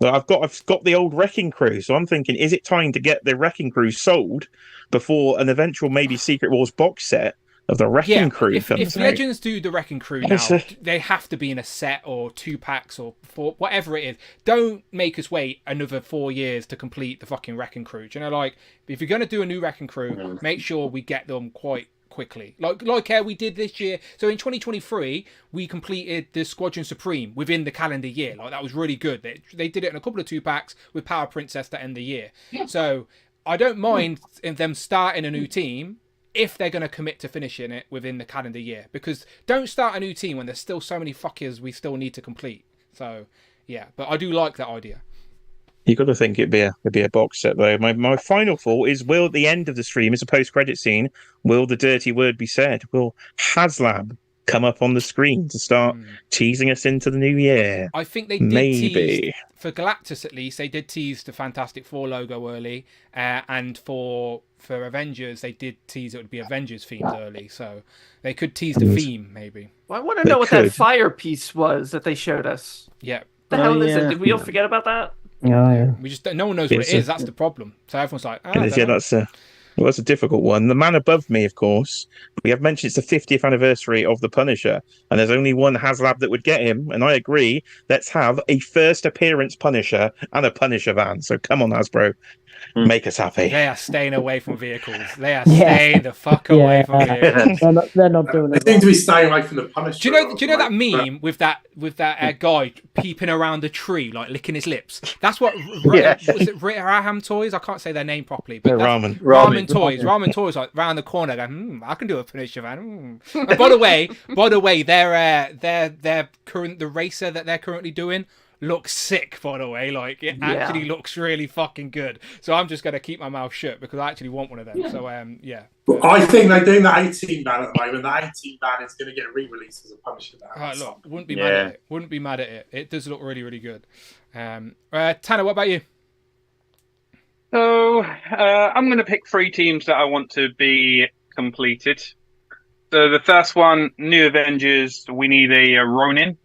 I've got the old Wrecking Crew, so I'm thinking, is it time to get the Wrecking Crew sold before an eventual maybe Secret Wars box set of the Wrecking Crew comes
if Legends do the Wrecking Crew now, they have to be in a set or 2 packs or 4, whatever it is. Don't make us wait another 4 years to complete the fucking Wrecking Crew. Do you know, like, if you're going to do a new Wrecking Crew, make sure we get them quite quickly, like we did this year. So in 2023 we completed the Squadron Supreme within the calendar year. Like, that was really good. They did it in a couple of 2 packs with Power Princess to end the year. So I don't mind them starting a new team if they're going to commit to finishing it within the calendar year, because don't start a new team when there's still so many fuckers we still need to complete. So yeah, but I do like that idea.
You got to think it'd be a box set, though. My final thought is: will at the end of the stream, as a post-credit scene, will the dirty word be said? Will HasLab come up on the screen to start teasing us into the new year?
I think they did tease, for Galactus at least, they did tease the Fantastic Four logo early, and for Avengers, they did tease it would be Avengers themed early, so they could tease the theme maybe.
Well, I want to know what that fire piece was that they showed us.
Yeah.
The hell is it? Did we all forget about that?
Yeah.
We just no one knows what it is. That's the problem. So everyone's like,
that's a difficult one. The man above me, of course. We have mentioned it's the 50th anniversary of the Punisher, and there's only one HasLab that would get him. And I agree. Let's have a first appearance Punisher and a Punisher van. So come on, Hasbro. Make us happy.
They are staying away from vehicles. They are staying the fuck away from vehicles.
They're not doing it.
They seem to be staying away from the Punisher.
Do you know that meme with that guy peeping around the tree, like licking his lips? That's what was it Raham Toys? I can't say their name properly, but
Ramen
Toys. Ramen Toys, like round the corner, going, I can do a Punisher van. And by the way, the racer that they're currently doing looks sick, by the way. Like, it actually looks really fucking good. So I'm just going to keep my mouth shut because I actually want one of them. So
Well, I think they're doing the 18 van at the moment. The 18 van is going to get re-released as a Punisher van.
Look, wouldn't be mad at it. Wouldn't be mad at it. It does look really, really good. Tanner, what about you?
So I'm going to pick 3 teams that I want to be completed. So the first one, New Avengers. We need a Ronin,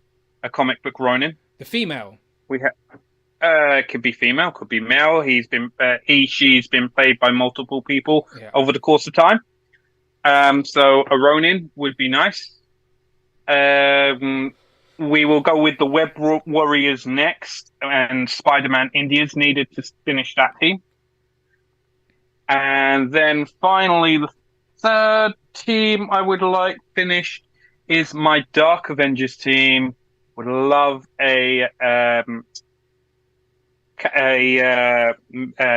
a comic book Ronin.
The female.
We have. Could be female, could be male. She's been played by multiple people over the course of time. So a Ronin would be nice. We will go with the Web Warriors next, and Spider-Man India's needed to finish that team. And then finally, the third team I would like finished is my Dark Avengers team. Would love a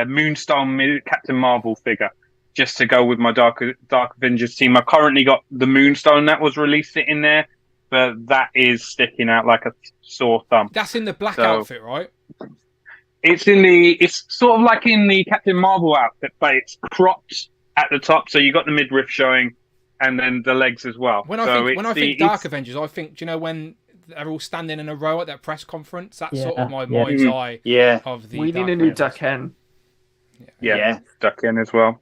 Moonstone Captain Marvel figure just to go with my Dark Avengers team. I've currently got the Moonstone that was released in there, but that is sticking out like a sore thumb.
That's in the black outfit, right?
It's sort of like in the Captain Marvel outfit, but it's cropped at the top, so you got the midriff showing, and then the legs as well.
When I think Dark Avengers, I think, do you know when they're all standing in a row at that press conference? That's sort of my mind's eye of the.
We need a new Duck Hen.
Yeah, Duck Hen as well.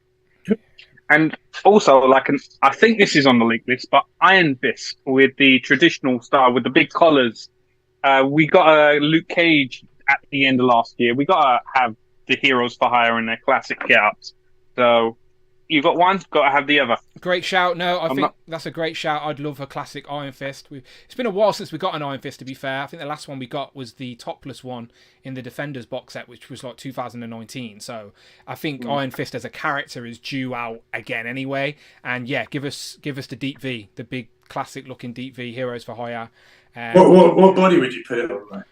And also, I think this is on the leak list, but Iron Fist with the traditional style with the big collars. We got a Luke Cage at the end of last year. We got to have the Heroes for Hire in their classic get-ups. So you got one, got to have the other.
Great shout. No, I think that's a great shout. I'd love a classic Iron Fist. It's been a while since we got an Iron Fist, to be fair. I think the last one we got was the topless one in the Defenders box set, which was like 2019. So I think Iron Fist as a character is due out again anyway. And yeah, give us the Deep V, the big classic looking Deep V Heroes for Hire.
What body would you put it on, like?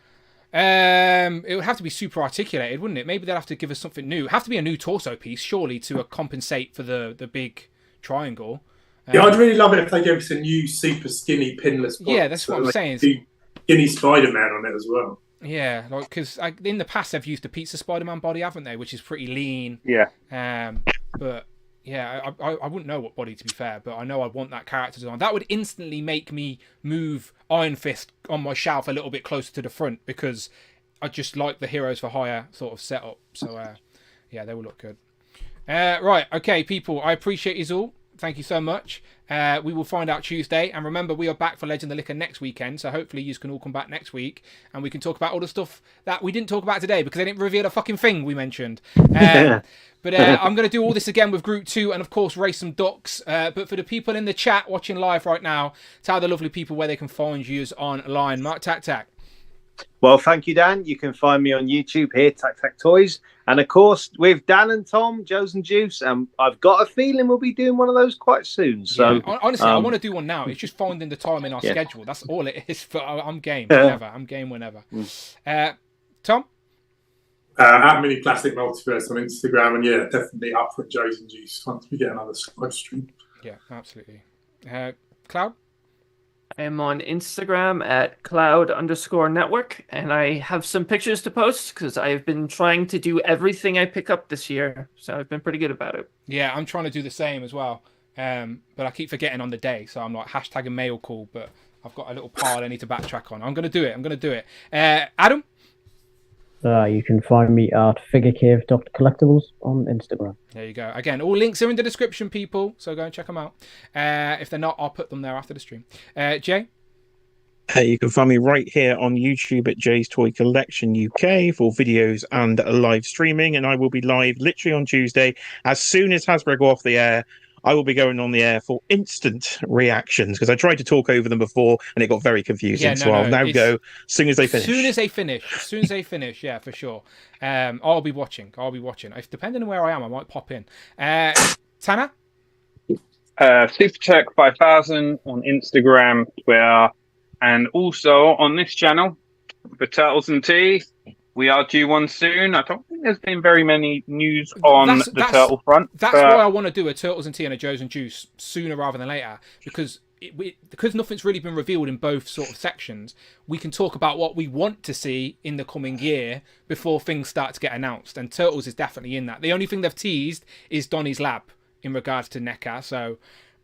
It would have to be super articulated, wouldn't it? Maybe they'll have to give us something new. It'd have to be a new torso piece, surely, to compensate for the big triangle.
Yeah, I'd really love it if they gave us a new super skinny pinless body.
Yeah, that's what I'm saying.
Skinny Spider-Man on it as well.
Yeah, like because in the past they've used the pizza Spider-Man body, haven't they? Which is pretty lean.
Yeah.
But yeah, I wouldn't know what body, to be fair, but I know I'd want that character design. That would instantly make me move Iron Fist on my shelf a little bit closer to the front because I just like the Heroes for Hire sort of setup. So yeah, they will look good. Right, okay, people, I appreciate you all. Thank you so much. We will find out Tuesday. And remember, we are back for Legend of the Liquor next weekend. So hopefully you can all come back next week and we can talk about all the stuff that we didn't talk about today because they didn't reveal a fucking thing we mentioned. But I'm going to do all this again with Group 2 and, of course, race some ducks. But for the people in the chat watching live right now, tell the lovely people where they can find you online. Mark Tac Tac.
Well, thank you, Dan. You can find me on YouTube here, Tac Tac Toys. And, of course, with Dan and Tom, Joe's and Juice. I've got a feeling we'll be doing one of those quite soon. So,
yeah, honestly, I want to do one now. It's just finding the time in our schedule. That's all it is. But I'm game whenever. I'm game whenever. Tom?
At Mini Plastic Multiverse on Instagram, and yeah, definitely up for Joe's and Juice once we get another live stream.
Yeah, absolutely. Cloud?
I am on Instagram at cloud_network, and I have some pictures to post because I've been trying to do everything I pick up this year, so I've been pretty good about it.
Yeah, I'm trying to do the same as well, but I keep forgetting on the day, so I'm like hashtagging mail call, but I've got a little pile I need to backtrack on. I'm going to do it. Adam?
You can find me at figurecave.collectables on Instagram.
There you go. Again, all links are in the description, people, so go and check them out. If they're not, I'll put them there after the stream. Jay?
You can find me right here on YouTube at Jay's Toy Collection UK for videos and live streaming, and I will be live literally on Tuesday. As soon as Hasbro go off the air, I will be going on the air for instant reactions because I tried to talk over them before and it got very confusing. I'll now go as soon as they finish.
As soon as they finish, yeah, for sure. I'll be watching. If depending on where I am, I might pop in. Tanner?
SuperTech 5000 on Instagram, Twitter, and also on this channel for Turtles and Tea. We are due one soon. I don't think there's been very many news on the turtle front.
That's why I want to do a Turtles and Tea and a Joe's and Juice sooner rather than later, because because nothing's really been revealed in both sort of sections. We can talk about what we want to see in the coming year before things start to get announced. And Turtles is definitely in that. The only thing they've teased is Donnie's lab in regards to NECA. So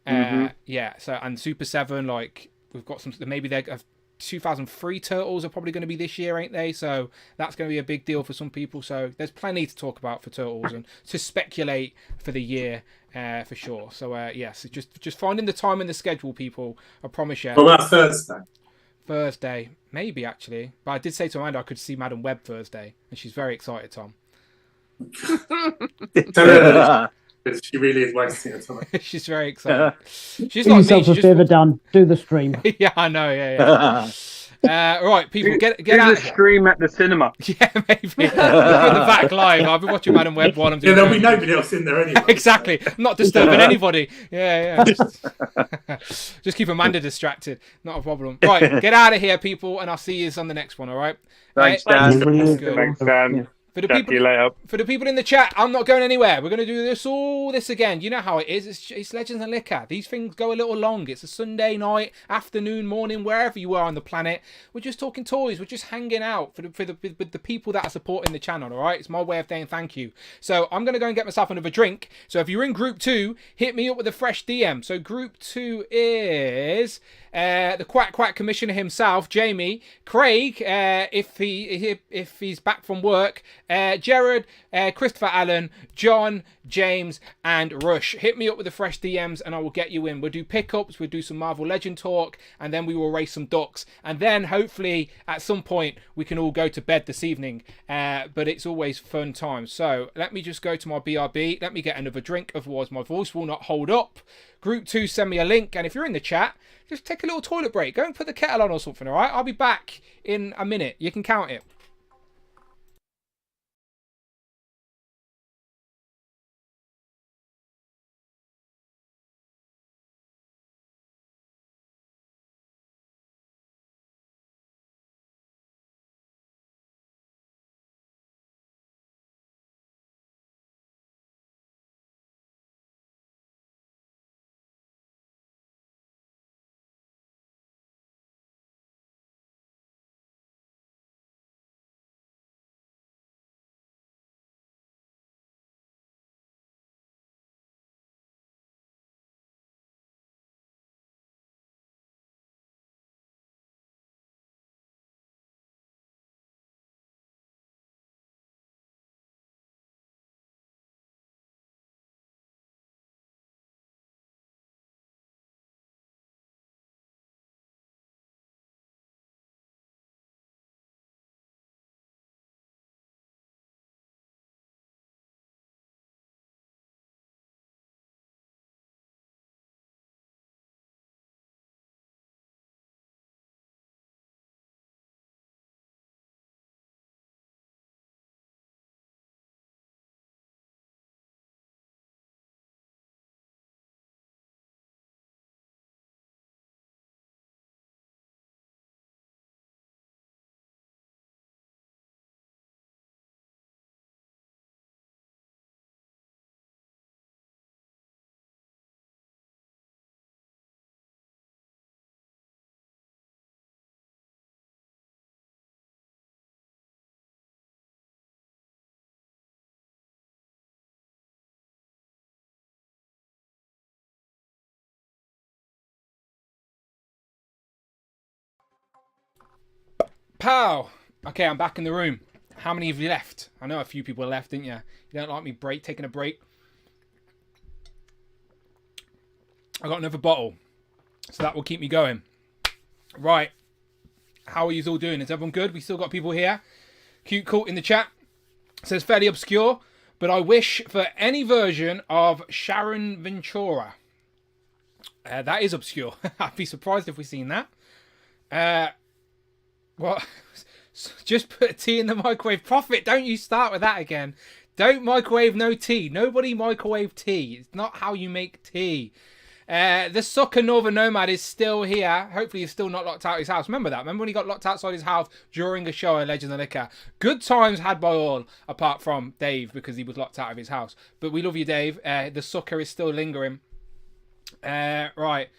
yeah. So and Super 7, like we've got some. Maybe they're 2003 Turtles are probably going to be this year, ain't they? So that's going to be a big deal for some people. So there's plenty to talk about for Turtles and to speculate for the year for sure. So yes, just finding the time in the schedule, people. I promise you.
What about Thursday?
Thursday, maybe actually. But I did say to Amanda I could see Madam Web Thursday, and she's very excited, Tom.
She really is wasting her time.
She's very excited. She's
Do
like
yourself
me.
a favour, Dan. Do the stream.
Yeah, I know. Yeah. Right, people, get
Do
out.
the stream at the cinema.
Yeah, maybe. Put the back live. I'll be watching Madam Web while I'm doing.
Yeah, there'll be nobody else in there anyway.
Exactly. Not disturbing anybody. Yeah. Just keep Amanda distracted. Not a problem. Right, get out of here, people, and I'll see you on the next one. All right.
Thanks, Dan.
Thanks, Dan.
For the
Chat to you later.
For the people in the chat, I'm not going anywhere. We're going to do this again. You know how it is. It's Legends and Liquor. These things go a little long. It's a Sunday night, afternoon, morning, wherever you are on the planet. We're just talking toys. We're just hanging out with the people that are supporting the channel, all right? It's my way of saying thank you. So I'm going to go and get myself another drink. So if you're in Group 2, hit me up with a fresh DM. So Group 2 is... the Quack Commissioner himself, Jamie, Craig, if he's back from work, Jared, Christopher Allen, John, James, and Rush. Hit me up with the fresh DMs and I will get you in. We'll do pickups, we'll do some Marvel Legend talk, and then we will race some ducks. And then hopefully at some point we can all go to bed this evening. But it's always fun times. So let me just go to my BRB. Let me get another drink, otherwise my voice will not hold up. Group 2, send me a link. And if you're in the chat, just take a little toilet break. Go and put the kettle on or something, all right? I'll be back in a minute. You can count it. Pow! Okay, I'm back in the room. How many of you left? I know a few people left, didn't you? You don't like me taking a break? I got another bottle, so that will keep me going. Right. How are you all doing? Is everyone good? We still got people here. Cute Colt in the chat says fairly obscure, but I wish for any version of Sharon Ventura. That is obscure. I'd be surprised if we've seen that. What? Just put tea in the microwave. Prophet, don't you start with that again. Don't microwave no tea. Nobody microwave tea. It's not how you make tea. The sucker Northern Nomad is still here. Hopefully he's still not locked out of his house. Remember that? Remember when he got locked outside his house during a show at Legends of Liquor? Good times had by all, apart from Dave, because he was locked out of his house. But we love you, Dave. The sucker is still lingering. Right.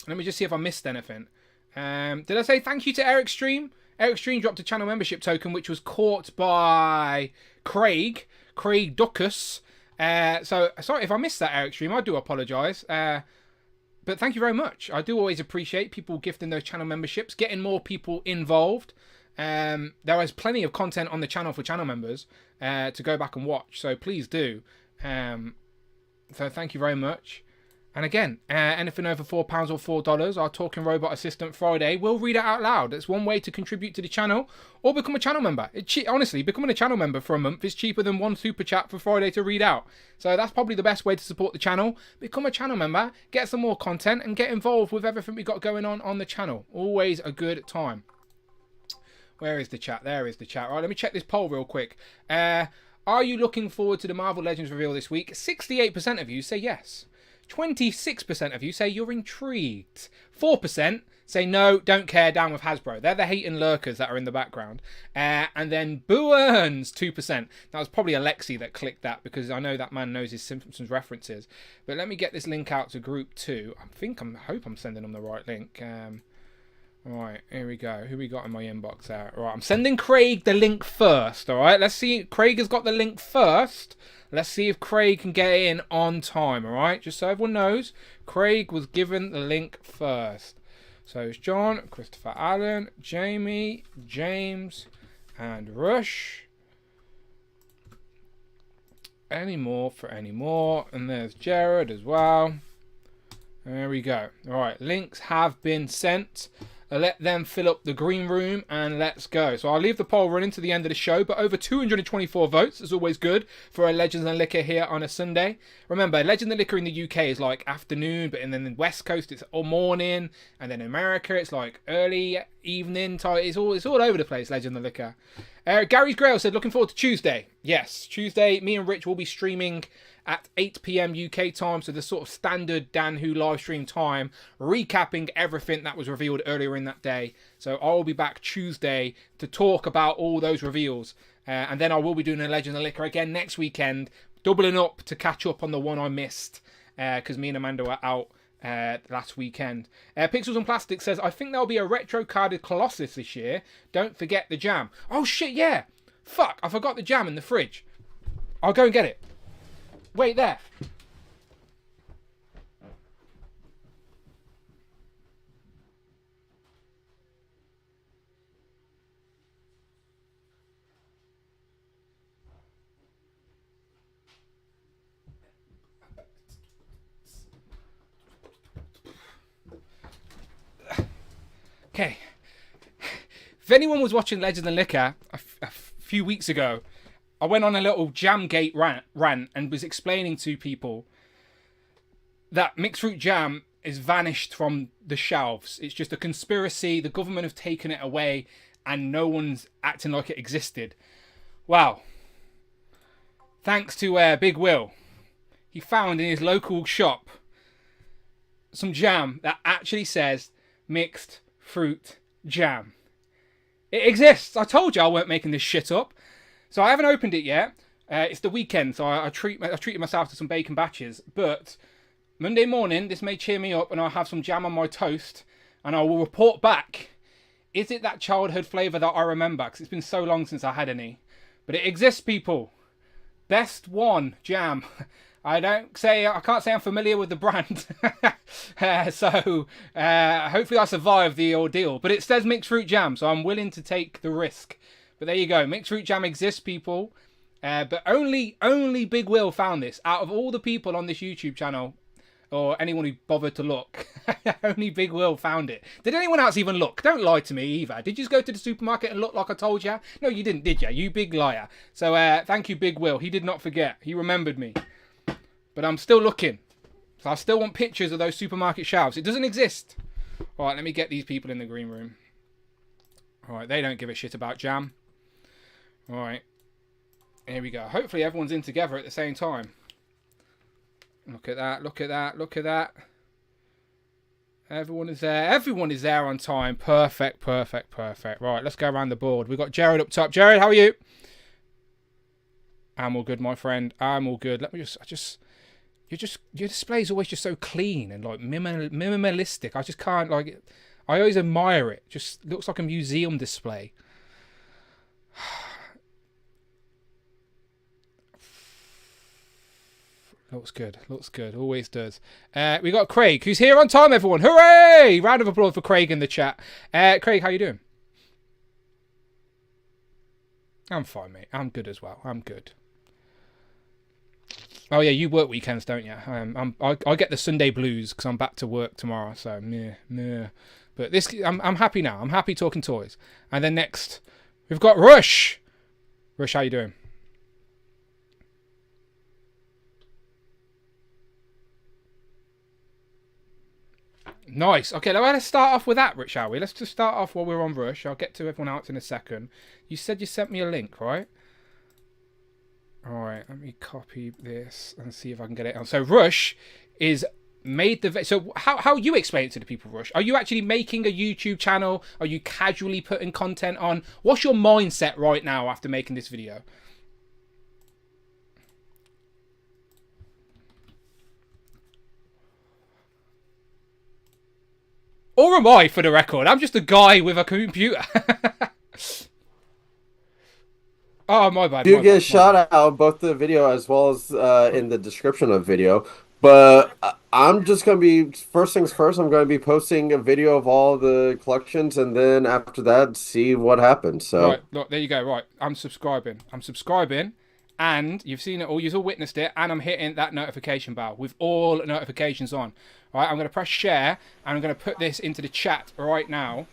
Let me just see if I missed anything. Did I say thank you to Eric Stream? Eric Stream dropped a channel membership token, which was caught by Craig Duckus. So, sorry if I missed that, Eric Stream. I do apologise. But thank you very much. I do always appreciate people gifting those channel memberships, getting more people involved. There is plenty of content on the channel for channel members to go back and watch. So please do. So thank you very much. And again, anything over £4 or $4, our Talking Robot Assistant Friday will read it out loud. It's one way to contribute to the channel or become a channel member. Honestly, becoming a channel member for a month is cheaper than one super chat for Friday to read out. So that's probably the best way to support the channel. Become a channel member, get some more content, and get involved with everything we got going on the channel. Always a good time. Where is the chat? There is the chat. Right, let me check this poll real quick. Are you looking forward to the Marvel Legends reveal this week? 68% of you say yes. 26% of you say you're intrigued. 4% say no, don't care, down with Hasbro. They're the hating lurkers that are in the background. And then Boo Earns 2%. That was probably Alexi that clicked that because I know that man knows his Simpsons references. But let me get this link out to group 2. I hope I'm sending them the right link. Right, here we go. Who we got in my inbox there? Right, I'm sending Craig the link first, alright? Let's see. Craig has got the link first. Let's see if Craig can get in on time, alright? Just so everyone knows, Craig was given the link first. So it's John, Christopher Allen, Jamie, James, and Rush. Any more for any more. And there's Jared as well. There we go. Alright, links have been sent. Let them fill up the green room and let's go. So I'll leave the poll running to the end of the show, but over 224 votes is always good for a Legends and Liquor here on a Sunday. Remember, Legends and Liquor in the UK is like afternoon, but then in the West Coast it's all morning, and then in America it's like early evening. It's all over the place, Legends and Liquor. Gary's Grail said, looking forward to Tuesday. Yes, Tuesday, me and Rich will be streaming at 8 PM UK time, so the sort of standard Dan Who live stream time, recapping everything that was revealed earlier in that day. So I'll be back Tuesday to talk about all those reveals, and then I will be doing a Legend of Liquor again next weekend, doubling up to catch up on the one I missed, because me and Amanda were out last weekend. Pixels and Plastic says, I think there'll be a retro carded Colossus this year. Don't forget the jam. Oh shit, yeah. Fuck, I forgot the jam in the fridge. I'll go and get it. Wait there. Okay. If anyone was watching Legends and Liquor a few weeks ago, I went on a little Jamgate rant and was explaining to people that mixed fruit jam is vanished from the shelves. It's just a conspiracy. The government have taken it away and no one's acting like it existed. Wow. Thanks to Big Will. He found in his local shop some jam that actually says mixed fruit jam. It exists. I told you I weren't making this shit up. So I haven't opened it yet. It's the weekend, so I treated myself to some bacon batches. But Monday morning, this may cheer me up, and I'll have some jam on my toast, and I will report back. Is it that childhood flavour that I remember? Because it's been so long since I had any. But it exists, people. Best one jam. I can't say I'm familiar with the brand. So hopefully I survive the ordeal. But it says mixed fruit jam, so I'm willing to take the risk. But there you go. Mixed fruit jam exists, people. But only Big Will found this. Out of all the people on this YouTube channel, or anyone who bothered to look, only Big Will found it. Did anyone else even look? Don't lie to me either. Did you just go to the supermarket and look like I told you? No, you didn't, did you? You big liar. So thank you, Big Will. He did not forget. He remembered me. But I'm still looking. So I still want pictures of those supermarket shelves. It doesn't exist. All right, let me get these people in the green room. All right, they don't give a shit about jam. All right, here we go. Hopefully everyone's in together at the same time. Look at that, look at that, look at that. Everyone is there. Everyone is there on time. Perfect, perfect, perfect. Right, let's go around the board. We've got Jared up top. Jared, how are you? I'm all good, my friend. I'm all good. Let me just... Your display is always just so clean and like minimalistic. I just can't like... I always admire it. Just looks like a museum display. Looks good. Looks good. Always does. We got Craig, who's here on time, everyone. Hooray! Round of applause for Craig in the chat. Craig, how you doing? I'm fine, mate. I'm good as well. I'm good. Oh yeah, you work weekends, don't you? I get the Sunday blues because I'm back to work tomorrow. So meh. But I'm happy now. I'm happy talking toys. And then next, we've got Rush. Rush, how you doing? Nice. Okay, let's start off with that, Rich, shall we? Let's just start off while we're on Rush. I'll get to everyone else in a second. You said you sent me a link, right? Alright, let me copy this and see if I can get it on. So Rush is made the... So how you explain it to the people, Rush? Are you actually making a YouTube channel? Are you casually putting content on? What's your mindset right now after making this video? Or am I, for the record? I'm just a guy with a computer. Oh, my bad.
You get a shout out both the video as well as in the description of video. But I'm just going to be, first things first, I'm going to be posting a video of all the collections, and then after that, see what happens. So
right, look, there you go. Right, I'm subscribing, and you've seen it all, you've all witnessed it, and I'm hitting that notification bell with all notifications on. Right, I'm going to press share, and I'm going to put this into the chat right now.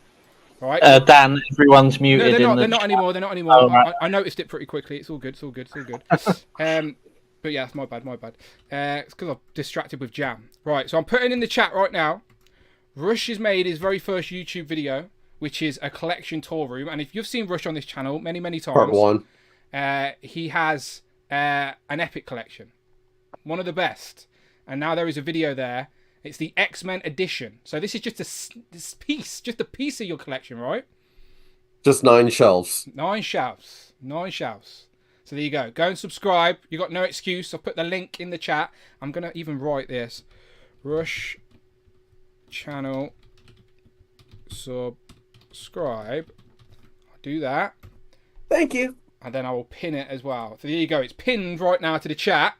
Right.
Dan, everyone's muted.
No, they're not anymore. They're not anymore.
Oh, right.
I noticed it pretty quickly. It's all good. It's all good. But yeah, it's my bad. It's because I'm distracted with jam. Right, so I'm putting in the chat right now. Rush has made his very first YouTube video, which is a collection tour room. And if you've seen Rush on this channel many times,
part one,
he has an epic collection, one of the best. And now there is a video there. It's the X-Men edition. So this is just a piece of your collection, right?
Just 9 shelves.
9 shelves. 9 shelves. So there you go. Go and subscribe. You got no excuse. I'll put the link in the chat. I'm going to even write this. Rush channel subscribe. I'll do that.
Thank you.
And then I will pin it as well. So there you go. It's pinned right now to the chat.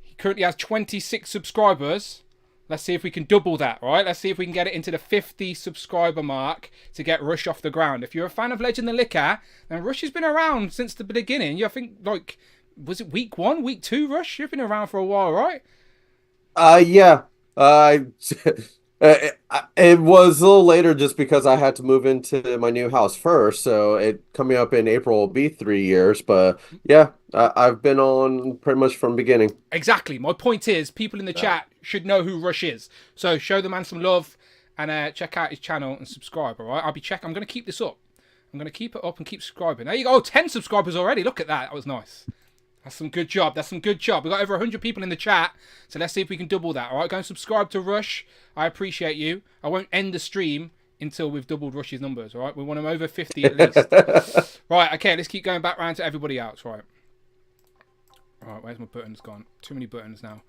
He currently has 26 subscribers. Let's see if we can double that, right? Let's see if we can get it into the 50 subscriber mark to get Rush off the ground. If you're a fan of Legend of Liquor, then Rush has been around since the beginning. I think, like, was it week 1, week 2, Rush? You've been around for a while, right?
Yeah. It was a little later just because I had to move into my new house first. So it coming up in April will be 3 years. But yeah, I've been on pretty much from beginning.
Exactly. My point is, people in the chat should know who Rush is. So show the man some love and check out his channel and subscribe, all right? I'll be checking. I'm going to keep this up. I'm going to keep it up and keep subscribing. There you go. Oh, 10 subscribers already. Look at that. That was nice. That's some good job. That's some good job. We've got over 100 people in the chat. So let's see if we can double that, all right? Go and subscribe to Rush. I appreciate you. I won't end the stream until we've doubled Rush's numbers, all right? We want him over 50 at least. Right, okay. Let's keep going back round to everybody else, right? All right, where's my buttons gone? Too many buttons now.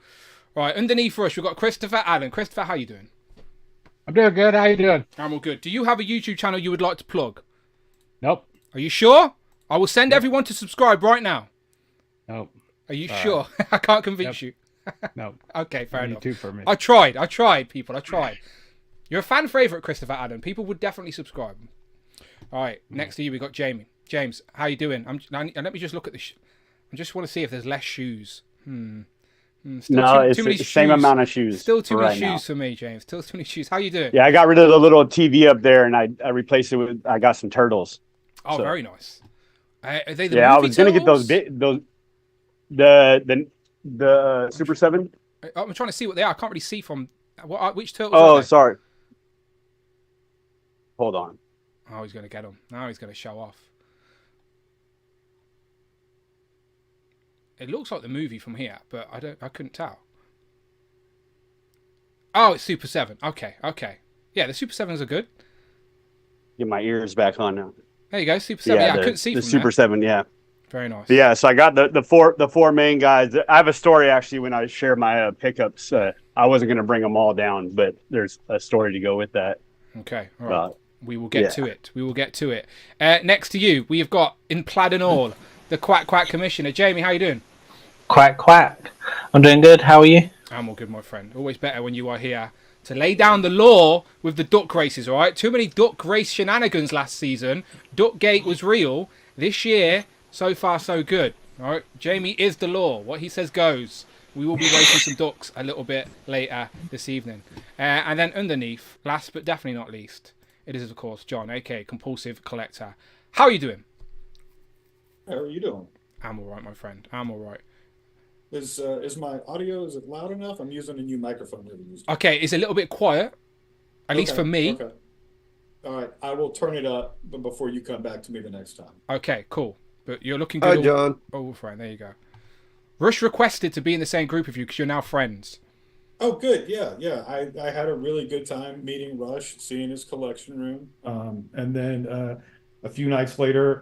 Right, underneath Rush, we've got Christopher Allen. Christopher, how you doing?
I'm doing good. How you doing?
I'm all good. Do you have a YouTube channel you would like to plug?
Nope.
Are you sure? I will send everyone to subscribe right now.
Nope.
Are you sure? I can't convince you.
No.
Okay, fair enough.
Two for me.
I tried, people. I tried. You're a fan favourite, Christopher Allen. People would definitely subscribe. All right, next to you, we got Jamie. James, how you doing? Let me just look at this. I just want to see if there's less shoes.
No, it's the same amount of shoes.
Still too many shoes for me, James. Still too many shoes. How you doing?
Yeah, I got rid of the little TV up there, and I replaced it with. I got some turtles.
Oh, so. Very nice. Are they the
I was
gonna
get those the Super 7.
I'm trying to see what they are. I can't really see from which turtles.
Oh, sorry. Hold on.
Oh, he's gonna get them. Now he's gonna show off. It looks like the movie from here, but I couldn't tell. Oh, it's Super 7. Okay. Yeah, the Super 7s are good.
Get my ears back on now.
There you go, Super 7. Yeah, I couldn't see
the
from
Super
there.
7. Yeah.
Very nice.
But yeah, so I got the four main guys. I have a story actually when I share my pickups. I wasn't going to bring them all down, but there's a story to go with that.
Okay, all right. We will get to it. We will get to it. Next to you, we have got in plaid and all the Quack Commissioner. Jamie, how you doing?
Quack, quack. I'm doing good. How are you?
I'm all good, my friend. Always better when you are here to lay down the law with the duck races, all right? Too many duck race shenanigans last season. Duckgate was real. This year, so far, so good. All right, Jamie is the law. What he says goes. We will be racing some ducks a little bit later this evening. And then underneath, last but definitely not least, it is, of course, John, aka Compulsive Collector. How are you doing?
How are you doing?
I'm all right, my friend. I'm all right.
Is my audio, is it loud enough? I'm using a new microphone here to use.
Okay, it's a little bit quiet, at least for me.
Okay. All right, I will turn it up before you come back to me the next time.
Okay, cool. But you're looking good.
Hi, John.
Oh, friend, there you go. Rush requested to be in the same group with you because you're now friends.
Oh, good. Yeah. I had a really good time meeting Rush, seeing his collection room. And then a few nights later,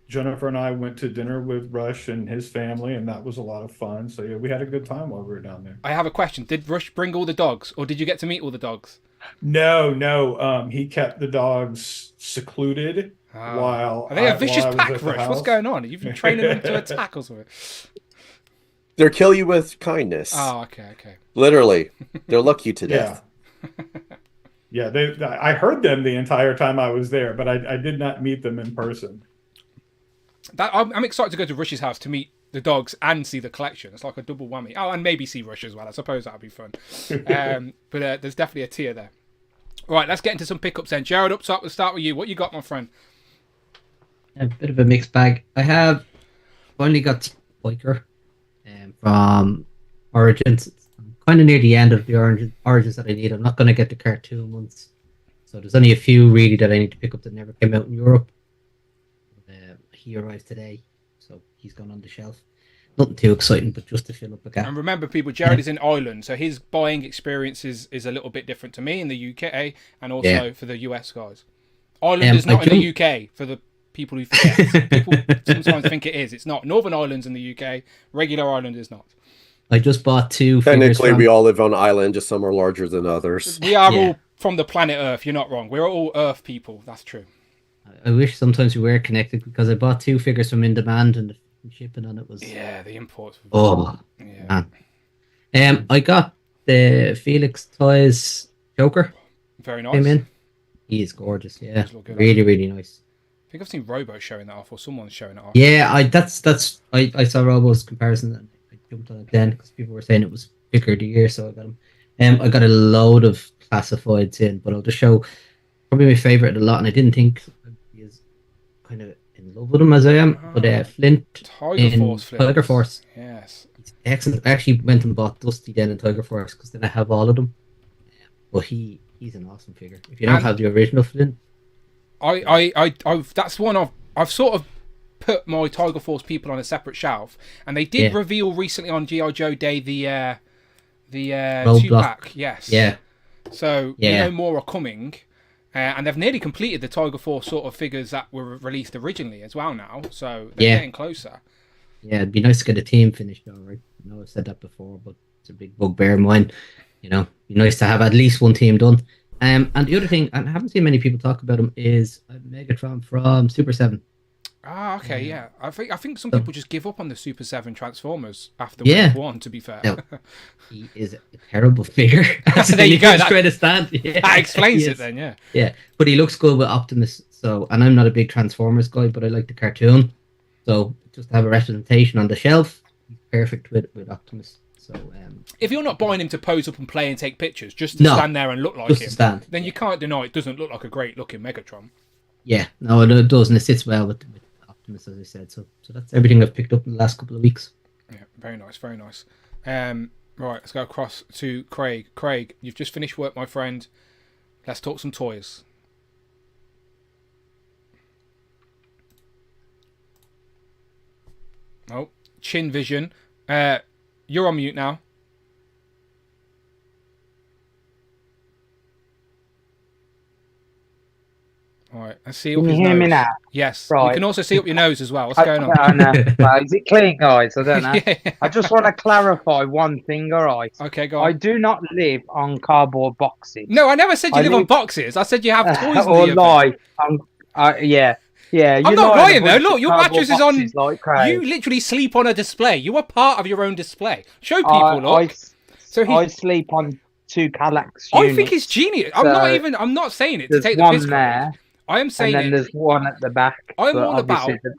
Jennifer and I went to dinner with Rush and his family, and that was a lot of fun. So yeah, we had a good time while we were down there.
I have a question. Did Rush bring all the dogs, or did you get to meet all the dogs?
No. He kept the dogs secluded while
Are they a vicious
while I was
pack,
at the
Rush? What's
house.
going on? You've been training them to attack or something?
They'll kill you with kindness.
Oh, okay.
Literally, they're lucky to death.
Yeah, I heard them the entire time I was there, but I did not meet them in person.
I'm excited to go to Rush's house to meet the dogs and see the collection. It's like a double whammy. Oh, and maybe see Rush as well. I suppose that would be fun. But there's definitely a tier there. Right, let's get into some pickups then. Jared, up top, let's start with you. What you got, my friend?
A bit of a mixed bag. I have finally got Biker from Origins. I'm kind of near the end of the Origins that I need. I'm not going to get the cartoon ones. So there's only a few really that I need to pick up that never came out in Europe. He arrived today, so he's gone on the shelf. Nothing too exciting, but just to fill up a gap.
And remember, people, Jared is in Ireland, so his buying experience is a little bit different to me in the UK and also for the US guys. Ireland is not in the UK for the people who forget. People sometimes think it is. It's not. Northern Ireland's in the UK. Regular Ireland is not.
I just bought two.
Technically, we all live on island, just some are larger than others.
We are all from the planet Earth. You're not wrong. We're all Earth people. That's true.
I wish sometimes we were connected because I bought two figures from In Demand and the shipping on it was
the imports.
I got the Felix Toys Joker.
Very nice.
Came in. He is gorgeous. Yeah, really nice.
I think I've seen Robo showing that off, or someone's showing it off.
Yeah, I saw Robo's comparison and I jumped on it then because people were saying it was picker of the year, so I got him. I got a load of classifieds in, but I'll just show probably my favorite a lot, and I didn't think he is kind of in love with him as I am. But Flint Tiger Force.
Yes.
Excellent. I actually went and bought Dusty then in Tiger Force because then I have all of them. But he's an awesome figure. If you don't have the original Flint,
that's one I've sort of put my Tiger Force people on a separate shelf, and they did reveal recently on G.I. Joe Day the 2-pack. Yes.
Yeah.
So you know more are coming. And they've nearly completed the Tiger Force sort of figures that were released originally as well now. So they're getting closer.
Yeah, it'd be nice to get a team finished though, right? I know I've said that before, but it's a big bugbear of mine. You know, it'd be nice to have at least one team done. And the other thing, and I haven't seen many people talk about him, is Megatron from Super 7.
Ah, okay, yeah. I think some people just give up on the Super 7 Transformers after Wave 1, to be fair.
No, he is a terrible figure.
There you go.
Trying to stand. Yeah,
that explains it then, yeah.
Yeah, but he looks good with Optimus. So, and I'm not a big Transformers guy, but I like the cartoon. So, just to have a representation on the shelf, he's perfect with Optimus. So,
if you're not buying him to pose up and play and take pictures, just to stand there and look like him, then you can't deny it doesn't look like a great looking Megatron.
Yeah, no, it does, and it sits well with Optimus, as I said. So that's everything I've picked up in the last couple of weeks.
Yeah, very nice, very nice. Right, let's go across to Craig. Craig, you've just finished work, my friend. Let's talk some toys. Oh, Chin Vision. You're on mute now. All right, let's see up
Can
his
you hear
nose.
me now?
Yes.
Right.
You can also see up your nose as well. What's going on?
I know. Well, is it clean, guys? I don't know.
Yeah.
I just want to clarify one thing, all right?
Okay, go on.
I do not live on cardboard boxes.
No, I never said you live on boxes. I said you have toys.
Or lie. Yeah. Yeah,
I'm not lying though. Look, your
cardboard
mattress is on.
boxes like crazy.
You literally sleep on a display. You are part of your own display. Show people.
I
Look.
sleep on 2 Kallax units.
I think it's genius. I'm not saying it to take the piss.
There's one there.
I am saying
and then there's one at the back.
I'm
but
all about.
obviously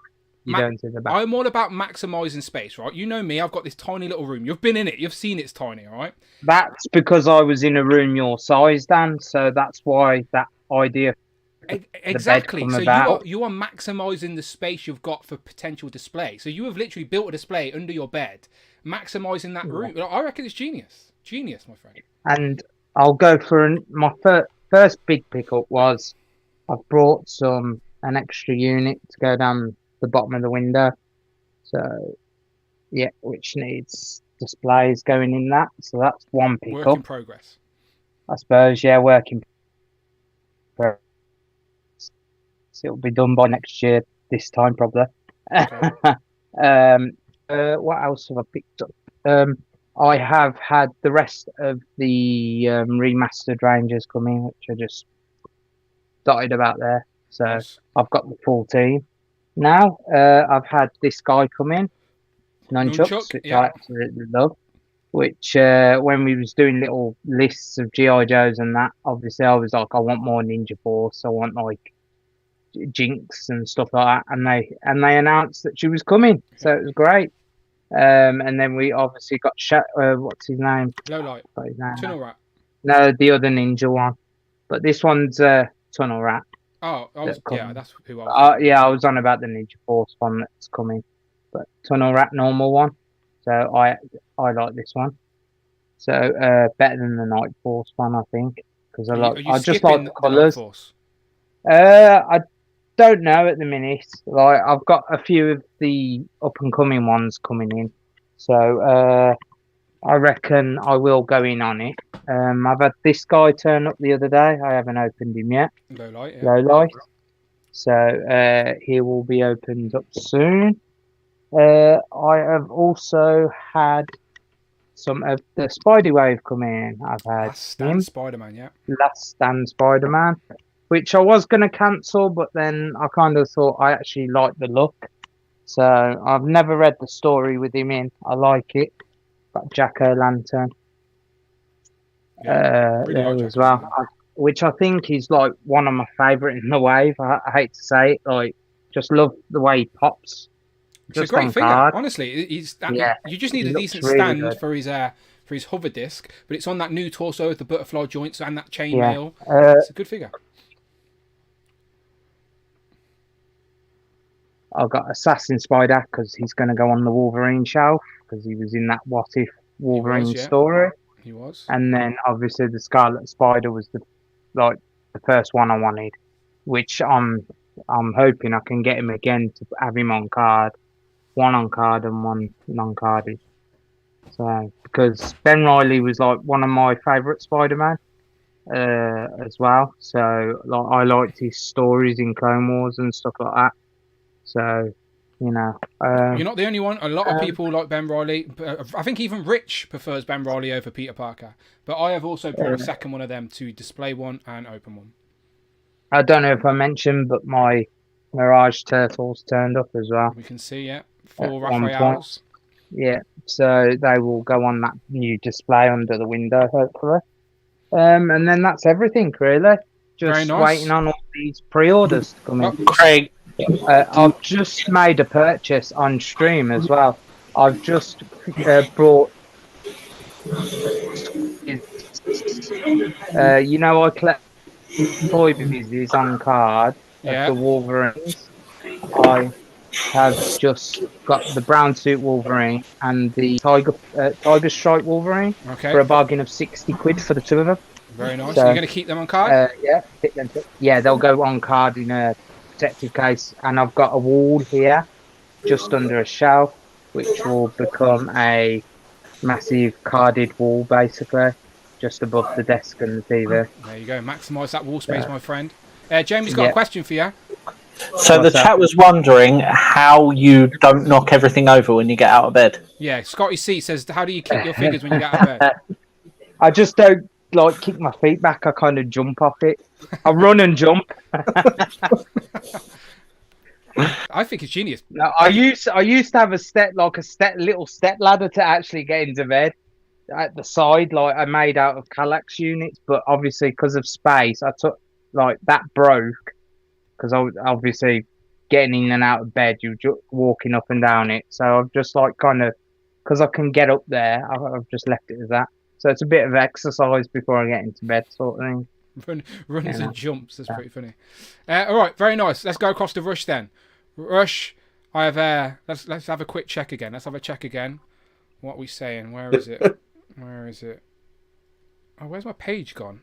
You don't see the back.
I'm all about maximising space, right? You know me. I've got this tiny little room. You've been in it. You've seen it's tiny, all right?
That's because I was in a room your size, Dan. So that's why that idea.
Exactly. So you are maximising the space you've got for potential display. So you have literally built a display under your bed, maximising that room. I reckon it's genius. Genius, my friend.
And I'll go for my first big pickup was I've brought an extra unit to go down the bottom of the window. So yeah, which needs displays going in that. So that's one pickup.
Work in progress.
I suppose, yeah, work in progress. It'll be done by next year, this time probably. Okay. What else have I picked up? I have had the rest of the remastered Rangers come in, which I just dotted about there. So nice. I've got the full team now. I've had this guy come in, Nunchucks, which I absolutely love. Which when we was doing little lists of GI Joes and that, obviously I was like, I want more Ninja Force. I want like Jinx and stuff like that, and they announced that she was coming, so it was great. And then we obviously got what's his name?
Lowlight. Tunnel Rat.
No, the other ninja one, but this one's Tunnel Rat.
Oh, that's who I was.
I was on about the Ninja Force one that's coming, but Tunnel Rat normal one. So I like this one. So better than the Night Force one, I think, because I just like the colours. I don't know at the minute. Like I've got a few of the up and coming ones coming in, so I reckon I will go in on it. I've had this guy turn up the other day. I haven't opened him yet. Low light. So he will be opened up soon. I have also had some of the Spiderwave come in. I've had
Last Stand Spider-Man, yeah.
Last Stand Spider-Man, which I was going to cancel, but then I kind of thought I actually like the look. So I've never read the story with him in. I like it. Got Jack-O-Lantern there as well, which I think is like one of my favourite in the wave. I hate to say it, like just love the way he pops.
It's a great figure, honestly. You just need a decent stand for his hover disc, but it's on that new torso with the butterfly joints and that chainmail. It's a good figure.
I've got Assassin Spider because he's going to go on the Wolverine shelf because he was in that What If Wolverine story.
He was.
And then obviously the Scarlet Spider was the first one I wanted, which I'm hoping I can get him again to have him on card. One on card and one non-carded. So because Ben Reilly was like one of my favourite Spider-Man as well. So like I liked his stories in Clone Wars and stuff like that. So you know,
you're not the only one. A lot of people like Ben Reilly. I think even Rich prefers Ben Reilly over Peter Parker. But I have also brought a second one of them to display one and open one.
I don't know if I mentioned, but my Mirage Turtles turned up as well.
We can see, yeah. 4 Raphaels.
Yeah, so they will go on that new display under the window, hopefully. And then that's everything, really. Just waiting on all these pre-orders to come in.
Craig,
I've just made a purchase on stream as well. I've just brought... I collect toy pieces on card of the Wolverines. I have just got the brown suit Wolverine and the Tiger Stripe Wolverine for a bargain of £60 for the two of them.
Very nice. So you're going to keep them on card?
Yeah, they'll go on card in a protective case. And I've got a wall here, just under a shelf, which will become a massive carded wall, basically, just above the desk and the TV.
There you go. Maximise that wall space, my friend. Jamie's got a question for you.
So the chat was wondering how you don't knock everything over when you get out of bed.
Yeah, Scotty C says, how do you keep your figures when you get out of bed?
I just don't kick my feet back. I kind of jump off it. I run and jump.
I think it's genius.
No, I used to have a little step ladder to actually get into bed at the side, like I made out of Kallax units, but obviously because of space, I took like that broke because I was obviously getting in and out of bed, you're just walking up and down it. So I've just like kind of because I can get up there, I've just left it as that. So it's a bit of exercise before I get into bed, sort of thing.
Runs and jumps. That's pretty funny. All right, very nice. Let's go across to Rush then. Rush, I have. Let's have a quick check again. Let's have a check again. What are we saying? Where is it? Where is it? Oh, where's my page gone?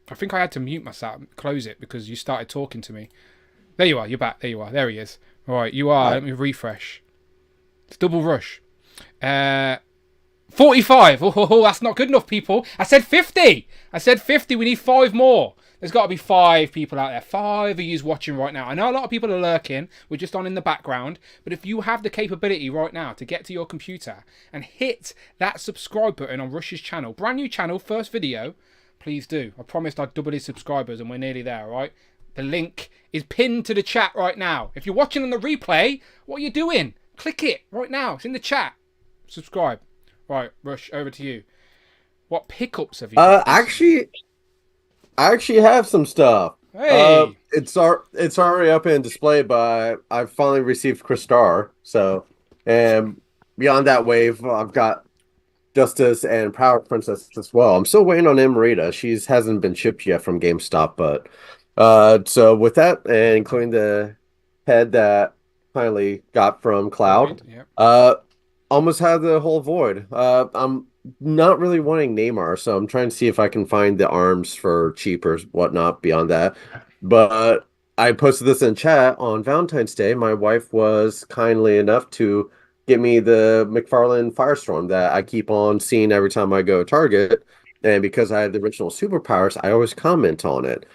I think I had to mute myself, close it because you started talking to me. There you are. You're back. There you are. There he is. All right, you are. Let me refresh. It's double Rush. 45. Oh, that's not good enough, people. I said 50. I said 50. We need 5 more. There's got to be 5 people out there. 5 of you watching right now. I know a lot of people are lurking. We're just on in the background. But if you have the capability right now to get to your computer and hit that subscribe button on Rush's channel, brand new channel, first video, please do. I promised I'd double his subscribers and we're nearly there, all right? The link is pinned to the chat right now. If you're watching on the replay, what are you doing? Click it right now. It's in the chat. Subscribe. Right, Rush, over to you. What pickups have you got?
I actually have some stuff.
Hey!
It's already up in display, but I finally received Crystar. So, and beyond that wave, I've got Justice and Power Princess as well. I'm still waiting on Emerita. She hasn't been shipped yet from GameStop, but so with that, and including the head that finally got from Cloud, almost had the whole void. I'm not really wanting Neymar, so I'm trying to see if I can find the arms for cheap or whatnot beyond that. But I posted this in chat on Valentine's Day. My wife was kindly enough to get me the McFarlane Firestorm that I keep on seeing every time I go Target. And because I have the original superpowers, I always comment on it.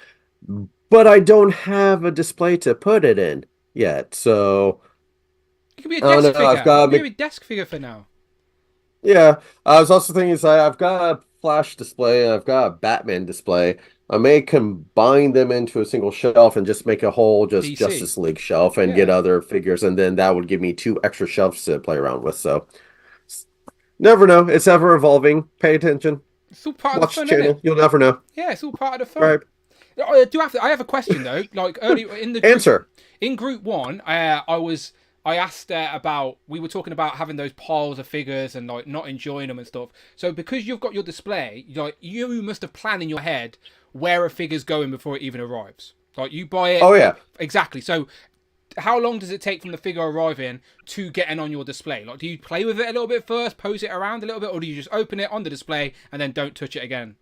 But I don't have a display to put it in yet, so...
It could be a desk figure. It could be a desk figure for now.
Yeah, I was also thinking, I've got a Flash display and I've got a Batman display. I may combine them into a single shelf and just make a whole
DC.
Justice League shelf and get other figures, and then that would give me 2 extra shelves to play around with. So, never know. It's ever evolving. Pay attention.
It's all part
Watch
of the fun,
the channel.
isn't it?
You'll never know.
Yeah, it's all part of the fun. Right. I have a question though. Like earlier in the
answer
in group 1, I asked about, we were talking about having those piles of figures and like not enjoying them and stuff. So because you've got your display, like you must have planned in your head where a figure's going before it even arrives. Like you buy it.
Oh yeah.
Exactly. So how long does it take from the figure arriving to getting on your display? Like do you play with it a little bit first, pose it around a little bit, or do you just open it on the display and then don't touch it again?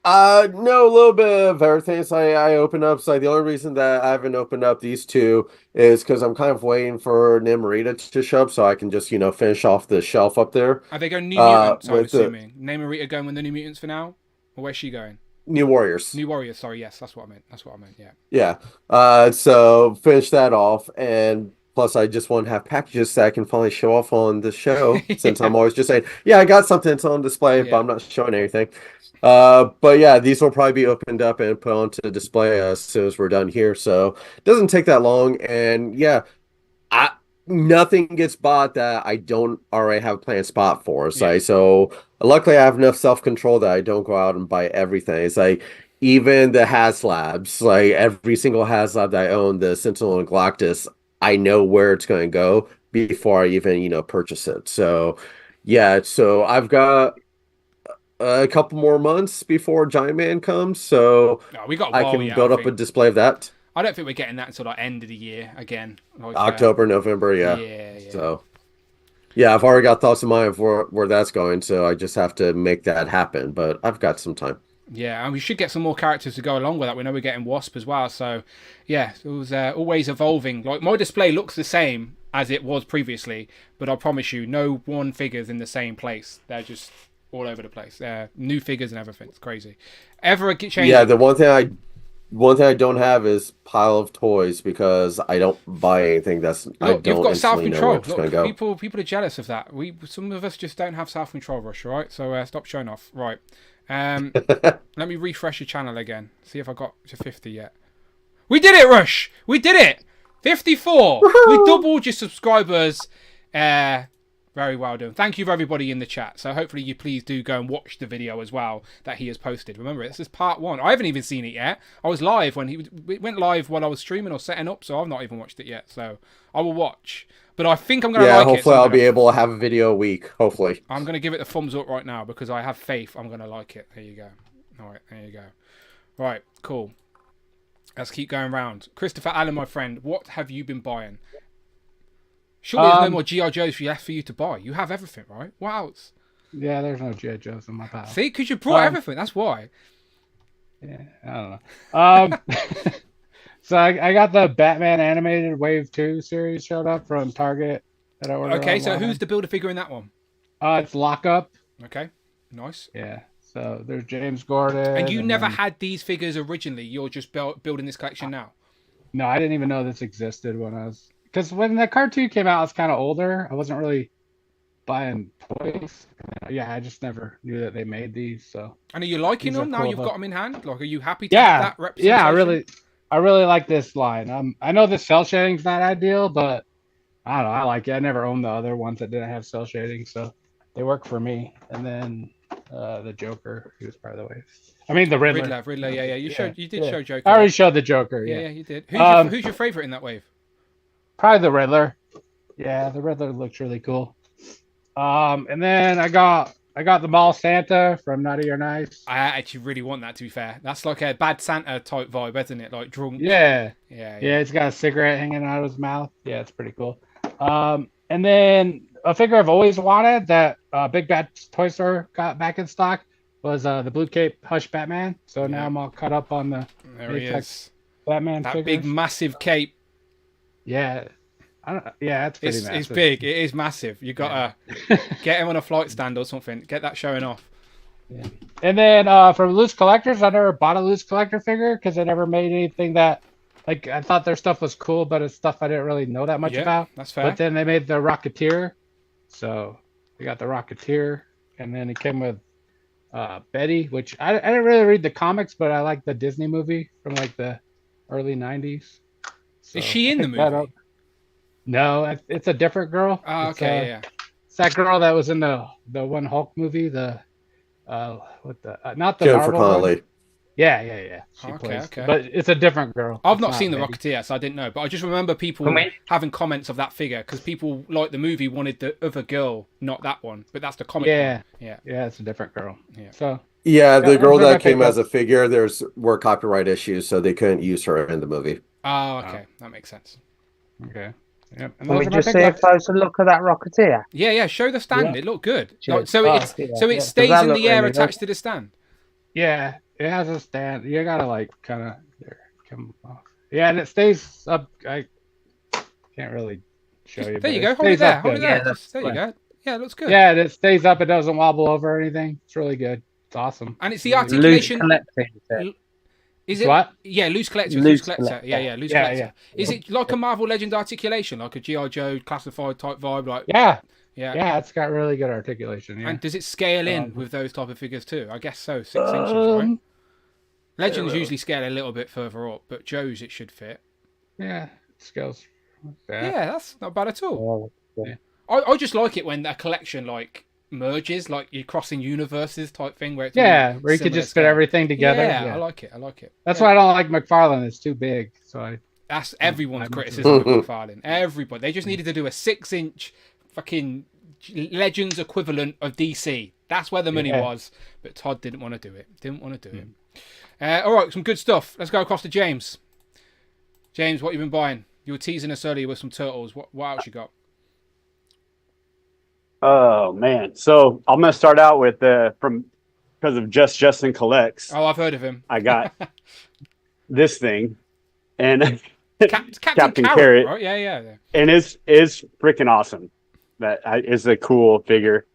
No, a little bit of everything. So I open up. So the only reason that I haven't opened up these 2 is because I'm kind of waiting for Namorita to show up so I can just, finish off the shelf up there.
Are they going New Mutants, I'm assuming? Namorita going with the New Mutants for now? Or where's she going?
New Warriors.
New Warriors, sorry, yes, that's what I meant. Yeah.
Yeah. So finish that off, and plus I just want to have packages that I can finally show off on the show, since I'm always just saying, yeah, I got something that's on display, but I'm not showing anything. But yeah, these will probably be opened up and put onto display as soon as we're done here. So it doesn't take that long. And yeah, nothing gets bought that I don't already have a planned spot for. So luckily I have enough self-control that I don't go out and buy everything. It's like even the HasLabs, like every single HasLab that I own, the Sentinel and Galactus, I know where it's going to go before I even, purchase it. So yeah, so I've got a couple more months before Giant Man comes, so I can build up a display of that.
I don't think we're getting that until like end of the year again. Like,
October, November, yeah. So yeah, I've already got thoughts in mind of where that's going, so I just have to make that happen. But I've got some time.
Yeah, and we should get some more characters to go along with that. We know we're getting Wasp as well, so yeah, it was always evolving. Like my display looks the same as it was previously, but I promise you, no one figure's in the same place. They're just all over the place. New figures and everything. It's crazy. Ever change?
Yeah, the one thing I don't have is pile of toys because I don't buy anything that's
Look, you've got self-control.
Go.
People are jealous of that. Some of us just don't have self-control, Rush. Right? So stop showing off. Right. Let me refresh your channel again. See if I got to 50 yet. We did it, Rush. We did it. 54. We doubled your subscribers. Very well done. Thank you for everybody in the chat. So hopefully you please do go and watch the video as well that he has posted. Remember, this is part 1. I haven't even seen it yet. I was live when it went live while I was streaming or setting up, so I've not even watched it yet. So I will watch. But I think I'm going to like it.
Yeah, hopefully I'll be able to have a video a week. Hopefully.
I'm going to give it the thumbs up right now because I have faith I'm going to like it. There you go. All right, there you go. Right, cool. Let's keep going round. Christopher Allen, my friend, what have you been buying? Surely there's no more G.I. Joes left for you to buy. You have everything, right? What else?
Yeah, there's no G.I. Joes in my pile.
See, because you brought everything. That's why.
Yeah, I don't know. So I got the Batman animated Wave 2 series showed up from Target that I ordered.
Okay, so
online.
who's the Build-A-Figure in that one?
It's Lockup.
Okay, nice.
Yeah. So there's James Gordon.
And you never had these figures originally. You're just building this collection now.
No, I didn't even know this existed when I was. Because when the cartoon came out, I was kind of older. I wasn't really buying toys. Yeah, I just never knew that they made these. So.
And are you liking
These are
them now?
cool,
You've
though.
got them in hand. Like, are you happy to have that representation?
Yeah, I really like this line. I know the cell shading's not ideal, but I don't know. I like it. I never owned the other ones that didn't have cell shading, so they work for me. And then the Joker, he was part of the wave. I mean the Riddler.
Riddler. Yeah. You did show Joker.
I already showed the Joker.
Yeah,
Yeah,
you did. Who's your favorite in that wave?
Probably the Riddler. Yeah, the Riddler looks really cool. And then I got the Mall Santa from Naughty or Nice.
I actually really want that, to be fair. That's like a bad Santa type vibe, isn't it? Like drunk.
Yeah.
Yeah.
He's got a cigarette hanging out of his mouth. Yeah, it's pretty cool. And then a figure I've always wanted that Big Bad Toy Store got back in stock was the Blue Cape Hush Batman. So now I'm all caught up on the
There he is.
Batman
That
figures.
big massive cape.
Yeah. It's pretty massive.
It's big. It is massive. You gotta get him on a flight stand or something. Get that showing off.
Yeah. And then from Loose Collectors, I never bought a Loose Collector figure because I never made anything that, like, I thought their stuff was cool, but it's stuff I didn't really know that much about.
That's fair.
But then they made the Rocketeer, so we got the Rocketeer, and then it came with Betty, which I didn't really read the comics, but I like the Disney movie from like the early '90s. So
Is she in
I
the
picked that
movie?
up. No, it's a different girl.
Oh,
It's,
okay, yeah.
It's that girl that was in the one Hulk movie, not the
Jennifer
Marvel one.
Connelly.
Yeah. She plays, but it's a different girl.
I've
It's
not seen the
Betty.
Rocketeer, so I didn't know. But I just remember people having comments of that figure because people like the movie wanted the other girl, not that one. But that's the comic.
Yeah,
one.
yeah, it's a different girl.
Yeah.
So
Yeah, the girl
that's what I
that came
picked
as
up.
a figure, were copyright issues, so they couldn't use her in the movie.
Oh, okay, that makes sense.
Okay. Yep.
Can we just see a closer look at that Rocketeer?
Yeah. Show the stand.
Yeah.
It looked good.
Sure.
Like, so
Oh,
it
yeah,
so
yeah.
it
Does
stays
that
in
look
the air
really
attached
good?
to the stand.
Yeah, it has a stand. You gotta like kind of come off. Yeah, and it stays up. I can't really show you.
There
but
you
it
go. Hold it
stays
there.
up
Hold it
good.
there. There you go. Yeah, it looks good.
Yeah, and it stays up. It doesn't wobble over or anything. It's really good. It's awesome.
And it's the
Really good.
articulation.
Collecting.
Is it
What?
Yeah, loose collector.
Loose
Collector.
collector.
Yeah, loose
Yeah,
collector.
yeah.
Is it like a Marvel Legend articulation, like a G.I. Joe classified type vibe? Like
Yeah,
yeah.
it's got really good articulation. Yeah.
And does it scale in with those type of figures too? I guess so. 6 inches, right? Legends usually scale a little bit further up, but Joe's it should fit.
Yeah, it scales.
Yeah, that's not bad at all.
Yeah.
I just like it when a collection like merges, like you're crossing universes type thing, where it's
Yeah,
all
where you could
similar
just fit
scale.
everything together.
Yeah,
Yeah.
I like it.
That's
Yeah.
why I don't like McFarlane. It's too big. So
That's everyone's criticism of McFarlane. Everybody. They just needed to do a 6-inch fucking Legends equivalent of DC. That's where the money was. But Todd didn't want to do it. All right, some good stuff. Let's go across to James. James, what you been buying? You were teasing us earlier with some turtles. What else you got?
Oh man! So I'm gonna start out with because of Justin Collects.
Oh, I've heard of him.
I got this thing, and
Captain
Carrot,
right? Yeah.
and it's freaking awesome. That is a cool figure,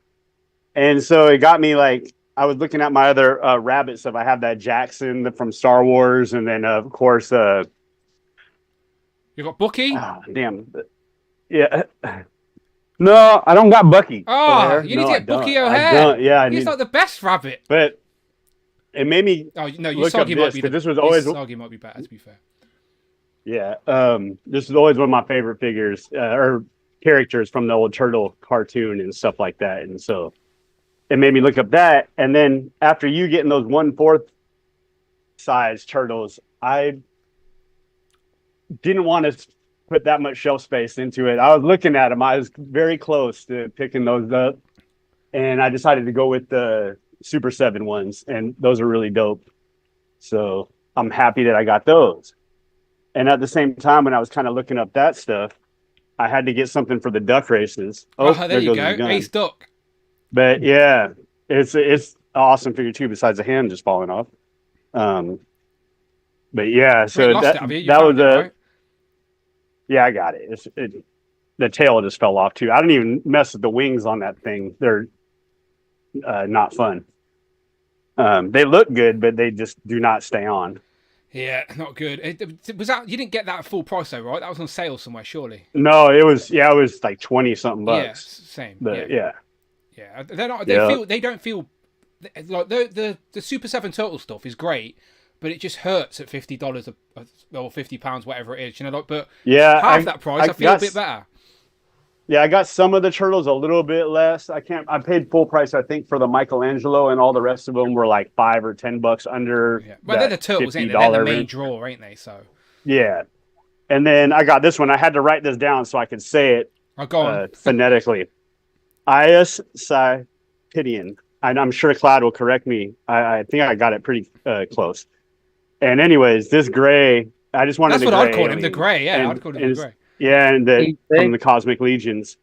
and so it got me like I was looking at my other rabbit stuff. I have that Jackson from Star Wars, and then of course,
you got Bucky.
Oh, damn, yeah. No, I don't got Bucky.
Oh,
O'Hare.
you need
No,
to
I
get Bucky
don't.
O'Hare.
I don't. Yeah,
He's like the best rabbit.
But it made me.
Oh no,
look up
Usagi might be.
because this was always.
Usagi might be better. To be fair.
Yeah. This is always one of my favorite figures or characters from the old Turtle cartoon and stuff like that. And so it made me look up that. And then after you getting those 1/4 size turtles, I didn't want to put that much shelf space into it. I was looking at them. I was very close to picking those up. And I decided to go with the Super 7 ones. And those are really dope. So I'm happy that I got those. And at the same time, when I was kind of looking up that stuff, I had to get something for the duck races.
Oh, there you go. Ace Duck.
But yeah, it's an awesome figure too, besides the hand just falling off. But yeah, so that was right? Yeah, I got it. The tail just fell off too. I didn't even mess with the wings on that thing. They're not fun. They look good, but they just do not stay on.
Yeah, not good. Was that you didn't get that at full price though, right? That was on sale somewhere, surely.
No, it was like 20 something bucks.
Yeah, same.
But
yeah. They're not. They don't feel like the Super 7 Turtle stuff is great, but it just hurts at $50 or £50, whatever it is. You know, like, but half that price, I feel a bit better.
Yeah, I got some of the turtles a little bit less. I paid full price, I think, for the Michelangelo, and all the rest of them were like $5 or $10 under.
Yeah. Well, they're the turtles, ain't they? They're the main draw, ain't they? So.
Yeah, and then I got this one. I had to write this down so I could say it phonetically. Ias Sipidian. I'm sure Cloud will correct me. I think I got it pretty close. And anyways, this gray, I just wanted.
That's what I'd call him, the gray. Yeah, I'd call him the gray.
Yeah, and from the Cosmic Legions,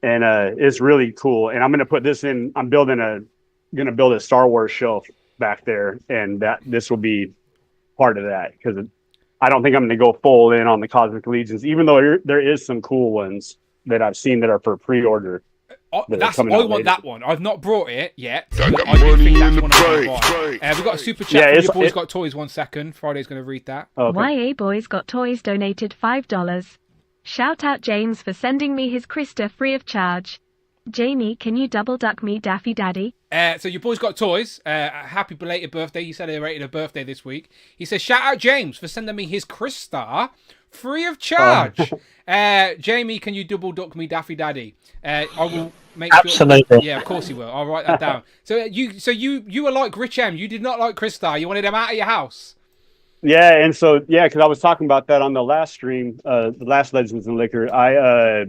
and it's really cool. And I'm gonna put this in. I'm gonna build a Star Wars shelf back there, and this will be part of that because I don't think I'm gonna go full in on the Cosmic Legions, even though there is some cool ones that I've seen that are for pre-order.
I want that one. I've not brought it yet. I do think that's one I want to buy. We've got a super chat from Your Boys Got Toys. 1 second. Friday's going to read that.
YA Boys Got Toys donated $5. Shout out James for sending me his Krista free of charge. Jamie, can you double duck me, Daffy Daddy?
So Your Boys Got Toys. Happy belated birthday. He celebrated a birthday this week. He says, shout out James for sending me his Krista free of charge. Jamie, can you double duck me, Daffy Daddy? I will make
Absolutely.
Sure. Yeah, of course he will. I'll write that down. So you were like Rich M. You did not like Krista. You wanted him out of your house.
Yeah, and so because I was talking about that on the last stream, the last Legends and Liquor. I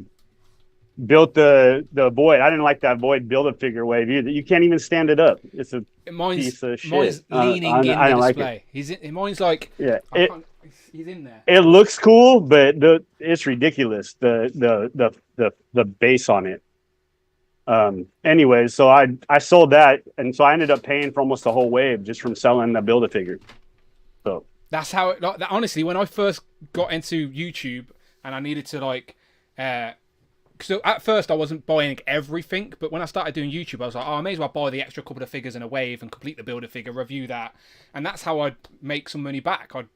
built the Void. I didn't like that Void Build-A-Figure wave either. You can't even stand it up. It's a piece of shit.
Mine's leaning in the display. Like mine's like he's in there.
It looks cool, but it's ridiculous. The base on it. Anyways, so I sold that, and so I ended up paying for almost the whole wave just from selling the Build-A-Figure. So
that's how it. Like, honestly, when I first got into YouTube and I needed to so at first I wasn't buying everything, but when I started doing YouTube, I was like, I may as well buy the extra couple of figures in a wave and complete the Build-A-Figure, review that, and that's how I'd make some money back. I'd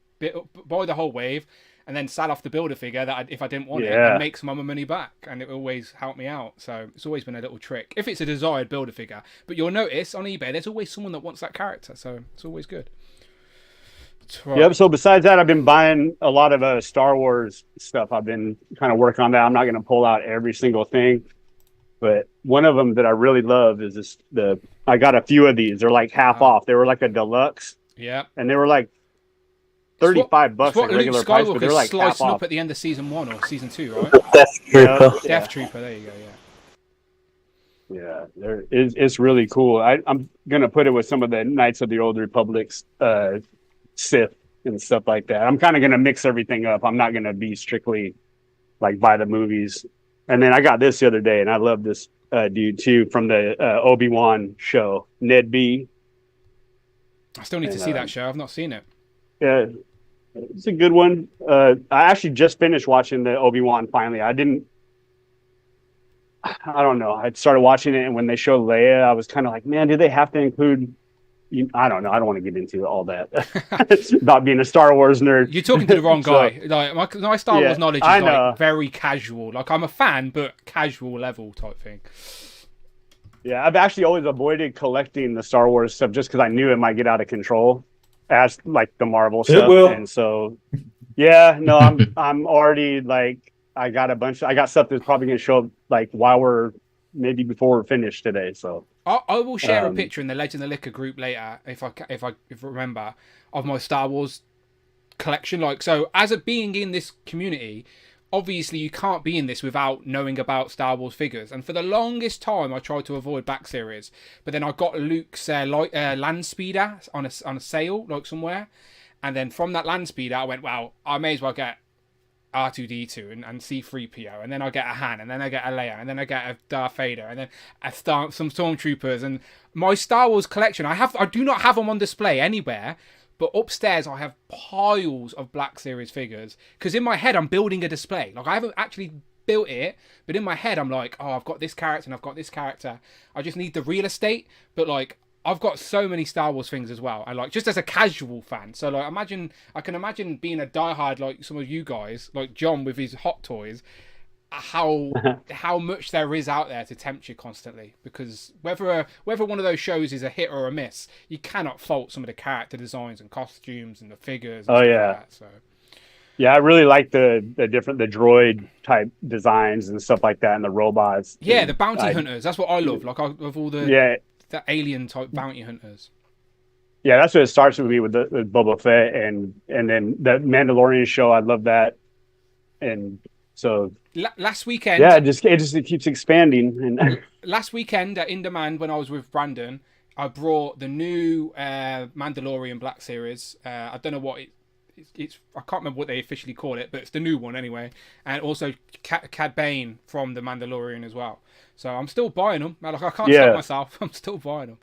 buy the whole wave and then sell off the Build-A-Figure if I didn't want it, and make some of my money back, and it always helped me out. So it's always been a little trick if it's a desired Build-A-Figure. But you'll notice on eBay there's always someone that wants that character, so it's always good. Right.
Yep. So besides that, I've been buying a lot of Star Wars stuff. I've been kind of working on that. I'm not going to pull out every single thing, but one of them that I really love is I got a few of these. They're like half off. They were like a deluxe.
Yeah.
And they were like $35 at regular price, but they're like half off.
Up at the end of season 1 or season 2, right?
Death Trooper.
Death Trooper. There you go.
Yeah. Yeah. It's really cool. I'm going to put it with some of the Knights of the Old Republic's Sith and stuff like that. I'm kind of going to mix everything up. I'm not going to be strictly like by the movies. And then I got this the other day, and I love this dude too from the Obi-Wan show, Ned B.
I still need to see that show. I've not seen it.
Yeah, it's a good one. I actually just finished watching the Obi-Wan finally. I don't know. I started watching it, and when they showed Leia, I was kind of like, man, do they have to include... I don't know. I don't want to get into all that about being a Star Wars nerd.
You're talking to the wrong guy. Like my Star Wars knowledge is like very casual. Like I'm a fan, but casual level type thing.
Yeah, I've actually always avoided collecting the Star Wars stuff just because I knew it might get out of control, as like the Marvel stuff.
Will.
And so, Yeah, no, I'm already like I got stuff that's probably gonna show up like while we're maybe before we're finished today. So
I will share a picture in the Legend of Liquor group later if I remember, of my Star Wars collection. Like, so as a being in this community, obviously you can't be in this without knowing about Star Wars figures. And for the longest time, I tried to avoid Black Series, but then I got Luke's land speeder on a sale like somewhere, and then from that land speeder, I went, wow, I may as well get R2D2 and C3PO, and then I get a Han, and then I get a Leia, and then I get a Darth Vader, and then some Stormtroopers. And my Star Wars collection, I do not have them on display anywhere, but upstairs I have piles of Black Series figures, because in my head I'm building a display. Like, I haven't actually built it, but in my head I'm like, oh, I've got this character and I've got this character. I just need the real estate. But like, I've got so many Star Wars things as well. I like, just as a casual fan. So like, I can imagine being a diehard like some of you guys, like John with his Hot Toys, how much there is out there to tempt you constantly. Because whether one of those shows is a hit or a miss, you cannot fault some of the character designs and costumes and the figures. And stuff like that, so.
Yeah, I really like the droid type designs and stuff like that, and the robots.
Yeah, the bounty hunters. That's what I love. Like, of all the alien type bounty hunters.
Yeah, that's what it starts with me with Boba Fett, and then the Mandalorian show. I love that, and so
last weekend.
Yeah, it keeps expanding. And
last weekend at In Demand, when I was with Brandon, I brought the new Mandalorian Black Series. I don't know what it's. I can't remember what they officially call it, but it's the new one anyway. And also Cad Bane from the Mandalorian as well. So I'm still buying them. Like, I can't stop myself. I'm still buying them.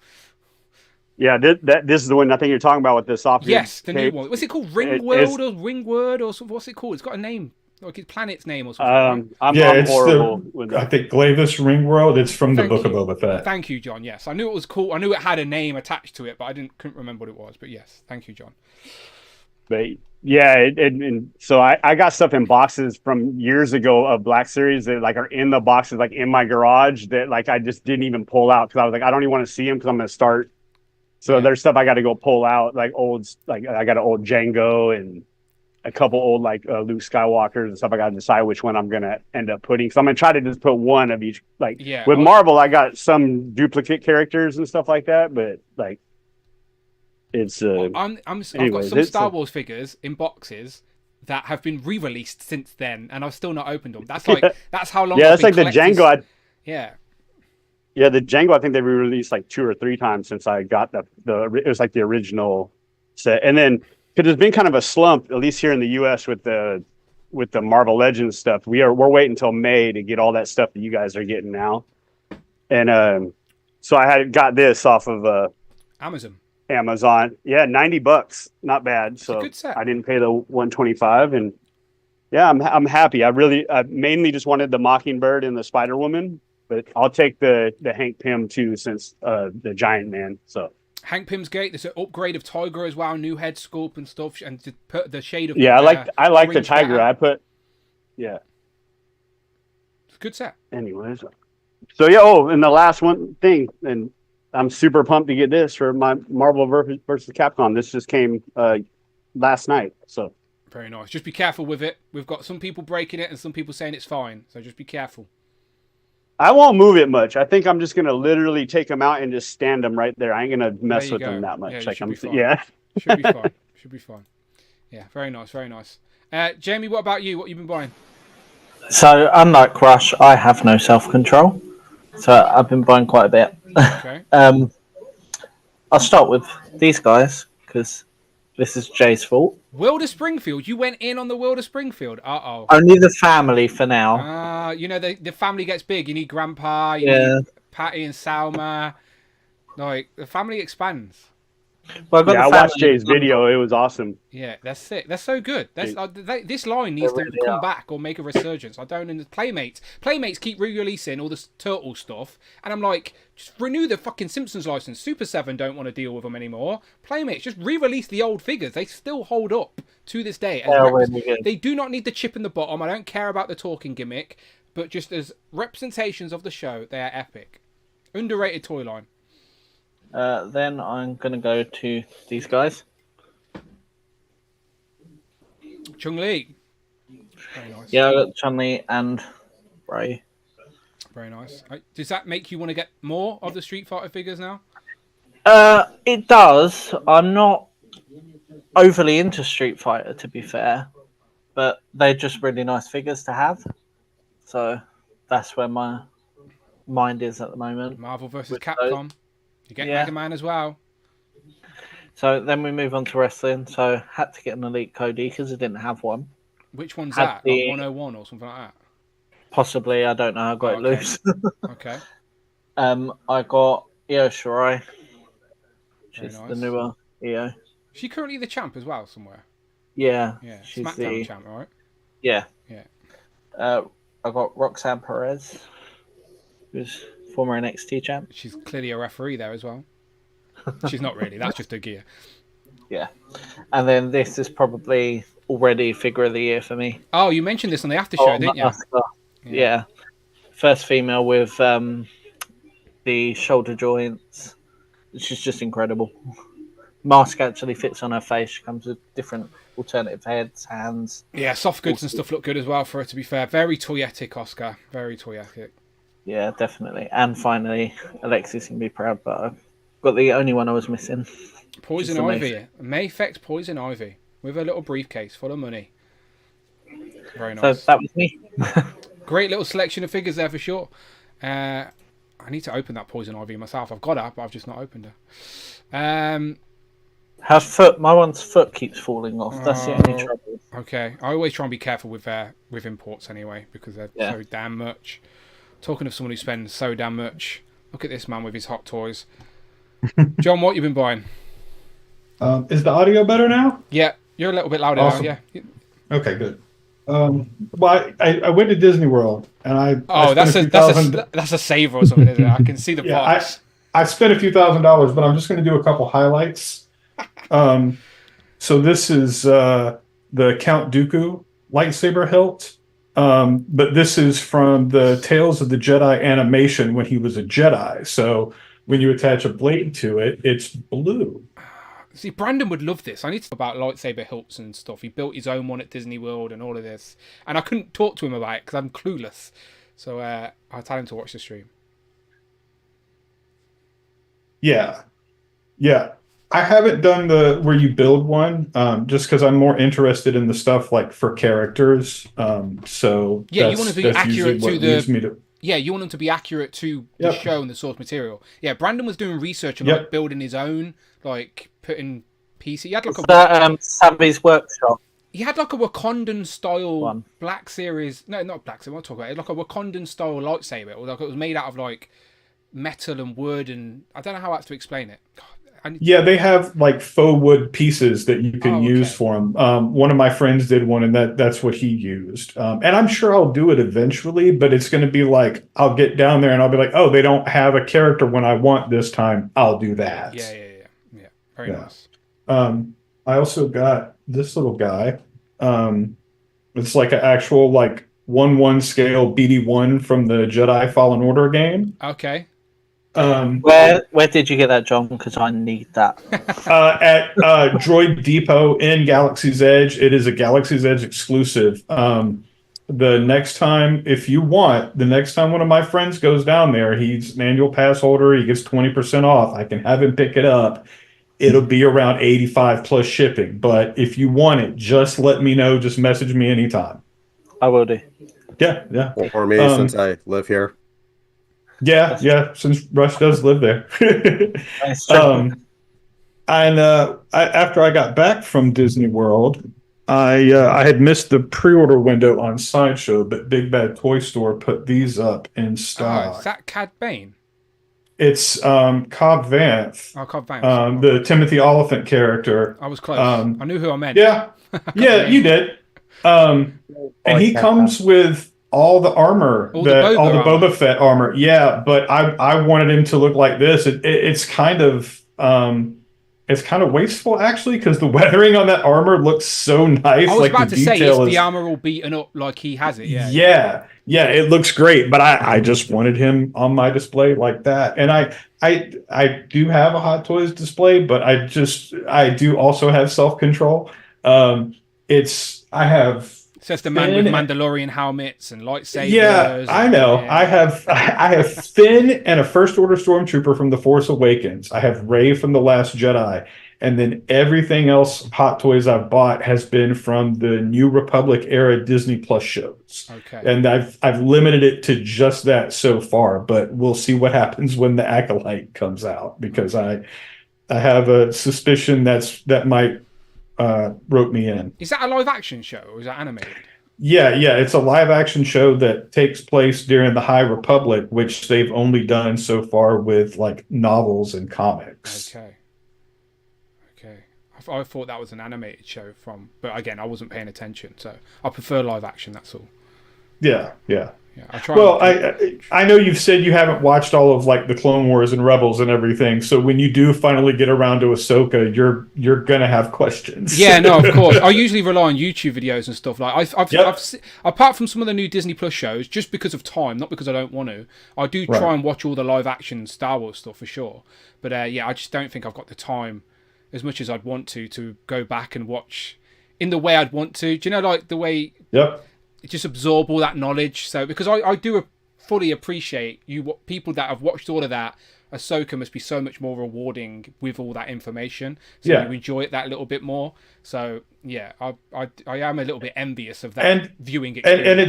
Yeah, this is the one I think you're talking about with the soft.
Yes, the new one. What's it called? Ringworld or Ringword or something? What's it called? It's got a name, like its planet's name or something.
I'm horrible with that. I think Glavis Ringworld. It's from the Book of Boba Fett.
Thank you, John. Yes, I knew it was cool. I knew it had a name attached to it, but couldn't remember what it was. But yes, thank you, John.
But yeah, and so I got stuff in boxes from years ago of Black Series that like are in the boxes like in my garage that like I just didn't even pull out because I was like, I don't even want to see them because I'm gonna start. So there's stuff I got to go pull out, like I got an old Django and a couple old like Luke Skywalkers and stuff. I got to decide which one I'm gonna end up putting. So I'm gonna try to just put one of each. Like with Marvel, I got some duplicate characters and stuff like that, but like. It's I've
got some Star Wars figures in boxes that have been re-released since then, and I've still not opened them. That's like that's how long.
Yeah, that's like the Django.
Yeah,
the Django. I think they re-released like 2 or 3 times since I got the. It was like the original set, and then because there's been kind of a slump, at least here in the U.S. with the Marvel Legends stuff. We're waiting until May to get all that stuff that you guys are getting now, and so I got this off of Amazon. Yeah, $90, not bad. So
good set.
I didn't pay the $125, and yeah, I'm happy. I mainly just wanted the Mockingbird and the Spider Woman, but I'll take the Hank Pym too, since the Giant Man. So
Hank Pym's great. There's an upgrade of Tiger as well, new head sculpt and stuff, and to put the shade of
I like the Tiger. It's
a good set.
Anyways, so yeah. And the last one thing, and I'm super pumped to get this for my Marvel versus Capcom. This just came last night. So
very nice. Just be careful with it. We've got some people breaking it and some people saying it's fine. So just be careful.
I won't move it much. I think I'm just gonna literally take them out and just stand them right there. I ain't gonna mess with them that much.
Yeah,
like
should be fine. Should be fine. Yeah, very nice, very nice. Jamie, what about you? What have you been buying?
So unlike Rush, I have no self-control. So I've been buying quite a bit.
Okay.
I'll start with these guys because this is Jay's fault.
World of Springfield. You went in on the World of Springfield. Uh-oh.
Only the family for now.
You know, the family gets big. You need Grandpa. You need Patty and Salma. Like, the family expands.
Well,
I watched Jay's video. It was awesome.
Yeah, that's it. That's so good. This line needs to come back or make a resurgence. I don't. And Playmates keep re-releasing all this turtle stuff, and I'm like, just renew the fucking Simpsons license. Super 7 don't want to deal with them anymore. Playmates, just re-release the old figures. They still hold up to this day. They do not need the chip in the bottom. I don't care about the talking gimmick, but just as representations of the show, they are epic. Underrated toy line.
Then I'm going to go to these guys.
Chung-Li. Very nice.
Yeah, I got Chun-Li and Ray.
Very nice. Does that make you want to get more of the Street Fighter figures now?
It does. I'm not overly into Street Fighter, to be fair, but they're just really nice figures to have. So that's where my mind is at the moment.
Marvel versus Capcom. You get Mega Man as well.
So then we move on to wrestling. So had to get an Elite Cody because I didn't have one.
Which one's that? Like 101 or something like that?
Possibly, I don't know. I got it loose.
Okay.
I got Io Shirai, which is
nice.
the newer Io.
Is she currently the champ as well somewhere?
Yeah.
Yeah.
She's
SmackDown
the
champ, right?
Yeah.
Yeah.
I got Roxanne Perez, who's former NXT champ.
She's clearly a referee there as well. She's not really. That's just her gear.
Yeah. And then this is probably already figure of the year for me.
Oh, you mentioned this on the after show, didn't you?
Yeah. First female with the shoulder joints. She's just incredible. Mask actually fits on her face. She comes with different alternative heads, hands.
Yeah, soft goods and stuff look good as well for her, to be fair. Very toyetic, Oscar. Very toyetic.
Yeah, definitely. And finally, Alexis can be proud, but I've got the only one I was missing.
Poison Ivy. Mayfect Poison Ivy. With a little briefcase full of money. Very nice.
So that was me.
Great little selection of figures there for sure. I need to open that Poison Ivy myself. I've got her, but I've just not opened her.
Her foot, my one's foot keeps falling off. That's the only trouble.
Okay, I always try and be careful with imports anyway because they're so damn much. Talking of someone who spends so damn much, look at this man with his hot toys. John, what you been buying?
Is the audio better now?
Yeah, you're a little bit louder
Awesome.
now. Yeah.
Okay, good. Well, I went to Disney World and
that's a saver or something, isn't it? I can see the box.
I spent a few $1,000s, but I'm just going to do a couple highlights. So this is the Count Dooku lightsaber hilt, but this is from the Tales of the Jedi animation when he was a Jedi. So when you attach a blade to it, it's blue.
See, Brandon would love this. I need to talk about lightsaber hilts and stuff. He built his own one at Disney World and all of this. And I couldn't talk to him about it because I'm clueless. So I'll tell him to watch the stream.
Yeah. I haven't done the where you build one, just because I'm more interested in the stuff like for characters. So
yeah, you want to be accurate to the.
Yeah,
you want them to be accurate to the show and the source material. Yeah, Brandon was doing research and like building his own, like putting PC. He had like
Savvy's Workshop.
He had like a Wakandan style Black Series. No, not Black Series. What I'm talking about? Like a Wakandan style lightsaber. It was made out of like metal and wood, and I don't know how else to explain it.
Yeah, they have like faux wood pieces that you can use for them. One of my friends did one, and that's what he used. And I'm sure I'll do it eventually, but it's going to be like I'll get down there and I'll be like, oh, they don't have a character when I want this time. I'll do that.
Yeah. Very nice.
I also got this little guy. It's like an actual like 1/1 scale BD1 from the Jedi Fallen Order game.
Okay.
Where did you get that, John? Because I need that.
At Droid Depot in Galaxy's Edge. It is a Galaxy's Edge exclusive. The next time, if you want, the next time one of my friends goes down there, he's an annual pass holder. He gets 20% off. I can have him pick it up. It'll be around 85 plus shipping. But if you want it, just let me know. Just message me anytime.
I will do.
Yeah.
Or me, since I live here.
Yeah. Since Rush does live there. And after I got back from Disney World, I had missed the pre-order window on Sideshow, but Big Bad Toy Store put these up in stock.
Is that Cad Bane?
It's Cobb Vanth.
Oh, Cobb Vanth.
The Timothy Oliphant character.
I was close. I knew who I meant.
Yeah, you did. And he comes with all the armor, all the Boba Fett armor. Yeah, but I wanted him to look like this. It's kind of wasteful actually because the weathering on that armor looks so nice.
I was
like
about
the
to say,
detail
is the armor all beaten up like he has it?
Yeah, it looks great. But I just wanted him on my display like that. And I do have a Hot Toys display, but I do also have self-control. I have.
It says the man with
Finn
Mandalorian helmets and lightsabers.
Yeah, I know.
Yeah.
I have Finn and a First Order Stormtrooper from The Force Awakens. I have Rey from The Last Jedi, and then everything else Hot Toys I've bought has been from the New Republic era Disney Plus shows.
Okay.
And I've limited it to just that so far, but we'll see what happens when the Acolyte comes out, because I have a suspicion that might rope me in.
Is that a live action show or is that animated?
Yeah, it's a live action show that takes place during the High Republic, which they've only done so far with like novels and comics.
Okay. I thought that was an animated show but again, I wasn't paying attention, so I prefer live action. That's all.
Yeah.
I try.
Well, I know you've said you haven't watched all of like the Clone Wars and Rebels and everything. So when you do finally get around to Ahsoka, you're gonna have questions.
Yeah, no, of course. I usually rely on YouTube videos and stuff. Like I've apart from some of the new Disney Plus shows, just because of time, not because I don't want to. I do try and watch all the live action Star Wars stuff for sure. But I just don't think I've got the time as much as I'd want to go back and watch in the way I'd want to. Do you know, like the way?
Yep.
Just absorb all that knowledge. So because I do fully appreciate people that have watched all of that. Ahsoka must be so much more rewarding with all that information, so you enjoy it that little bit more. So I am a little bit envious of that viewing experience.
And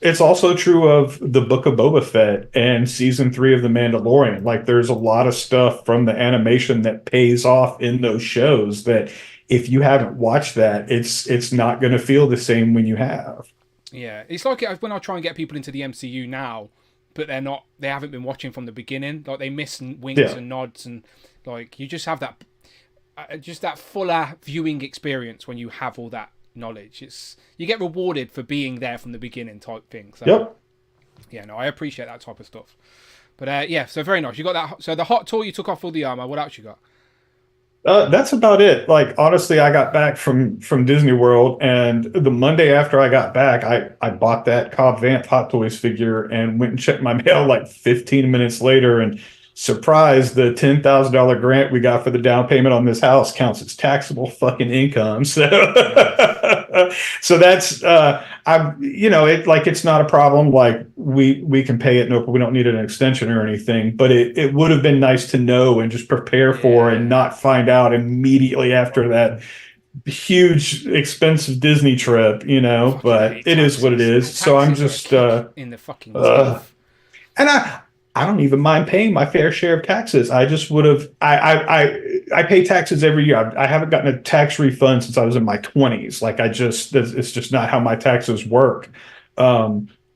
it's also true of the Book of Boba Fett and season 3 of The Mandalorian. Like there's a lot of stuff from the animation that pays off in those shows that if you haven't watched that, it's not going to feel the same when you have.
Yeah, it's like when I try and get people into the MCU now, but they haven't been watching from the beginning. Like they miss winks and nods, and like you just have that fuller viewing experience when you have all that knowledge. You get rewarded for being there from the beginning type thing. So, yeah, no, I appreciate that type of stuff. But so very nice. You got that. So the hot tour, you took off all the armor. What else you got?
That's about it. Like, honestly, I got back from Disney World, and the Monday after I got back, I bought that Cobb Vanth Hot Toys figure and went and checked my mail like 15 minutes later, and surprise, the $10,000 grant we got for the down payment on this house counts as taxable fucking income. So, so that's, it's not a problem. Like we can pay it. No, we don't need an extension or anything, but it would have been nice to know and just prepare for and not find out immediately after that huge expensive Disney trip, but it is what it is. So I'm just,
in the fucking
and I don't even mind paying my fair share of taxes. I just would have. I pay taxes every year. I haven't gotten a tax refund since I was in my 20s. Like it's just not how my taxes work.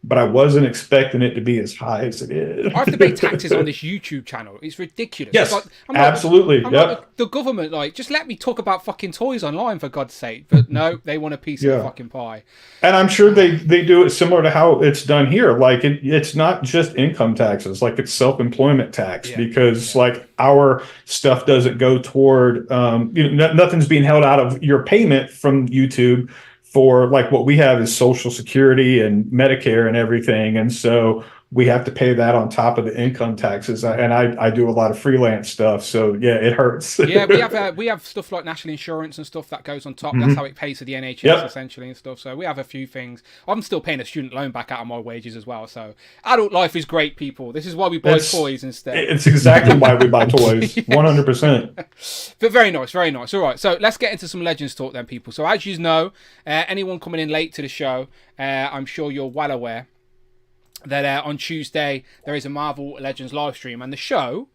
But I wasn't expecting it to be as high as it is.
I have to pay taxes on this YouTube channel. It's ridiculous.
Yes,
absolutely.
Yep.
The government, just let me talk about fucking toys online, for God's sake. But no, they want a piece of the fucking pie.
And I'm sure they do it similar to how it's done here. Like it's not just income taxes, like it's self-employment tax, because like our stuff doesn't go toward, nothing's being held out of your payment from YouTube. For like what we have is Social Security and Medicare and everything, and so we have to pay that on top of the income taxes. And I do a lot of freelance stuff, so yeah, it hurts.
Yeah, we have stuff like national insurance and stuff that goes on top. That's how it pays for the NHS essentially and stuff. So we have a few things. I'm still paying a student loan back out of my wages as well. So adult life is great, people. This is why we buy toys instead.
It's exactly why we buy toys. 100%.
But very nice, very nice. All right, so let's get into some Legends talk then, people. So as you know, anyone coming in late to the show, I'm sure you're well aware that on Tuesday there is a Marvel Legends live stream, and the show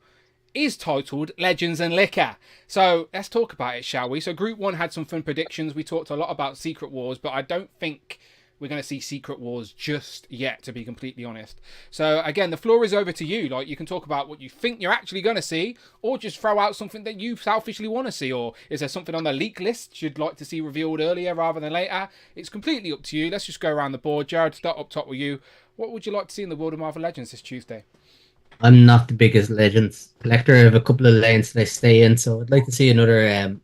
is titled Legends and Liquor. So let's talk about it, shall we? So Group 1 had some fun predictions. We talked a lot about Secret Wars, but I don't think we're going to see Secret Wars just yet, to be completely honest. So again, the floor is over to you. Like, you can talk about what you think you're actually going to see, or just throw out something that you selfishly want to see, or is there something on the leak list you'd like to see revealed earlier rather than later? It's completely up to you. Let's just go around the board. Jared, start up top with you. What would you like to see in the world of Marvel Legends this Tuesday?
I'm not the biggest Legends collector. I have a couple of lanes that I stay in, so I'd like to see another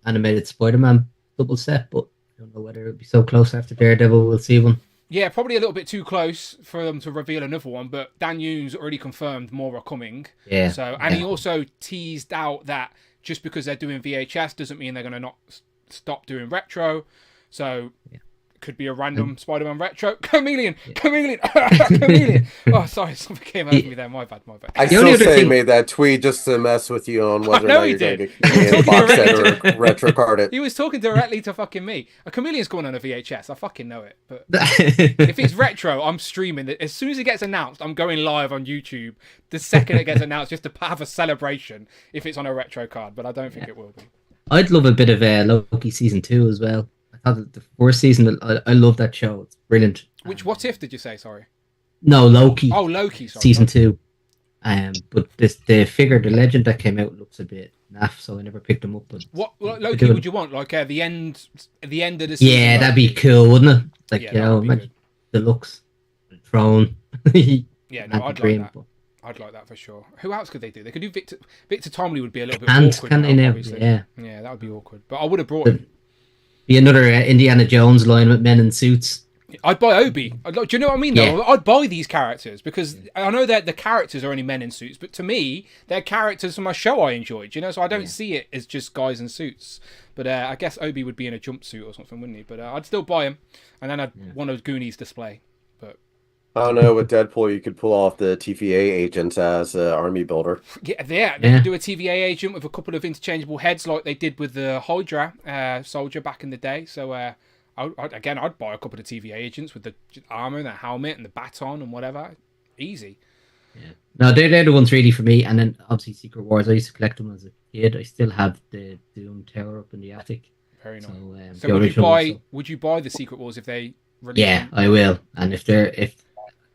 animated Spider-Man double set, but I don't know whether it'll be so close after Daredevil. We'll see one.
Yeah, probably a little bit too close for them to reveal another one, but Dan Yoon's already confirmed more are coming.
Yeah.
And he also teased out that just because they're doing VHS doesn't mean they're going to not stop doing retro. So Could be a random Spider-Man retro. Chameleon! Chameleon! Oh, sorry, something came over me there. My bad.
I still say he made that tweet just to mess with you on whether or not you're going to get Chameleon box set or retro card it.
He was talking directly to fucking me. A Chameleon's going on a VHS. I fucking know it. But if it's retro, I'm streaming it. As soon as it gets announced, I'm going live on YouTube the second it gets announced just to have a celebration if it's on a retro card. But I don't think it will be.
I'd love a bit of Loki season 2 as well. I thought the first season, I love that show. It's brilliant.
Which What If did you say? Sorry.
No, Loki.
Oh, Loki. Sorry,
season 2. But the figure, the legend that came out looks a bit naff, so I never picked him up. But
what Loki would you want? Like the end of the season?
Yeah, that'd be cool, wouldn't it? Like imagine the looks, the throne.
Yeah, no, I'd like that. I'd like that for sure. Who else could they do? They could do Victor Tomley would be a little bit awkward.
Can they now?
Yeah, that would be awkward. But I would have brought him.
Be another Indiana Jones line with men in suits.
I'd buy Obi. Do you know what I mean? Though I'd buy these characters because I know that the characters are only men in suits, but to me, they're characters from my show I enjoyed. So I don't see it as just guys in suits. But I guess Obi would be in a jumpsuit or something, wouldn't he? But I'd still buy him, and then I'd want a Goonies display. But
I don't know. With Deadpool, you could pull off the TVA agents as an army builder.
Yeah, they could do a TVA agent with a couple of interchangeable heads like they did with the Hydra soldier back in the day. So I'd buy a couple of TVA agents with the armor and the helmet and the baton and whatever. Easy.
Yeah. No, they're the ones really for me. And then obviously Secret Wars. I used to collect them as a kid. I still have the Doom Tower up in the attic.
Very nice. So would you buy the Secret Wars if they release them?
I will. And if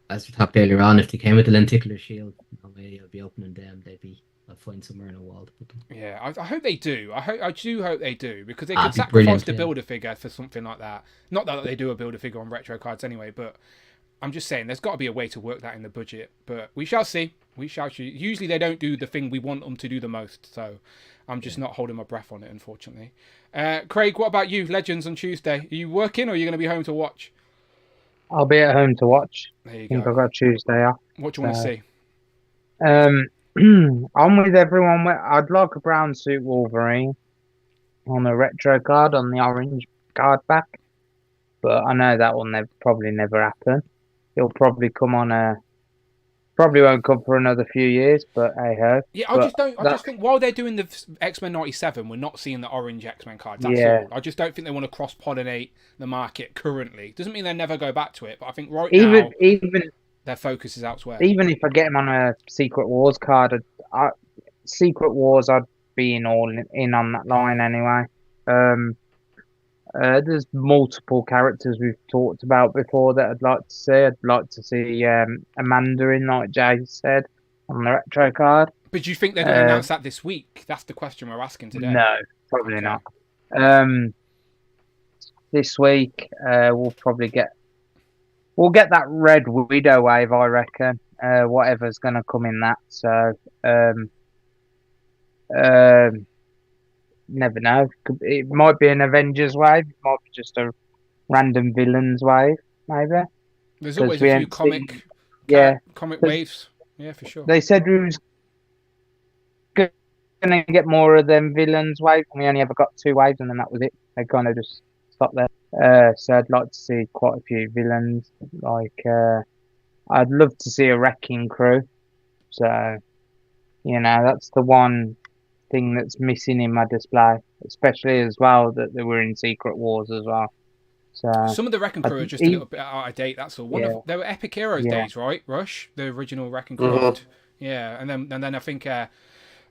as we talked earlier on, if they came with the lenticular shield, no way I'll be opening them. I'll find somewhere in a wall to put them.
Yeah, I hope they do. I do hope they do because they could sacrifice the builder figure for something like that. Not that they do a builder figure on retro cards anyway, but I'm just saying there's got to be a way to work that in the budget. But we shall see. We shall see. Usually they don't do the thing we want them to do the most, so I'm just not holding my breath on it, unfortunately. Craig, what about you? Legends on Tuesday. Are you working or are you going to be home to watch?
I'll be at home to watch.
There you
I think I've got Tuesday off.
What do you want to see?
I'm with everyone. I'd like a brown suit Wolverine on a retro card on the orange card back, but I know that will probably never happen. It'll probably come on probably won't come for another few years, but hey ho.
Yeah, I just think while they're doing the X-Men 97, we're not seeing the orange X-Men cards. That's all. I just don't think they want to cross-pollinate the market currently. Doesn't mean they never go back to it, but I think now their focus is elsewhere.
Even if I get them on a Secret Wars card, Secret Wars, I'd be in on that line anyway. There's multiple characters we've talked about before that I'd like to see. I'd like to see Amanda in, like Jay said, on the retro card.
But do you think they're going to announce that this week? That's the question we're asking today.
No, probably not. This week we'll get that Red Widow wave, I reckon. Whatever's going to come in that. So never know. It might be an Avengers wave. It might be just a random villains wave, maybe.
There's always a few comic waves. Yeah, for sure.
They said we was going to get more of them villains waves, and we only ever got 2 waves, and then that was it. They kind of just stopped there. So I'd like to see quite a few villains. Like, I'd love to see a wrecking crew. So, that's the one thing that's missing in my display, especially as well that they were in Secret Wars as well. So
some of the Wrecking Crew are just a little bit out of date. That's all. They were Epic Heroes days, right? Rush, the original Wrecking Crew.
Mm-hmm.
Yeah, and then I think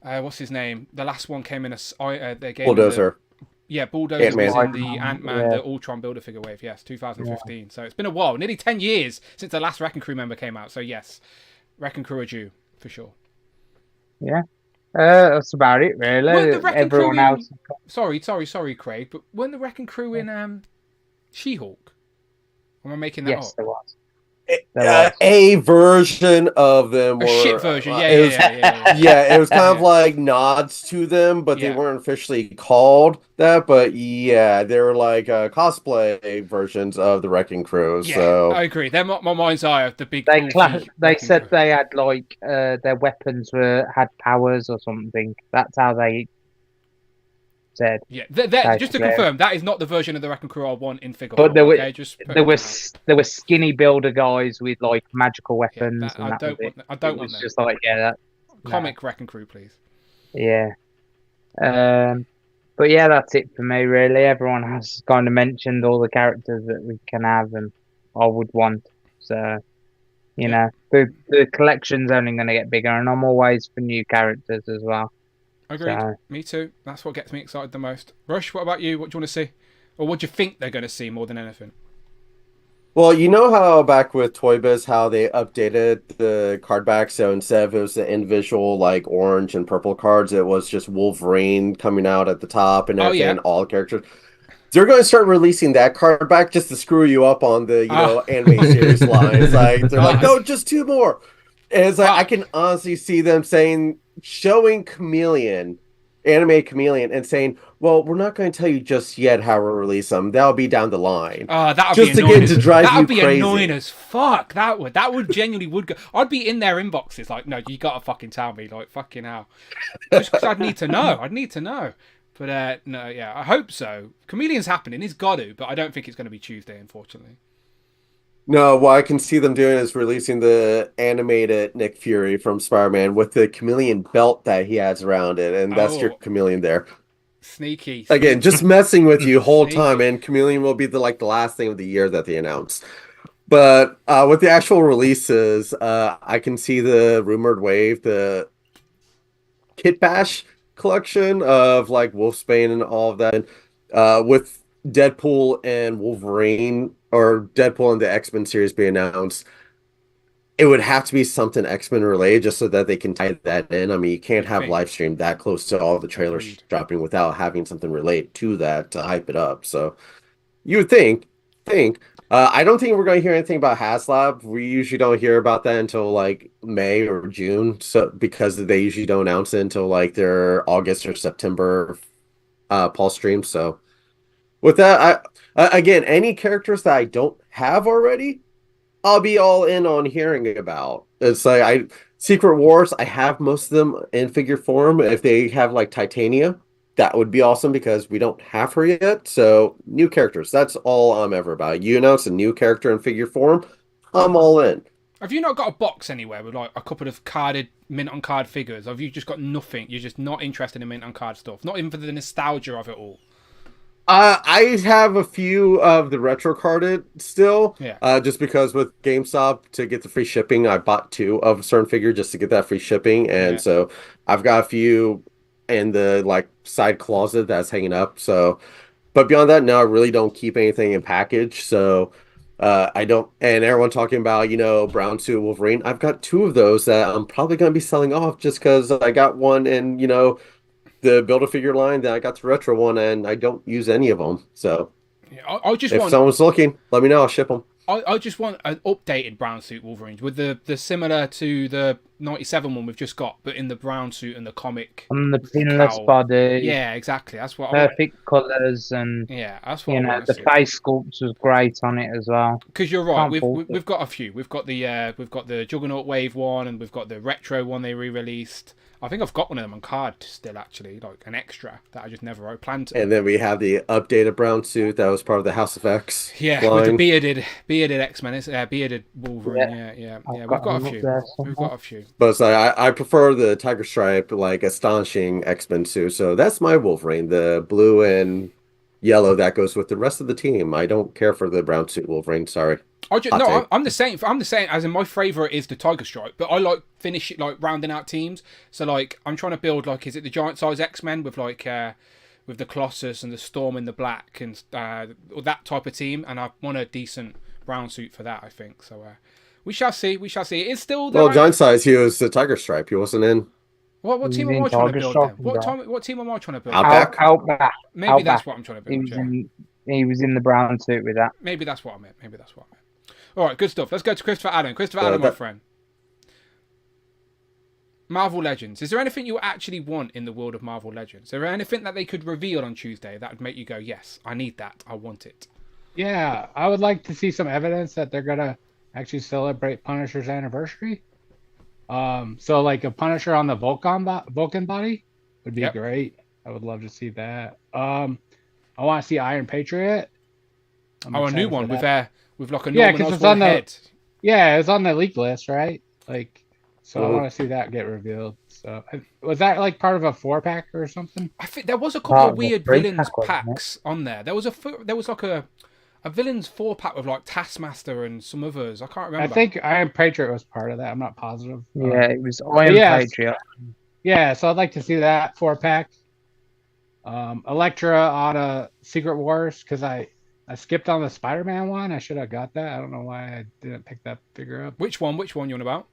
what's his name? The last one came in they gave
Bulldozer.
Bulldozer
Ant-Man.
was in the Ant-Man, the Ultron Builder figure wave. Yes, 2015. Yeah. So it's been a while, nearly 10 years since the last Wrecking Crew member came out. So yes, Wrecking Crew are due for sure.
Yeah. That's about it, really. Everyone else.
Sorry, Craig, but weren't the Wrecking Crew in She-Hulk? Am I making that up?
Yes, there was.
A version of them were
a shit version. Yeah.
Yeah, it was kind of like nods to them, but they weren't officially called that. But yeah, they were like cosplay versions of the Wrecking Crew.
Yeah,
so
I agree. They're my mind's eye of the big.
They said they had like their weapons had powers or something. That's how they said.
Yeah, just to
basically.
confirm, that is not the version of the Wrecking Crew I want in figure
But
form.
there were
Okay, just
there were skinny builder guys with like magical weapons, and
I
that was
don't
it.
want. I don't
It
want
was
them.
just like that.
Comic Wrecking Crew, please.
Yeah. But yeah, that's it for me, really. Everyone has kind of mentioned all the characters that we can have and I would want. So, you know, the collection's only going to get bigger, and I'm always for new characters as well.
Agreed.
So,
Me too. That's what gets me excited the most. Rush, what about you? What do you want to see? Or what do you think they're going to see more than anything?
Well, you know how back with Toy Biz, how they updated the card back, so instead of it was the individual like orange and purple cards, it was just Wolverine coming out at the top and everything, and all characters. They're going to start releasing that card back just to screw you up on the anime series line. It's like they're like, no, just 2 more. And it's like I can honestly see them showing Anime Chameleon, and saying, well, we're not going to tell you just yet how we'll release them. That'll be down the line.
That would
just
be
to get to drive you crazy.
That would be annoying as fuck. That would genuinely go. I'd be in their inboxes like, no, you gotta fucking tell me, like, fucking hell. Just because I'd need to know. But no, yeah, I hope so. Chameleon's happening. He's got to, but I don't think it's going to be Tuesday, unfortunately.
No, what I can see them doing is releasing the animated Nick Fury from Spider-Man with the chameleon belt that he has around it, and that's your chameleon there.
Sneaky.
Again, just messing with you whole time, and chameleon will be the last thing of the year that they announce. But with the actual releases, I can see the rumored wave, the Kit Bash collection of like Wolfsbane and all of that, with Deadpool and Wolverine, or Deadpool and the X-Men series being announced. It would have to be something X-Men related just so that they can tie that in. I mean, you can't have live stream that close to all the trailers dropping without having something relate to that to hype it up. So you would think. I don't think we're going to hear anything about HasLab. We usually don't hear about that until like May or June, so because they usually don't announce it until like their August or September pulse stream. So with that, again, any characters that I don't have already, I'll be all in on hearing about. It's like Secret Wars, I have most of them in figure form. If they have like Titania, that would be awesome because we don't have her yet. So new characters, that's all I'm ever about. You announce a new character in figure form, I'm all in.
Have you not got a box anywhere with like a couple of carded mint on card figures? Or have you just got nothing? You're just not interested in mint on card stuff? Not even for the nostalgia of it all?
I have a few of the retro carded still.
Yeah.
Just because with GameStop to get the free shipping, I bought 2 of a certain figure just to get that free shipping, and so I've got a few in the like side closet that's hanging up. So, but beyond that, no, I really don't keep anything in package. So, I don't. And everyone talking about brown suit Wolverine, I've got 2 of those that I'm probably going to be selling off just because I got one in the Build-A-Figure line, then I got the retro one, and I don't use any of them. So if someone's looking, let me know. I'll ship them.
I just want an updated brown suit Wolverines with the similar to the 97 one we've just got, but in the brown suit and the comic.
On the pinless body.
Yeah, exactly. That's what I want.
Perfect colours, and
that's what I want
the face sculpt was great on it as well.
Because you're right, we've got a few. We've got the Juggernaut Wave one, and we've got the retro one they re-released. I think I've got one of them on card still, actually, like an extra that I just never planned to.
And then we have the updated brown suit that was part of the House of X.
Yeah,
line.
with the bearded X-Men, bearded Wolverine. Yeah. We've got a few. We've got a few.
But it's like, I prefer the Tiger Stripe, like astonishing X-Men suit. So that's my Wolverine, the blue and yellow that goes with the rest of the team. I don't care for the brown suit Wolverine. Sorry.
I'm the same. I'm the same. As in, my favorite is the Tiger Stripe, but I like rounding out teams. So like, I'm trying to build like, is it the giant size X-Men with like with the Colossus and the Storm in the black and that type of team, and I want a decent brown suit for that. I think so. We shall see. We shall see. It's still
giant size. He was the Tiger Stripe. He wasn't in.
What team am I trying to build then? What team am I trying to build?
Outback.
Maybe that's what I'm trying to build.
He was in the brown suit with that.
Maybe that's what I meant. All right, good stuff. Let's go to Christopher Adam. Christopher Adam, my friend. Marvel Legends. Is there anything you actually want in the world of Marvel Legends? Is there anything that they could reveal on Tuesday that would make you go, yes, I need that. I want it.
Yeah, I would like to see some evidence that they're going to actually celebrate Punisher's anniversary. So like a Punisher on the Vulcan body would be great. I would love to see that. I want to see Iron Patriot.
A new one with like a
yeah,
Norman
because it's
Osborn
on the
head.
yeah, it's on the leak list, right? Like, so I
Mhm.
want to see that get revealed. So was that like part of a 4-pack or something?
I think there was a couple of weird villains packs on there. There was like a villains 4-pack with like Taskmaster and some others. I can't remember.
I think Iron Patriot was part of that. I'm not positive.
Yeah, it was Iron Patriot.
Yeah, so I'd like to see that 4-pack. Elektra on a Secret Wars because I skipped on the Spider-Man one. I should have got that. I don't know why I didn't pick that figure up.
Which one? Which one you on about?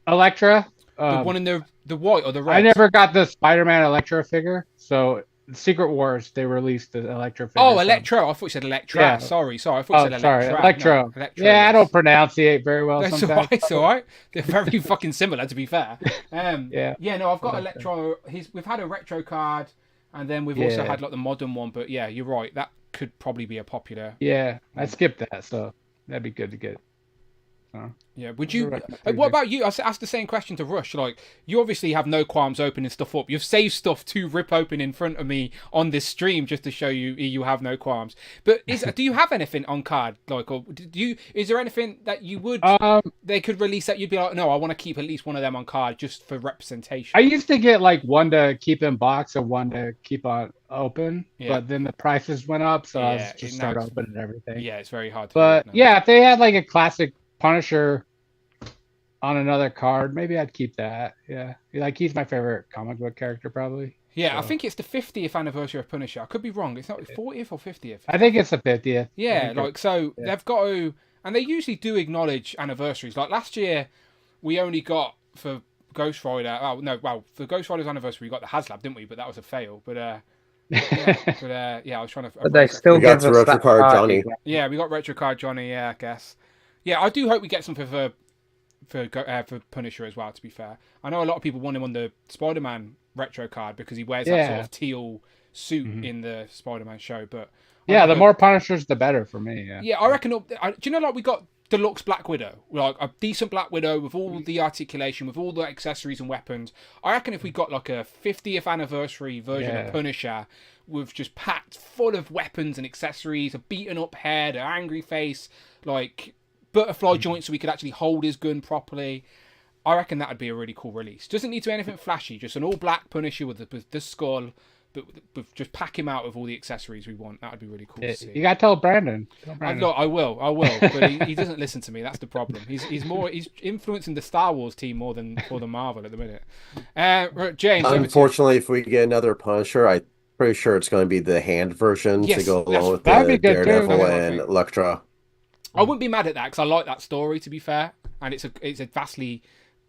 Elektra.
The one in the white or the red?
I never got the Spider-Man Elektra figure. So Secret Wars, they released the Elektra figure.
Oh, Electro. I thought you said Electra.
Yeah.
Sorry. I thought you said Electra.
Sorry, Electro.
No, Electro,
yeah,
yes.
I don't pronunciate very well
That's
sometimes.
It's all right. They're very fucking similar, to be fair.
Yeah.
Yeah, no, I've got Electro. We've had a retro card, and then we've also had like the modern one. But yeah, you're right. That could probably be a popular.
Yeah, I skipped that, so that'd be good to get.
Yeah, would you? What about you? I asked the same question to Rush. Like, you obviously have no qualms opening stuff up. You've saved stuff to rip open in front of me on this stream just to show you have no qualms. But do you have anything on card? Like, or is there anything that you would they could release that you'd be like, no, I want to keep at least one of them on card just for representation?
I used to get like one to keep in box and one to keep on open, but then the prices went up, so I was just start opening everything.
Yeah, it's very hard.
But yeah, if they had like a classic Punisher on another card, maybe I'd keep that. Yeah, like he's my favorite comic book character, probably.
Yeah, I think it's the 50th anniversary of Punisher. I could be wrong. It's not 40th or 50th.
I think it's the 50th.
Yeah, they've got to, and they usually do acknowledge anniversaries. Like last year, we only got for Ghost Rider. Oh no, well for Ghost Rider's anniversary, we got the HasLab, didn't we? But that was a fail. But I was trying to.
But they still give us that card, Johnny.
Yeah, we got Retro Card Johnny. Yeah, I guess. Yeah, I do hope we get something for Punisher as well. To be fair, I know a lot of people want him on the Spider-Man retro card because he wears that sort of teal suit in the Spider-Man show. But
yeah, the more Punishers, the better for me. Yeah.
Yeah, I reckon. Do you know, like we got deluxe Black Widow, like a decent Black Widow with all the articulation, with all the accessories and weapons. I reckon if we got like a 50th anniversary version of Punisher with just packed full of weapons and accessories, a beaten up head, an angry face, like butterfly joints so we could actually hold his gun properly. I reckon that would be a really cool release. Doesn't need to be anything flashy, just an all black Punisher with the skull, but just pack him out with all the accessories we want. That would be really cool to see.
You gotta tell Brandon.
I will, but he doesn't listen to me. That's the problem. He's influencing the Star Wars team more than Marvel at the minute. James,
unfortunately, if we get another Punisher, I'm pretty sure it's going to be the hand version to go along with the Daredevil and Elektra.
I wouldn't be mad at that because I like that story, to be fair, and it's a vastly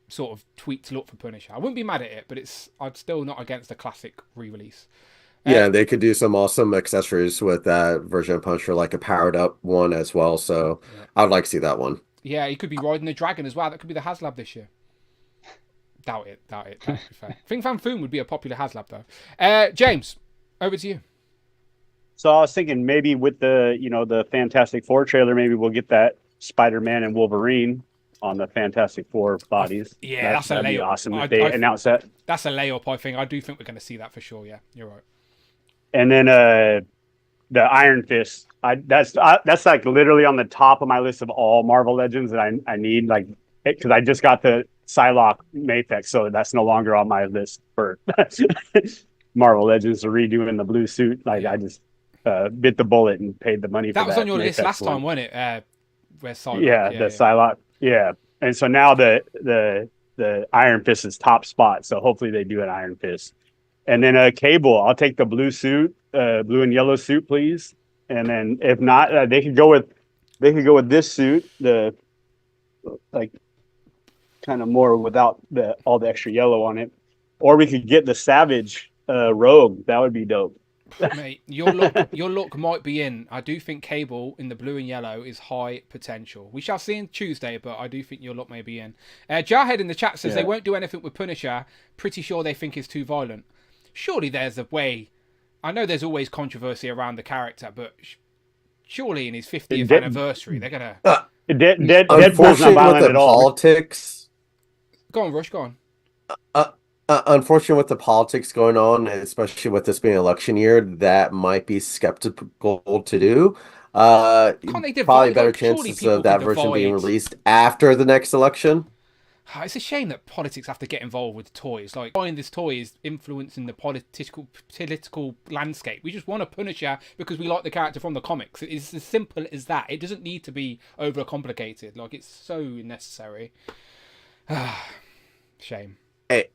sort of tweaked look for Punisher. I wouldn't be mad at it, but I'm still not against a classic re-release.
Yeah, they could do some awesome accessories with that version of Punisher, like a powered up one as well. So I would like to see that one.
Yeah, he could be riding the dragon as well. That could be the HasLab this year. Doubt it. That would be fair. I think Van Foom would be a popular HasLab though. James, over to you.
So I was thinking maybe with the Fantastic Four trailer, maybe we'll get that Spider-Man and Wolverine on the Fantastic Four bodies.
Yeah, that'd
be awesome if they announce that.
That's a layup, I think. I do think we're going to see that for sure. Yeah, you're right.
And then the Iron Fist. That's like literally on the top of my list of all Marvel Legends that I need, like, because I just got the Psylocke Mafex, so that's no longer on my list for Marvel Legends to redo in the blue suit. Like I just bit the bullet and paid the money for that.
That was on your list last time, wasn't it? Where Psylocke,
Psylocke. Yeah, and so now the Iron Fist is top spot. So hopefully they do an Iron Fist, and then Cable. I'll take the blue suit, blue and yellow suit, please. And then if not, they could go with this suit, the like kind of more without all the extra yellow on it, or we could get the Savage Rogue. That would be dope.
Mate, your look might be in. I do think Cable in the blue and yellow is high potential. We shall see on Tuesday, but I do think your look may be in. Jarhead in the chat says they won't do anything with Punisher. Pretty sure they think it's too violent. Surely there's a way. I know there's always controversy around the character, but surely in his 50th anniversary, they're gonna.
Deadpool's not violent at all.
Politics.
Go on, Rush. Go on.
Unfortunately, with the politics going on, especially with this being election year, that might be skeptical to do.
Can't they divide?
Probably better
Like, surely
chances
people
of that
can
version being
divide.
released after the next election.
It's a shame that politics have to get involved with toys. Like, buying this toy is influencing the political landscape. We just want to Punisher because we like the character from the comics. It's as simple as that. It doesn't need to be overcomplicated. Like, it's so necessary. Shame.
Hey,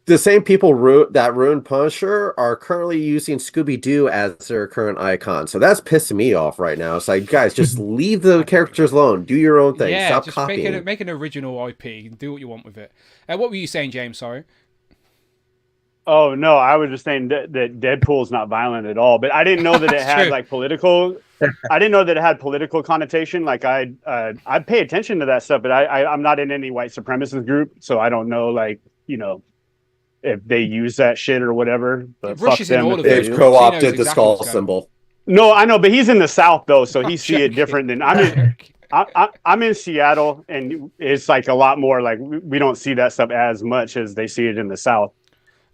the same people that ruined Punisher are currently using Scooby-Doo as their current icon. So that's pissing me off right now. It's like, guys, just leave the characters alone. Do your own thing.
Yeah,
Stop
just
copying.
make an original IP and do what you want with it. What were you saying, James? Sorry.
Oh no, I was just saying that Deadpool's not violent at all. But I didn't know that it had like political. I didn't know that it had political connotation. Like I pay attention to that stuff, but I'm not in any white supremacist group, so I don't know if they use that shit or whateber. But
Rush
fuck
is in
them
all
if
of
they
those
do.
They've
groups. He knows
co-opted the
exactly
skull
what's going on.
symbol.
No, I know, but he's in the South though, so he see it different than I'm in Seattle, and it's like a lot more like we don't see that stuff as much as they see it in the South.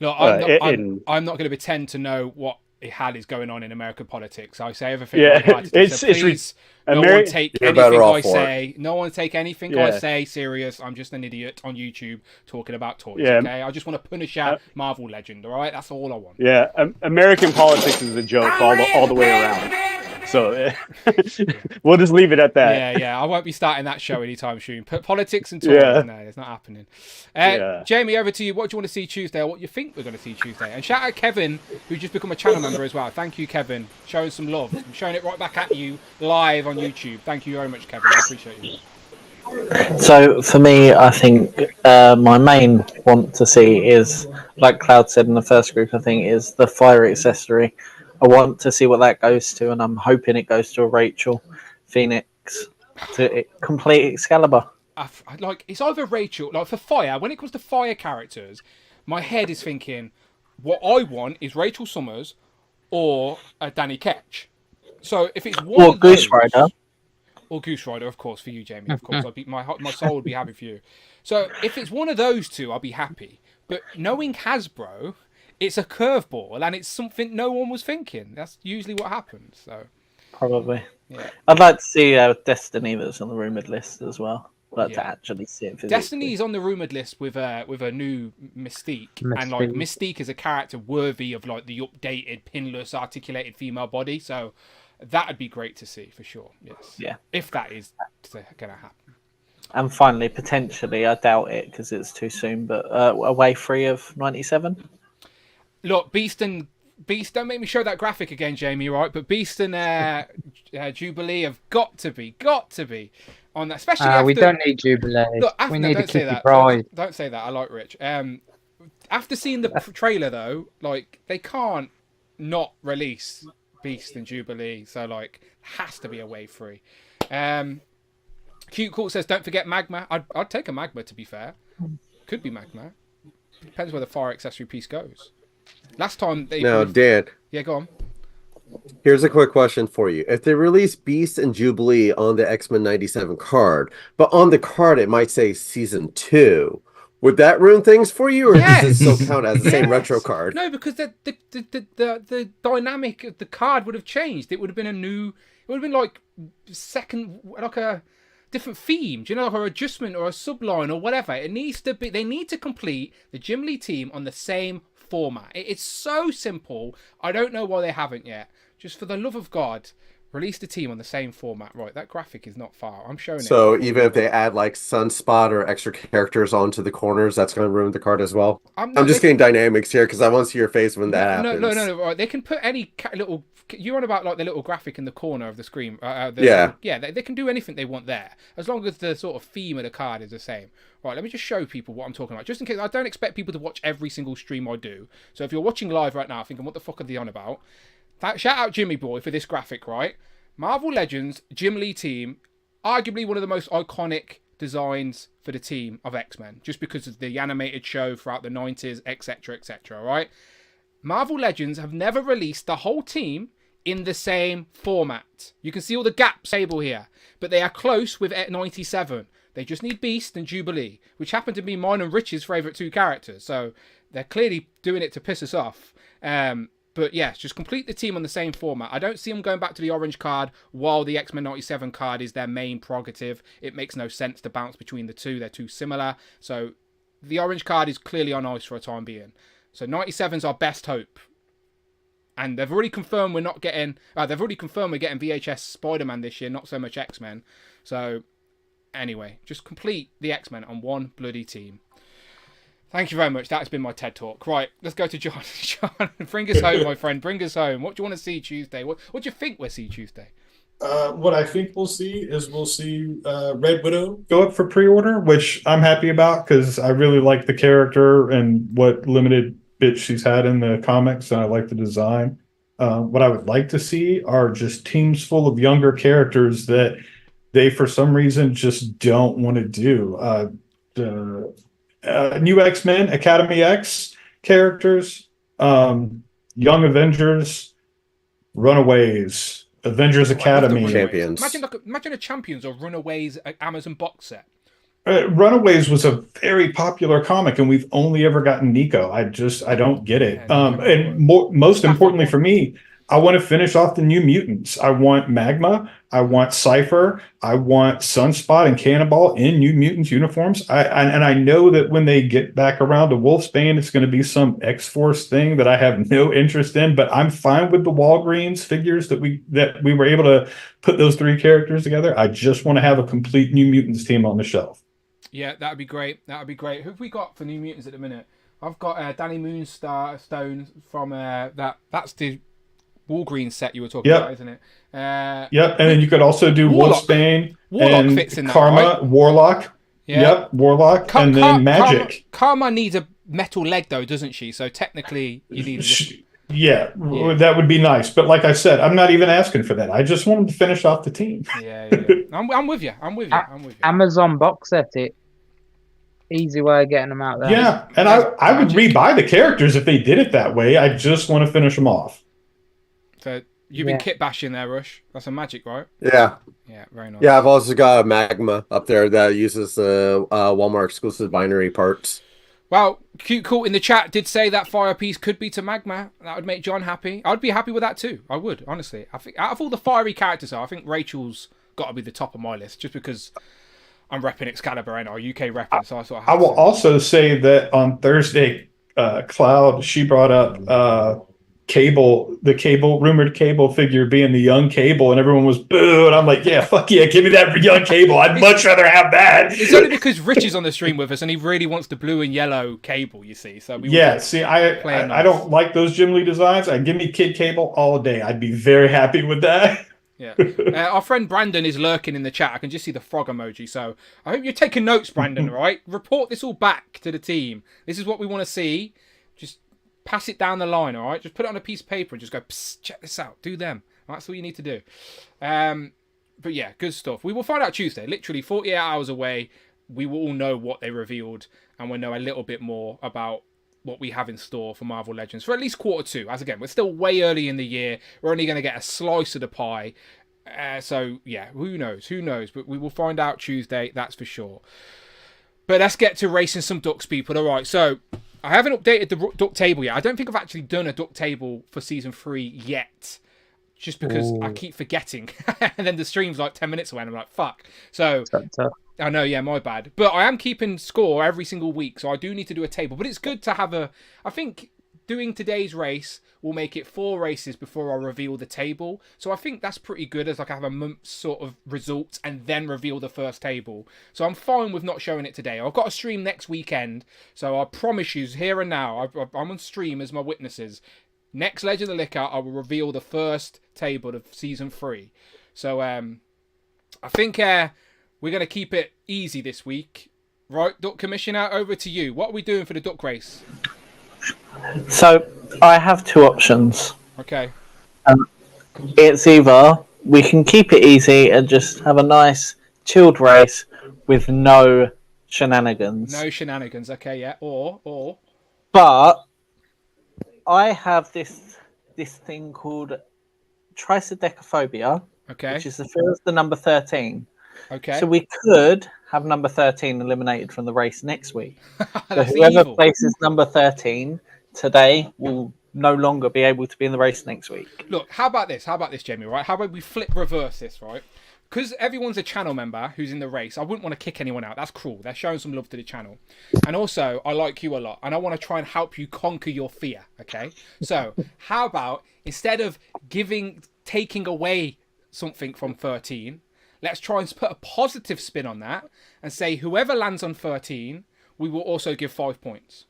No, I'm not going to pretend to know what the hell is going on in American politics. I say everything.
Yeah,
I like to. So please, no one take anything I say. No one take anything I say serious. I'm just an idiot on YouTube talking about toys.
Yeah.
Okay, I just want to punish that Marvel legend. All right, that's all I want.
Yeah, American politics is a joke all the way around. So we'll just leave it at that.
Yeah. I won't be starting that show anytime soon. Put politics and toys. No, it's not happening. Jamie, over to you. What do you want to see Tuesday, or what you think we're going to see Tuesday? And shout out Kevin, who's just become a channel member as well. Thank you, Kevin. Showing some love. I'm showing it right back at you live on YouTube. Thank you very much, Kevin. I appreciate you.
So for me, I think my main want to see is, like Cloud said in the first group, I think is the fire accessory. I want to see what that goes to, and I'm hoping it goes to a Rachel Phoenix to complete Excalibur.
It's either Rachel, like for fire, when it comes to fire characters, my head is thinking, what I want is Rachel Summers or Danny Ketch. So if it's one
or
of
Goose
those,
Rider.
Or Goose Rider, of course, for you, Jamie. Of course, my soul would be happy for you. So if it's one of those two, I'll be happy. But knowing Hasbro, it's a curveball, and it's something no one was thinking. That's usually what happens. So
Probably.
Yeah.
I'd like to see Destiny that's on the rumoured list as well. I'd like to actually see it physically.
Destiny's on the rumoured list with a new Mystique. And like Mystique is a character worthy of like the updated, pinless, articulated female body. So that'd be great to see for sure. Yes.
Yeah.
If that is going to happen.
And finally, potentially, I doubt it because it's too soon, but a wave 3 of 97.
Look, Beast, don't make me show that graphic again, Jamie, right? But Beast and Jubilee have got to be on that. Especially after...
we don't need Jubilee.
Look,
we need a
don't say
Kitty
that.
Pryde.
Don't say that. I like Rich. After seeing the trailer, though, like, they can't not release Beast and Jubilee. So, like, has to be a wave 3. Cute Cool says, don't forget Magma. I'd take a Magma, to be fair. Could be Magma. Depends where the fire accessory piece goes. Last time they...
Now, Dan.
Yeah, go on.
Here's a quick question for you. If they release Beast and Jubilee on the X-Men 97 card, but on the card it might say Season 2, would that ruin things for you, or does it still count as the same retro card?
No, because the dynamic of the card would have changed. It would have been it would have been like a different theme, do you know, like an adjustment or a subline or whatever. It needs to be. They need to complete the Jim Lee team on the same format. It's so simple. I don't know why they haven't yet. Just for the love of God, release the team on the same format. Right, that graphic is not far. I'm showing it.
So even if they add like Sunspot or extra characters onto the corners, that's going to ruin the card as well. I'm just getting dynamics here because I want to see your face when that happens.
No. Right, they can put any little. You're on about like the little graphic in the corner of the screen.
Yeah.
They can do anything they want there as long as the sort of theme of the card is the same. Right, let me just show people what I'm talking about, just in case. I don't expect people to watch every single stream I do. So if you're watching live right now thinking, what the fuck are they on about? Shout out Jimmy Boy for this graphic, right? Marvel Legends, Jim Lee team, arguably one of the most iconic designs for the team of X-Men, just because of the animated show throughout the 90s, etc., right? Marvel Legends have never released the whole team in the same format. You can see all the gaps table here, but they are close with 97. They just need Beast and Jubilee, which happen to be mine and Rich's favourite 2 characters. So they're clearly doing it to piss us off. But yes, just complete the team on the same format. I don't see them going back to the orange card while the X-Men 97 card is their main prerogative. It makes no sense to bounce between the two. They're too similar. So the orange card is clearly on ice for a time being. So 97's our best hope. And they've already confirmed we're not getting... they've already confirmed we're getting VHS Spider-Man this year, not so much X-Men. So anyway, just complete the X-Men on one bloody team. Thank you very much. That's been my TED Talk. Right, let's go to John. John, bring us home, my friend. Bring us home. What do you want to see Tuesday? What do you think we'll see Tuesday?
What I think we'll see Red Widow go up for pre-order, which I'm happy about because I really like the character and what limited bits she's had in the comics, and I like the design. What I would like to see are just teams full of younger characters that they, for some reason, just don't want to do. New X-Men, Academy X characters, Young Avengers, Runaways, Avengers Academy.
Champions.
Imagine a Champions or Runaways Amazon box set.
Runaways was a very popular comic, and we've only ever gotten Nico. I don't get it. Most importantly for me, I want to finish off the New Mutants. I want Magma. I want Cypher. I want Sunspot and Cannonball in New Mutants uniforms. I know that when they get back around to Wolfsbane, it's going to be some X-Force thing that I have no interest in. But I'm fine with the Walgreens figures that we were able to put those 3 characters together. I just want to have a complete New Mutants team on the shelf.
Yeah, that'd be great. That'd be great. Who have we got for New Mutants at the minute? I've got Danny Moonstone from that's the Walgreens set you were talking about, isn't it?
Yep, and then you could also do Wolfsbane,
Warlock
and
fits in that,
Karma,
right?
Warlock.
Yeah.
Yep, Warlock, and then Magic.
Karma needs a metal leg though, doesn't she? So technically, you need.
Yeah, that would be nice. But like I said, I'm not even asking for that. I just want them to finish off the team.
Yeah. I'm with you. I'm with you.
Amazon box set it. Easy way of getting them out there.
Yeah, and I would rebuy the characters if they did it that way. I just want to finish them off.
So you've been kit bashing there, Rush. That's a Magic, right?
Yeah.
Yeah, very nice.
Yeah, I've also got a Magma up there that uses the Walmart exclusive binary parts.
Well, Cute Cool in the chat did say that fire piece could be to Magma. That would make John happy. I'd be happy with that too. I would, honestly. I think out of all the fiery characters, I think Rachel's got to be the top of my list, just because I'm repping Excalibur and our UK repping. So I
will also say that on Thursday, Cloud, she brought up the rumored Cable figure being the young Cable, and everyone was boo, and I'm like, yeah, fuck yeah, give me that young Cable. I'd much rather have that.
It's only because Rich is on the stream with us, and he really wants the blue and yellow Cable, you see. So
I don't like those Jim Lee designs. Give me Kid Cable all day. I'd be very happy with that.
Yeah. Our friend Brandon is lurking in the chat. I can just see the frog emoji. So I hope you're taking notes, Brandon, right? Report this all back to the team. This is what we want to see. Just pass it down the line, all right? Just put it on a piece of paper and just go, check this out. Do them. That's all you need to do. But yeah, good stuff. We will find out Tuesday. Literally 48 hours away. We will all know what they revealed, and we'll know a little bit more about what we have in store for Marvel Legends for at least Q2. As again, we're still way early in the year. We're only going to get a slice of the pie. So yeah, who knows? But we will find out Tuesday, that's for sure. But let's get to racing some ducks, people. All right, so I haven't updated the duck table yet. I don't think I've actually done a duck table for season 3 yet, just because I keep forgetting. And then the stream's like 10 minutes away and I'm like, fuck. So I know, yeah, my bad. But I am keeping score every single week, so I do need to do a table. But it's good to have I think doing today's race will make it 4 races before I reveal the table. So I think that's pretty good, as like I have a month's sort of results and then reveal the first table. So I'm fine with not showing it today. I've got a stream next weekend, so I promise you here and now, I'm on stream as my witnesses. Next Legend of the Liquor, I will reveal the first table of season 3. So I think we're going to keep it easy this week. Right, Duck Commissioner, over to you. What are we doing for the duck race?
So, I have 2 options.
Okay.
It's either we can keep it easy and just have a nice, chilled race with no shenanigans.
No shenanigans, okay, yeah. Or...
But I have this thing called tricerdecophobia,
okay,
which is the fear of the number 13.
Okay.
So we could have number 13 eliminated from the race next week. So
That's
whoever
evil.
places number 13 today will no longer be able to be in the race next week.
Look, how about this? How about this, Jamie, right? How about we reverse this, right? Because everyone's a channel member who's in the race, I wouldn't want to kick anyone out. That's cruel. They're showing some love to the channel. And also, I like you a lot, and I want to try and help you conquer your fear, okay? So, how about, instead of taking away something from 13, let's try and put a positive spin on that and say whoever lands on 13, we will also give 5 points.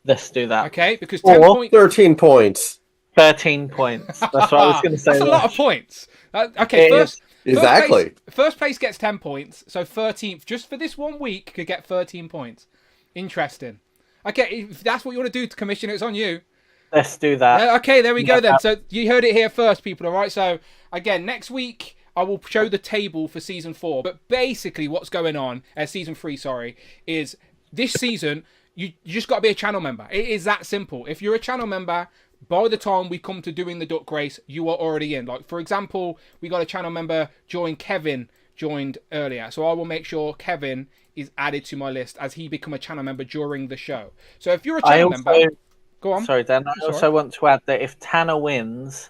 Let's do that.
Okay? Because 10 points...
13 points.
13 points. That's what I was going to say.
That's a lot of points. Okay,
Exactly.
First place gets 10 points, so 13th, just for this 1 week, could get 13 points. Interesting. Okay, if that's what you want to do to commission, it's on you.
Let's do that.
Okay, there we go then. So you heard it here first, people, all right? So, again, next week, I will show the table for Season 4. But basically, what's going on, Season 3, sorry, is this season, you just got to be a channel member. It is that simple. If you're a channel member... by the time we come to doing the duck race, you are already in. Like, for example, we got a channel member Kevin joined earlier. So I will make sure Kevin is added to my list as he become a channel member during the show. So if you're a channel member... Go on.
Sorry, Dan. I also want to add that if Tanner wins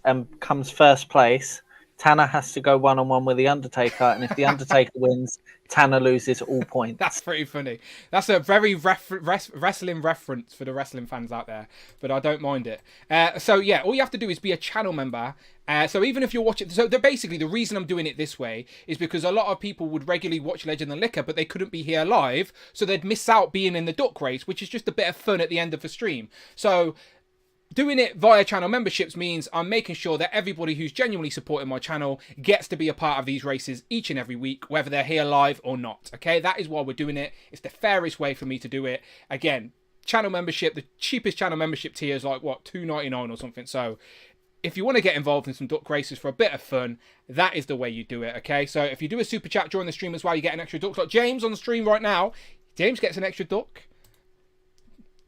and comes first place, Tanner has to go one-on-one with The Undertaker. And if The Undertaker wins, Tanner loses all points.
That's pretty funny. That's a very wrestling reference for the wrestling fans out there, but I don't mind it. So yeah, all you have to do is be a channel member. So even if you're watching, so basically the reason I'm doing it this way is because a lot of people would regularly watch Legend and Liquor, but they couldn't be here live, so they'd miss out being in the duck race, which is just a bit of fun at the end of the stream. So doing it via channel memberships means I'm making sure that everybody who's genuinely supporting my channel gets to be a part of these races each and every week, whether they're here live or not. Okay, that is why we're doing it. It's the fairest way for me to do it. Again, channel membership, the cheapest channel membership tier is like, what, $2.99 or something. So if you want to get involved in some duck races for a bit of fun, that is the way you do it, okay? So if you do a super chat during the stream as well, you get an extra duck. Like James on the stream right now, James gets an extra duck.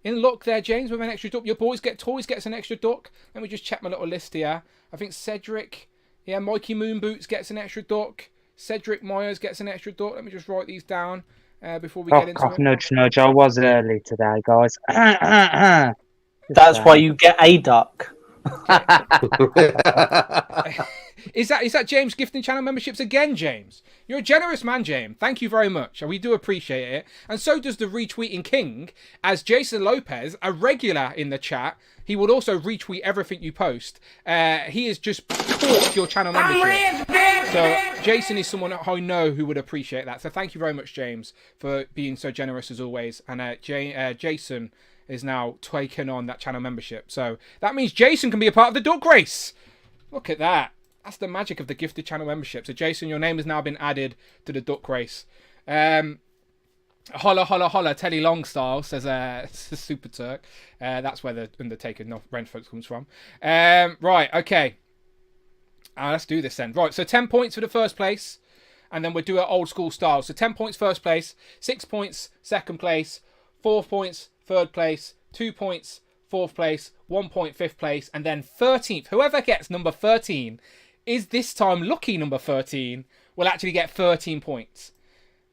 In luck there, James, with an extra duck. Your boys get toys, gets an extra duck. Let me just check my little list here. I think Cedric, yeah, Mikey Moonboots gets an extra duck. Cedric Myers gets an extra duck. Let me just write these down before we get into it.
Nudge, nudge. I was early today, guys.
That's why you get a duck.
Is that James gifting channel memberships again, James? You're a generous man, James. Thank you very much. We do appreciate it. And so does the retweeting king, as Jason Lopez, a regular in the chat. He will also retweet everything you post. He has just bought your channel membership. So Jason is someone I know who would appreciate that. So thank you very much, James, for being so generous as always. And Jason is now taking on that channel membership. So that means Jason can be a part of the duck race. Look at that. That's the magic of the gifted channel membership. So Jason, your name has now been added to the duck race. Holla, holla, holla, Telly Long style, says Super Turk. That's where the Undertaker Rent folks comes from. Right, okay. Let's do this then. Right, so 10 points for the first place. And then we'll do it old school style. So 10 points first place, 6 points second place, 4 points third place, 2 points fourth place, 1 point fifth place, and then 13th. Whoever gets number 13 is this time lucky number 13 will actually get 13 points.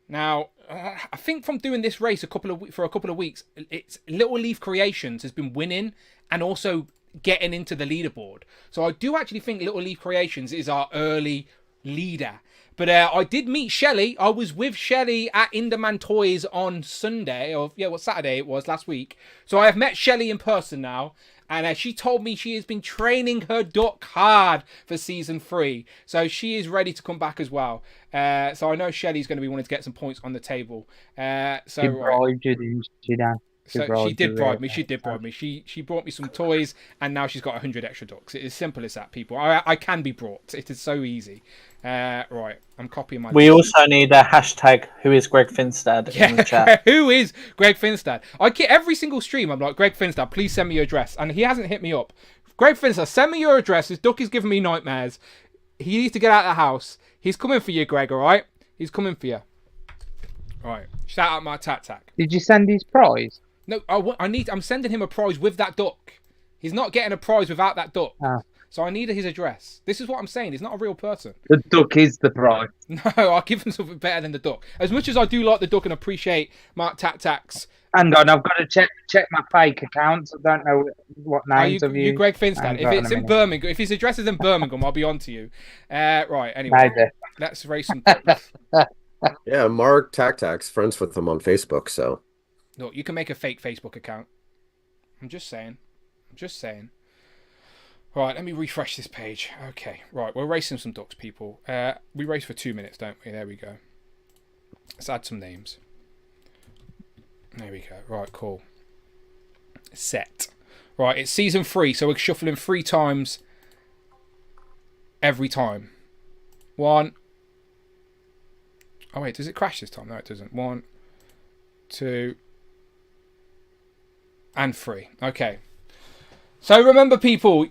Now, I think from doing this race for a couple of weeks, it's Little Leaf Creations has been winning and also getting into the leaderboard. So I do actually think Little Leaf Creations is our early leader. But I did meet Shelley. I was with Shelley at Inderman Toys on Sunday, Saturday it was last week. So I have met Shelley in person now, and she told me she has been training her duck hard for season 3. So she is ready to come back as well. So I know Shelley's going to be wanting to get some points on the table.
She bribed you, didn't she, Dan?
So she did bribe me. She did bribe me. She brought me some toys, and now she's got 100 extra ducks. It is simple as that, people. I can be brought. It is so easy. Right, I'm copying my.
We also need a hashtag. Who is Greg Finstad in the chat?
Who is Greg Finstad? I get every single stream. I'm like, Greg Finstad, please send me your address, and he hasn't hit me up. Greg Finstad, send me your address. This duck is giving me nightmares. He needs to get out of the house. He's coming for you, Greg. All right, he's coming for you. All right, shout out my tack.
Did you send his prize?
No, I'm sending him a prize with that duck. He's not getting a prize without that duck.
Oh.
So I needed his address. This is what I'm saying. He's not a real person.
The duck is the prize.
No, I'll give him something better than the duck. As much as I do like the duck and appreciate Mark Tac-Tac's.
Hang on, I've got to check my fake accounts. I don't know what names of
you Greg Finstad. If it's in Birmingham, if his address is in Birmingham, I'll be on to you. Right, anyway.
Maybe.
Let's race some ducks.
Yeah, Mark Tac-Tac's friends with them on Facebook, so.
Look, you can make a fake Facebook account. I'm just saying. Right, let me refresh this page. Okay, right, we're racing some ducks, people. We race for 2 minutes, don't we? There we go. Let's add some names. There we go. Right, cool. Set. Right, it's season 3, so we're shuffling 3 times every time. 1. Oh, wait, does it crash this time? No, it doesn't. 1, 2, and 3. Okay. So remember, people,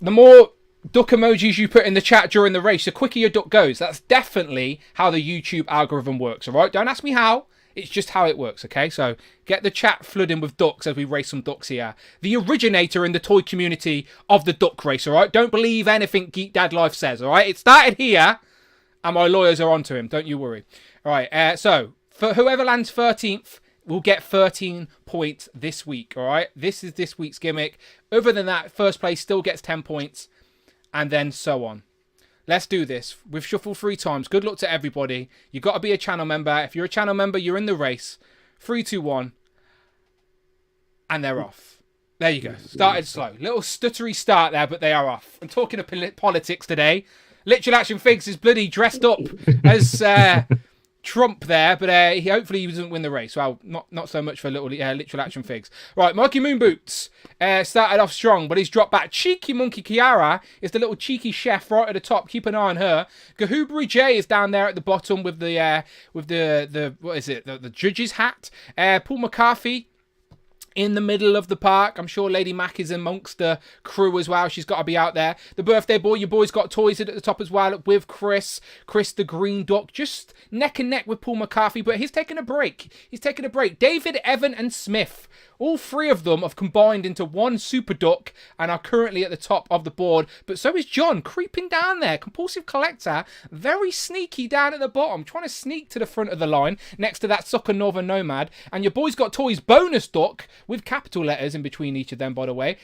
the more duck emojis you put in the chat during the race, the quicker your duck goes. That's definitely how the YouTube algorithm works, all right? Don't ask me how. It's just how it works, okay? So get the chat flooding with ducks as we race some ducks here. The originator in the toy community of the duck race, all right? Don't believe anything Geek Dad Life says, all right? It started here, and my lawyers are onto him. Don't you worry. All right, so for whoever lands 13th, will get 13 points this week, all right? This is this week's gimmick. Other than that, first place still gets 10 points, and then so on. Let's do this. We've shuffled 3 times. Good luck to everybody. You've got to be a channel member. If you're a channel member, you're in the race. 3, 2, 1. And they're off. There you go. Started slow. Little stuttery start there, but they are off. I'm talking of politics today. Literal Action Figs is bloody dressed up as Trump there, but he hopefully doesn't win the race. Well, not so much for Literal Action Figs. Right, Mikey Moonboots started off strong, but he's dropped back. Cheeky Monkey Kiara is the little cheeky chef right at the top. Keep an eye on her. Gahubri J is down there at the bottom with the what is it? The judge's hat. Paul McCarthy in the middle of the park. I'm sure Lady Mac is amongst the crew as well. She's got to be out there. The birthday boy, your boy's got toys at the top as well with Chris. Chris the Green Duck, just neck and neck with Paul McCarthy, but he's taking a break. David, Evan, and Smith. All 3 of them have combined into one super duck and are currently at the top of the board. But so is John, creeping down there. Compulsive Collector, very sneaky down at the bottom, trying to sneak to the front of the line next to that Sucker Northern Nomad. And your boy's got toys bonus duck with capital letters in between each of them, by the way,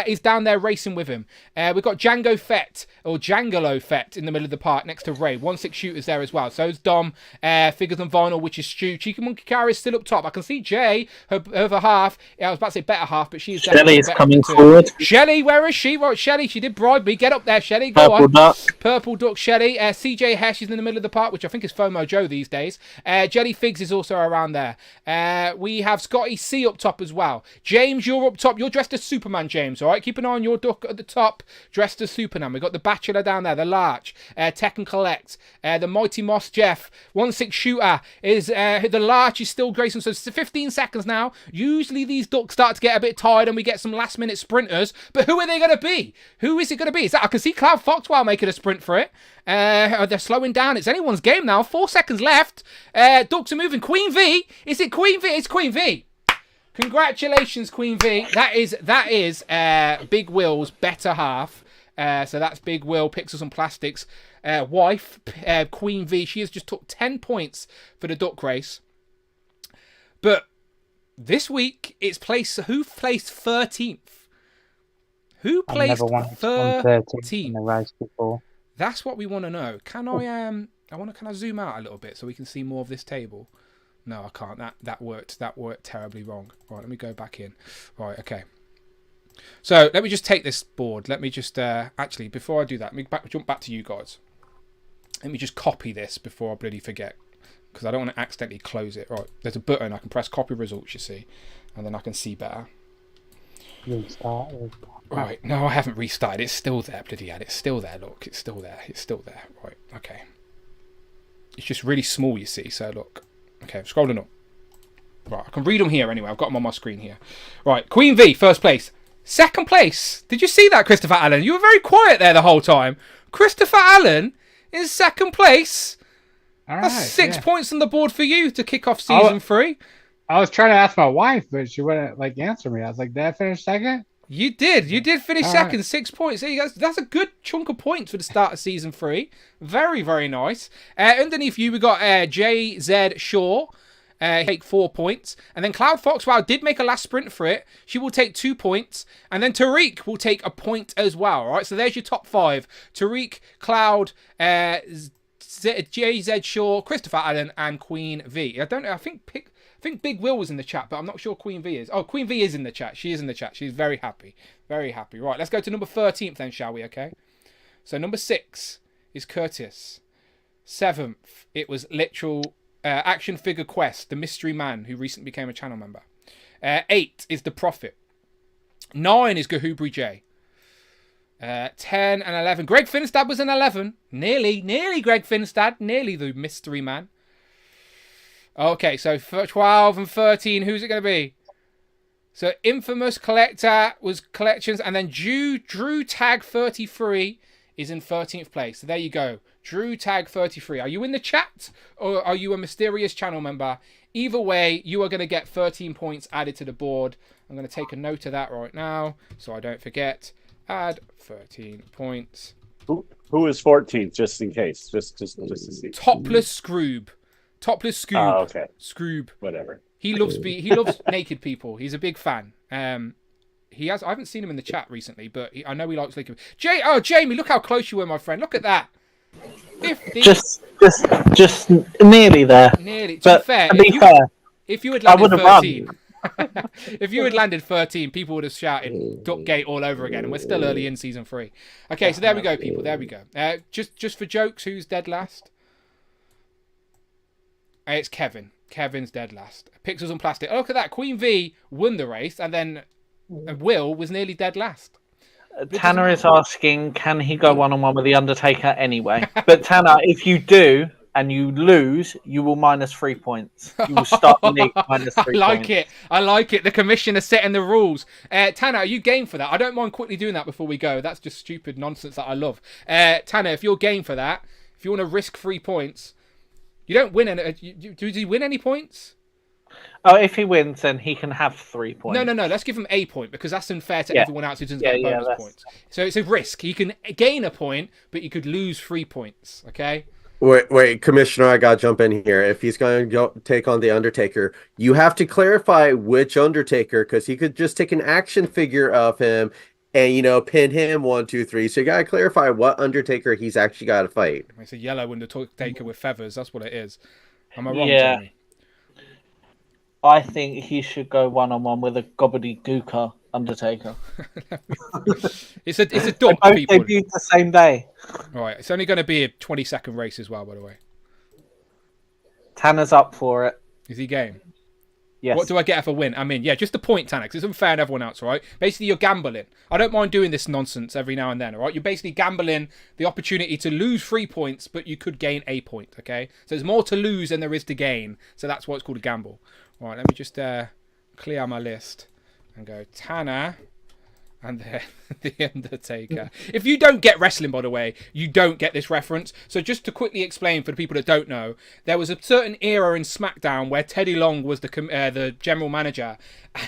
is down there racing with him. We've got Django Fett, or Jangolo Fett, in the middle of the park next to Ray. 1-6 shooters there as well. So is Dom, Figures on Vinyl, which is Stu. Cheeky Monkey Car is still up top. I can see Jay, her other half. Yeah, I was about to say better half, but she's
Shelley is coming
too.
forward.
Shelley, where is she? Right, Shelley, she did bribe me. Get up there, Shelley. Go
Purple
on.
Duck.
Purple Duck, Shelley. CJ Hesh is in the middle of the park, which I think is FOMO Joe these days. Jelly Figs is also around there. We have Scotty C up top as well. James, you're up top. You're dressed as Superman, James, all right? Keep an eye on your duck at the top, dressed as Superman. We've got the Bachelor down there, the Larch, Tech and Collect, the Mighty Moss Jeff. 1-6 shooter is the Larch is still Grayson. So it's 15 seconds now. Usually these ducks start to get a bit tired and we get some last minute sprinters. But who are they going to be? Who is it going to be? Is that, I can see Cloud Foxwell making a sprint for it. They're slowing down. It's anyone's game now. 4 seconds left. Ducks are moving. Queen V. Is it Queen V? It's Queen V. Congratulations, Queen V. That is Big Will's better half. So that's Big Will, Pixels and Plastics wife, Queen V. She has just took 10 points for the duck race. But this week, it's who placed 13th? Who placed 13th
in the race before?
That's what we want to know. Can I zoom out a little bit so we can see more of this table? No, I can't. That worked terribly wrong. Right, let me go back in. Right, okay. So let me just take this board. Let me just actually, before I do that, let me jump back to you guys. Let me just copy this before I bloody forget, because I don't want to accidentally close it. Right, there's a button. I can press copy results, you see, and then I can see better.
Restart.
Right, no, I haven't restarted. It's still there, bloody hell. It's still there, look. It's still there. Right, okay. It's just really small, you see, so look. Okay, I'm scrolling up. Right, I can read them here anyway. I've got them on my screen here. Right, Queen V, first place. Second place. Did you see that, Christopher Allen? You were very quiet there the whole time. Christopher Allen in second place.
All right,
That's 6 points on the board for you to kick off season 3.
I was trying to ask my wife, but she wouldn't answer me. I was like, did I finish second?
You did. You did finish
All
second,
right.
6 points. There you go. That's a good chunk of points for the start of season 3. Very, very nice. Underneath you, we got JZ Shaw. Take 4 points. And then Cloud Foxwell did make a last sprint for it. She will take 2 points. And then Tariq will take a point as well. All right, so there's your top 5. Tariq, Cloud, JZ Shaw, Christopher Allen, and Queen V. I don't know. I think Big Will was in the chat, but I'm not sure Queen V is. Oh, Queen V is in the chat. She is in the chat. She's very happy. Very happy. Right, let's go to number 13th then, shall we? Okay. So number 6 is Curtis. 7th, it was literal Action Figure Quest, the mystery man who recently became a channel member. 8 is The Prophet. 9 is Gahubri J. 10 and 11. Greg Finstad was an 11. Nearly Greg Finstad. Nearly the mystery man. Okay, so for 12 and 13, who's it going to be? So Infamous Collector was Collections, and then Drew Tag 33 is in 13th place. So there you go. Drew Tag 33. Are you in the chat, or are you a mysterious channel member? Either way, you are going to get 13 points added to the board. I'm going to take a note of that right now, so I don't forget. Add 13 points.
Who is 14th, just in case? Just to see.
Topless Scroob. Topless Scoob.
Oh, okay.
Scroob.
Whatever.
He loves naked people. He's a big fan. I haven't seen him in the chat recently, but I know he likes naked. Jamie, look how close you were, my friend. Look at that. 50.
Just nearly there.
Nearly. To
But
be fair, if you had
I
landed
would have
13, if you had landed 13, people would have shouted "Duck Gate" all over again, and we're still early in season 3. Okay, so there we go, people. There we go. Just for jokes, who's dead last? It's Kevin. Kevin's dead last. Pixels on plastic. Oh, look at that. Queen V won the race, and then Will was nearly dead last.
Tanner is asking, can he go one-on-one with The Undertaker anyway? But Tanner, if you do and you lose, you will minus 3 points. You will start the league minus 3 points.
I like it. The commissioner setting the rules. Tanner, are you game for that? I don't mind quickly doing that before we go. That's just stupid nonsense that I love. Tanner, if you're game for that, if you want to risk 3 points, you don't win any. Does he win any points?
Oh, if he wins, then he can have 3 points.
No. Let's give him a point, because that's unfair to everyone else who doesn't get bonus points. So it's a risk. He can gain a point, but he could lose 3 points. Okay.
Wait, Commissioner, I gotta jump in here. If he's going to take on the Undertaker, you have to clarify which Undertaker, because he could just take an action figure of him and pin him 1, 2, 3. So you gotta clarify what Undertaker he's actually got to fight.
It's a yellow Undertaker with feathers. That's what it is. Am I wrong,
Yeah.
Jamie?
I think he should go one-on-one with a gobbledygooker Undertaker.
It's a duck,
They
people.
debuted the same day.
Right, it's only going to be a 20-second race as well, by the way.
Tanner's up for it.
Is he game?
Yes.
What do I get if I win? I mean, yeah, just a point, Tanner, 'cause it's unfair on everyone else, right? Basically, you're gambling. I don't mind doing this nonsense every now and then, all right? You're basically gambling the opportunity to lose 3 points, but you could gain a point, okay? So there's more to lose than there is to gain. So that's why it's called a gamble. All right, let me just clear my list and go Tanner and then The Undertaker. If you don't get wrestling, by the way, you don't get this reference. So just to quickly explain for the people that don't know, there was a certain era in SmackDown where Teddy Long was the general manager.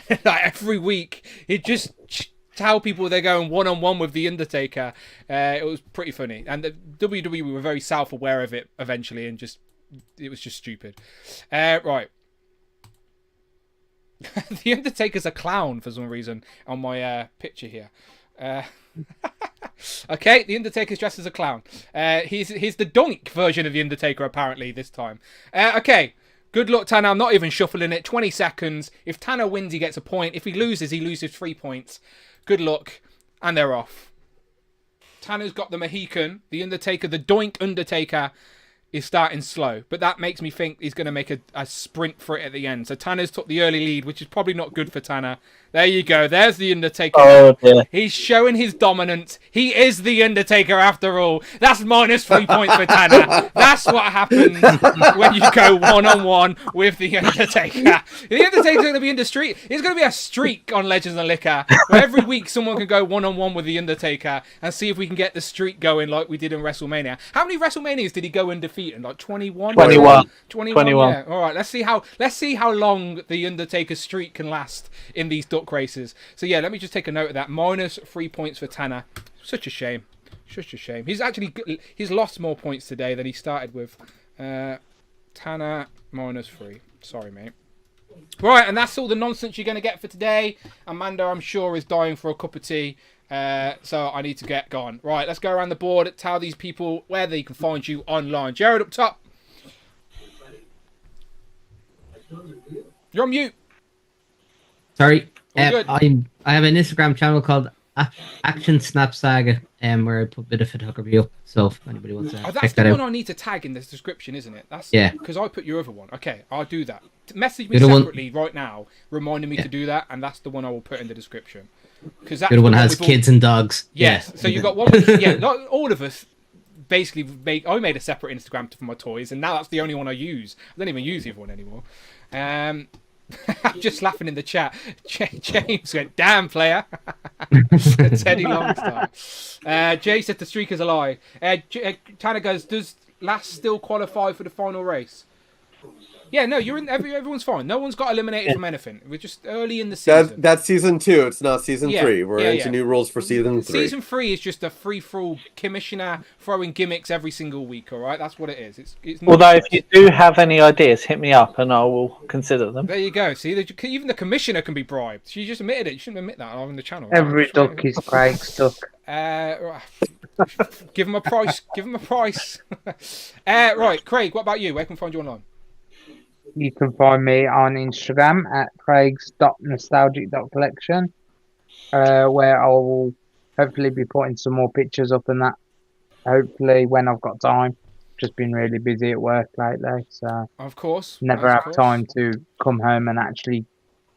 And like every week, he'd just tell people they're going one-on-one with The Undertaker. It was pretty funny. And the WWE were very self-aware of it eventually, and it was just stupid. Right. The Undertaker's a clown for some reason on my picture here. Okay, The Undertaker's dressed as a clown. He's the doink version of The Undertaker apparently this time. Okay, good luck, Tanner. I'm not even shuffling it. 20 seconds. If Tanner wins, he gets a point. If he loses 3 points. Good luck. And they're off. Tanner's got the Mohican. The Undertaker, the doink Undertaker, is starting slow, but that makes me think he's going to make a sprint for it at the end. So Tanner's took the early lead, which is probably not good for Tanner. There you go. There's the Undertaker.
Oh, dear.
He's showing his dominance. He is the Undertaker after all. That's minus 3 points for Tanner. That's what happens when you go one-on-one with the Undertaker. The Undertaker's going to be in the street. There's going to be a streak on Legends of Liquor where every week someone can go one-on-one with the Undertaker and see if we can get the streak going like we did in WrestleMania. How many WrestleManias did he go and defeat repeating? Like 21?
21.
21. Yeah. All right. Let's see how long the Undertaker's streak can last in these duck races. So yeah, let me just take a note of that. Minus 3 points for Tanner. Such a shame. Such a shame. He's lost more points today than he started with. Tanner minus 3. Sorry, mate. Right, and that's all the nonsense you're going to get for today. Amanda, I'm sure, is dying for a cup of tea. So I need to get gone. Right, let's go around the board. Tell these people where they can find you online. Jared, up top. You're on mute.
Sorry.
Good.
I have an Instagram channel called Action Snap Saga, where I put a bit of photography up. So if anybody wants to
That's
check
the
that
one
out.
I need to tag in this description, isn't it? That's
Yeah.
Because I put your other one. Okay, I'll do that. Message me
The other one-
separately right now, reminding me to do that, and that's the one I will put in the description. Because
The other one has kids and dogs.
Yes.
Yeah.
So you got one. With, not all of us basically I made a separate Instagram for my toys, and now that's the only one I use. I don't even use the other one anymore. I'm just laughing in the chat. James went, "Damn, player." Teddy Longstyle. Jay said the streak is a lie. Tanner goes, "Does Last still qualify for the final race?" Yeah, no, you're in. Everyone's fine. No one's got eliminated from anything. We're just early in the season.
That's season 2. It's not season 3. We're into new rules for season 3.
Season 3 is just a free-for-all commissioner throwing gimmicks every single week. All right, that's what it is. It's not.
Although, if you do have any ideas, hit me up and I will consider them.
There you go. See, even the commissioner can be bribed. She just admitted it. You shouldn't admit that on the channel.
Every duck is Craig's duck.
Give him a price. Give him a price. Right, Craig. What about you? Where can we find you online?
You can find me on Instagram at craigs.nostalgic.collection, where I will hopefully be putting some more pictures up and that. Hopefully, when I've got time. Just been really busy at work lately, so
of course,
never have time to come home and actually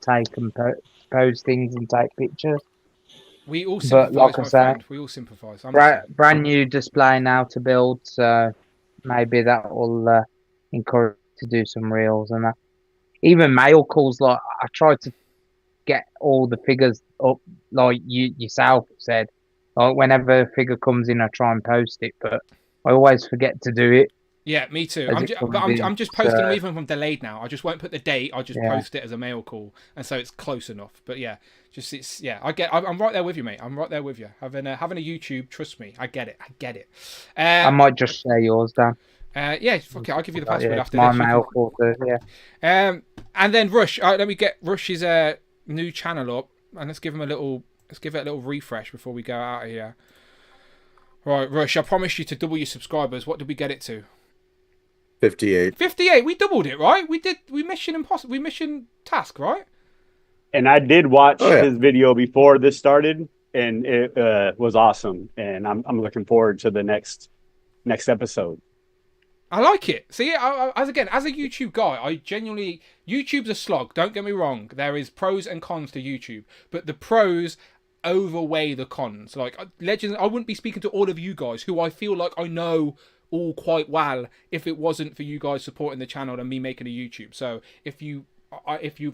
take and post things and take pictures.
We all sympathise,
like I
my
say,
friend. We all sympathise.
Brand new display now to build, so maybe that will encourage to do some reels and that. Even mail calls, like I try to get all the figures up, like you yourself said. Like whenever a figure comes in, I try and post it, but I always forget to do it.
Yeah, me too.
As
I'm
it
just
comes in,
posting them
so-
even if I'm delayed now. I just won't put the date. I'll just
Yeah.
post it as a mail call, and so it's close enough. But yeah, I'm right there with you, mate. I'm right there with you. Having a YouTube, trust me, I get it.
I might just share yours, Dan.
Yeah, fuck it. I'll give you the password
Yeah,
after
my
this. You
mail
can-
call too, yeah.
And then Rush. Let me get Rush's new channel up, and let's give it a little refresh before we go out of here. Right, Rush. I promised you to double your subscribers. What did we get it to?
58.
58. We doubled it, right? We mission task, right?
And I did watch
Oh, yeah.
his video before this started, and it was awesome. And I'm looking forward to the next episode.
I like it. See, as a YouTube guy, I genuinely YouTube's a slog. Don't get me wrong. There is pros and cons to YouTube, but the pros overweigh the cons. Like Legends, I wouldn't be speaking to all of you guys who I feel like I know all quite well if it wasn't for you guys supporting the channel and me making a YouTube. So if you've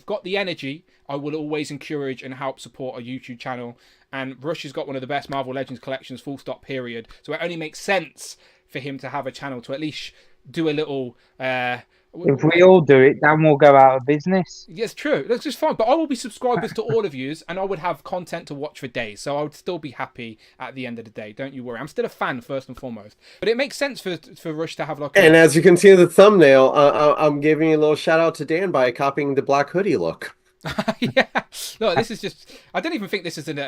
got the energy, I will always encourage and help support a YouTube channel. And Rush has got one of the best Marvel Legends collections, full stop, period. So it only makes sense for him to have a channel to at least do a little.
If we all do it, then we'll go out of business.
Yes, true. That's just fine. But I will be subscribers to all of yous, and I would have content to watch for days. So I would still be happy at the end of the day. Don't you worry. I'm still a fan first and foremost. But it makes sense for Rush to have like.
And as you can see in the thumbnail, I'm giving you a little shout out to Dan by copying the black hoodie look.
Yeah. No, this is just. I don't even think this is an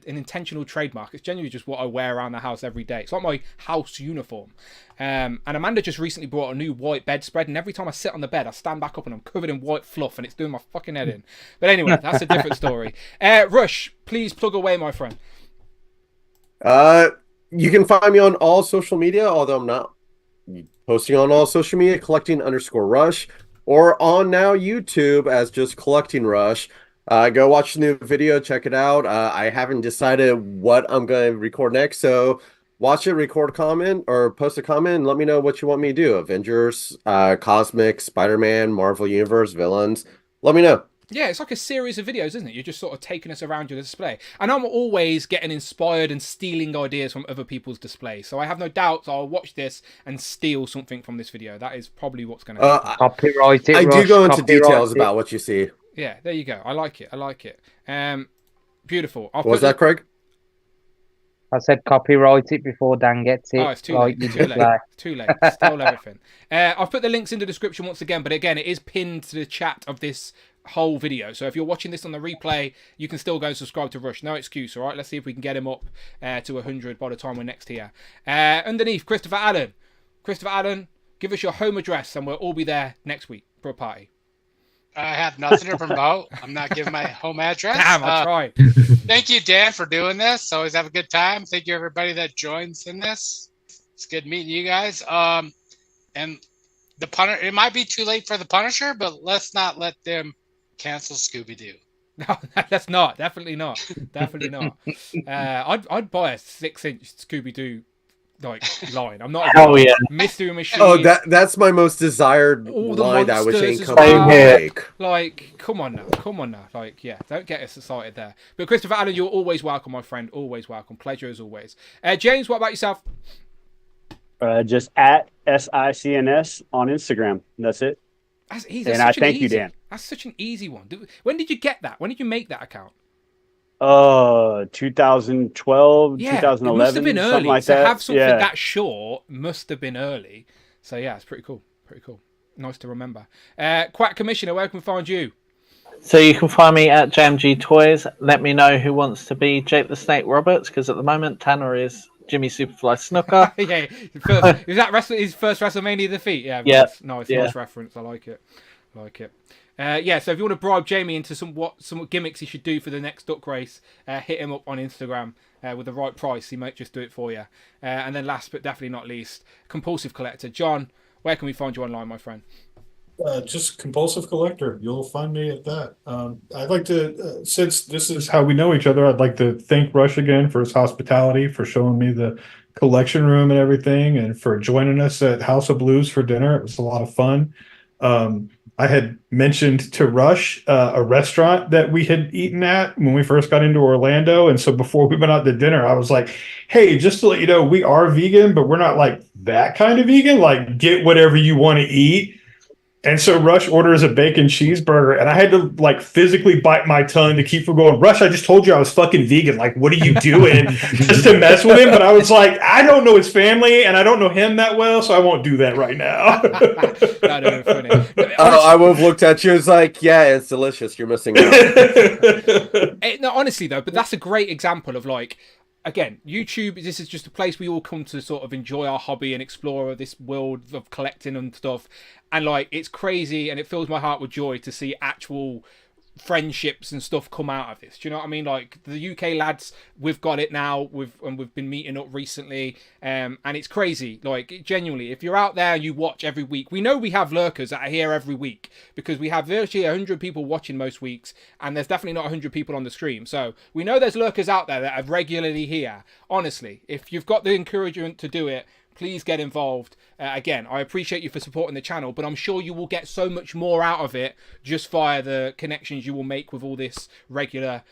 intentional trademark. It's genuinely just what I wear around the house every day. It's like my house uniform. And Amanda just recently brought a new white bedspread, and every time I sit on the bed, I stand back up and I'm covered in white fluff, and it's doing my fucking head in. But anyway, that's a different story. Rush, please plug away, my friend.
You can find me on all social media, although I'm not posting on all social media, collecting_rush, or on now YouTube as just collecting rush. Go watch the new video, check it out. I haven't decided what I'm going to record next, so watch it, record a comment, or post a comment, and let me know what you want me to do. Avengers, Cosmic, Spider-Man, Marvel Universe, villains. Let me know.
Yeah, it's like a series of videos, isn't it? You're just sort of taking us around your display. And I'm always getting inspired and stealing ideas from other people's displays. So I have no doubts I'll watch this and steal something from this video. That is probably what's going to happen.
Copyright it,
I do
Rush,
go into
copyright
details
it.
about what you see.
Yeah, there you go. I like it. I like it. Beautiful.
What was that, Craig?
I said copyright it before Dan gets it.
Oh, it's too late.
you
It's too late.
display.
It's too late. Stole everything. I've put the links in the description once again, but again, it is pinned to the chat of this whole video. So if you're watching this on the replay, you can still go and subscribe to Rush. No excuse, all right? Let's see if we can get him up to 100 by the time we're next here. Underneath, Christopher Allen. Christopher Allen, give us your home address and we'll all be there next week for a party.
I have nothing to promote. I'm not giving my home address.
Damn, I tried.
Thank you, Dan, for doing this. Always have a good time. Thank you, everybody that joins in this. It's good meeting you guys. And the Punisher, it might be too late for the Punisher, but let's not let them cancel Scooby-Doo.
No, that's not. Definitely not. Definitely not. I'd buy a 6-inch Scooby-Doo line. I'm not.
Oh yeah,
Mystery Machine.
Oh, that's my most desired
All the
line. I wish
monsters
ain't
as
coming
well.
make.
Like, come on now. Like, yeah, don't get us excited there. But Christopher Allen, you're always welcome, my friend. Always welcome. Pleasure as always. James, what about yourself?
Just at SICNS on Instagram. That's it.
That's easy.
And
That's
I
such an
thank you,
easy-
Dan.
That's such an easy one. When did you get that? When did you make that account?
2012,
Yeah,
2011,
it must have been
something
early.
like
to
that.
have something
yeah.
that short must have been early. So yeah, it's pretty cool. Pretty cool. Nice to remember. Quack Commissioner, where can we find you?
So you can find me at JMG Toys. Let me know who wants to be Jake the Snake Roberts, because at the moment Tanner is Jimmy Superfly Snooker.
Yeah, is that his first WrestleMania defeat? Yeah,
Yeah.
Nice
Yeah.
reference. I like it. Yeah, so if you want to bribe Jamie into some gimmicks he should do for the next duck race, hit him up on Instagram with the right price. He might just do it for you. And then last but definitely not least, Compulsive Collector. John, where can we find you online, my friend?
Just Compulsive Collector. You'll find me at that. I'd like to, since this is how we know each other, I'd like to thank Rush again for his hospitality, for showing me the collection room and everything, and for joining us at House of Blues for dinner. It was a lot of fun. I had mentioned to Rush a restaurant that we had eaten at when we first got into Orlando. And so before we went out to dinner, I was like, hey, just to let you know, we are vegan, but we're not like that kind of vegan. Like, get whatever you want to eat. And so Rush orders a bacon cheeseburger, and I had to like physically bite my tongue to keep from going, Rush, I just told you I was fucking vegan. Like, what are you doing? Just to mess with him. But I was like, I don't know his family and I don't know him that well, so I won't do that right now.
That'd be funny.
I would have looked at you as like, yeah, it's delicious. You're missing out.
No, honestly though, but that's a great example of like, again, YouTube, this is just a place we all come to sort of enjoy our hobby and explore this world of collecting and stuff. And like, it's crazy and it fills my heart with joy to see actual friendships and stuff come out of this. Do you know what I mean? Like, the UK lads, we've got it now. We've been meeting up recently, and it's crazy. Like, genuinely, if you're out there and you watch every week, we know we have lurkers that are here every week because we have virtually 100 people watching most weeks, and there's definitely not 100 people on the stream. So we know there's lurkers out there that are regularly here. Honestly, if you've got the encouragement to do it, please get involved. Again, I appreciate you for supporting the channel, but I'm sure you will get so much more out of it just via the connections you will make with all this regular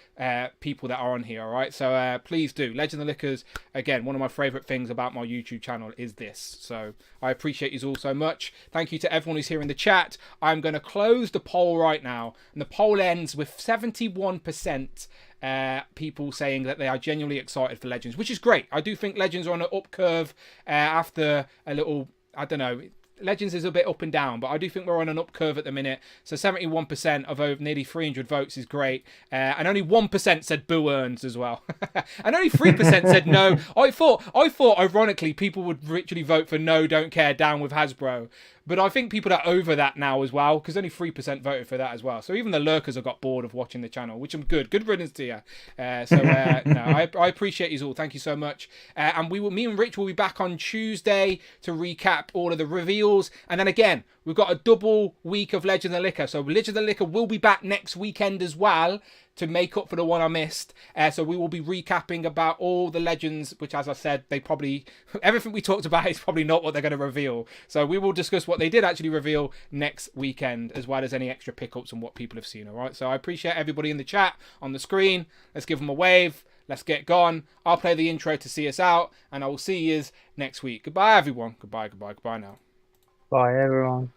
people that are on here, all right? So please do. Legend of the Liquors, again, one of my favourite things about my YouTube channel is this. So I appreciate you all so much. Thank you to everyone who's here in the chat. I'm going to close the poll right now, and the poll ends with 71% people saying that they are genuinely excited for Legends, which is great. I do think Legends are on an up curve after a little, I don't know, Legends is a bit up and down, but I do think we're on an up curve at the minute. So 71% of over nearly 300 votes is great. And only 1% said boo earns as well. And only 3% said no. I thought, ironically, people would literally vote for no, don't care, down with Hasbro. But I think people are over that now as well, because only 3% voted for that as well. So even the lurkers have got bored of watching the channel, which I'm good. Good riddance to you. No, I appreciate you all. Thank you so much. And me and Rich will be back on Tuesday to recap all of the reveals reveals. And then again, we've got a double week of Legend of the Liquor. So Legend of the Liquor will be back next weekend as well to make up for the one I missed. So we will be recapping about all the legends, which, as I said, they probably, everything we talked about is probably not what they're going to reveal. So we will discuss what they did actually reveal next weekend, as well as any extra pickups and what people have seen. All right. So I appreciate everybody in the chat, on the screen. Let's give them a wave. Let's get gone. I'll play the intro to see us out, and I will see you next week. Goodbye, everyone. Goodbye now.
Bye, everyone.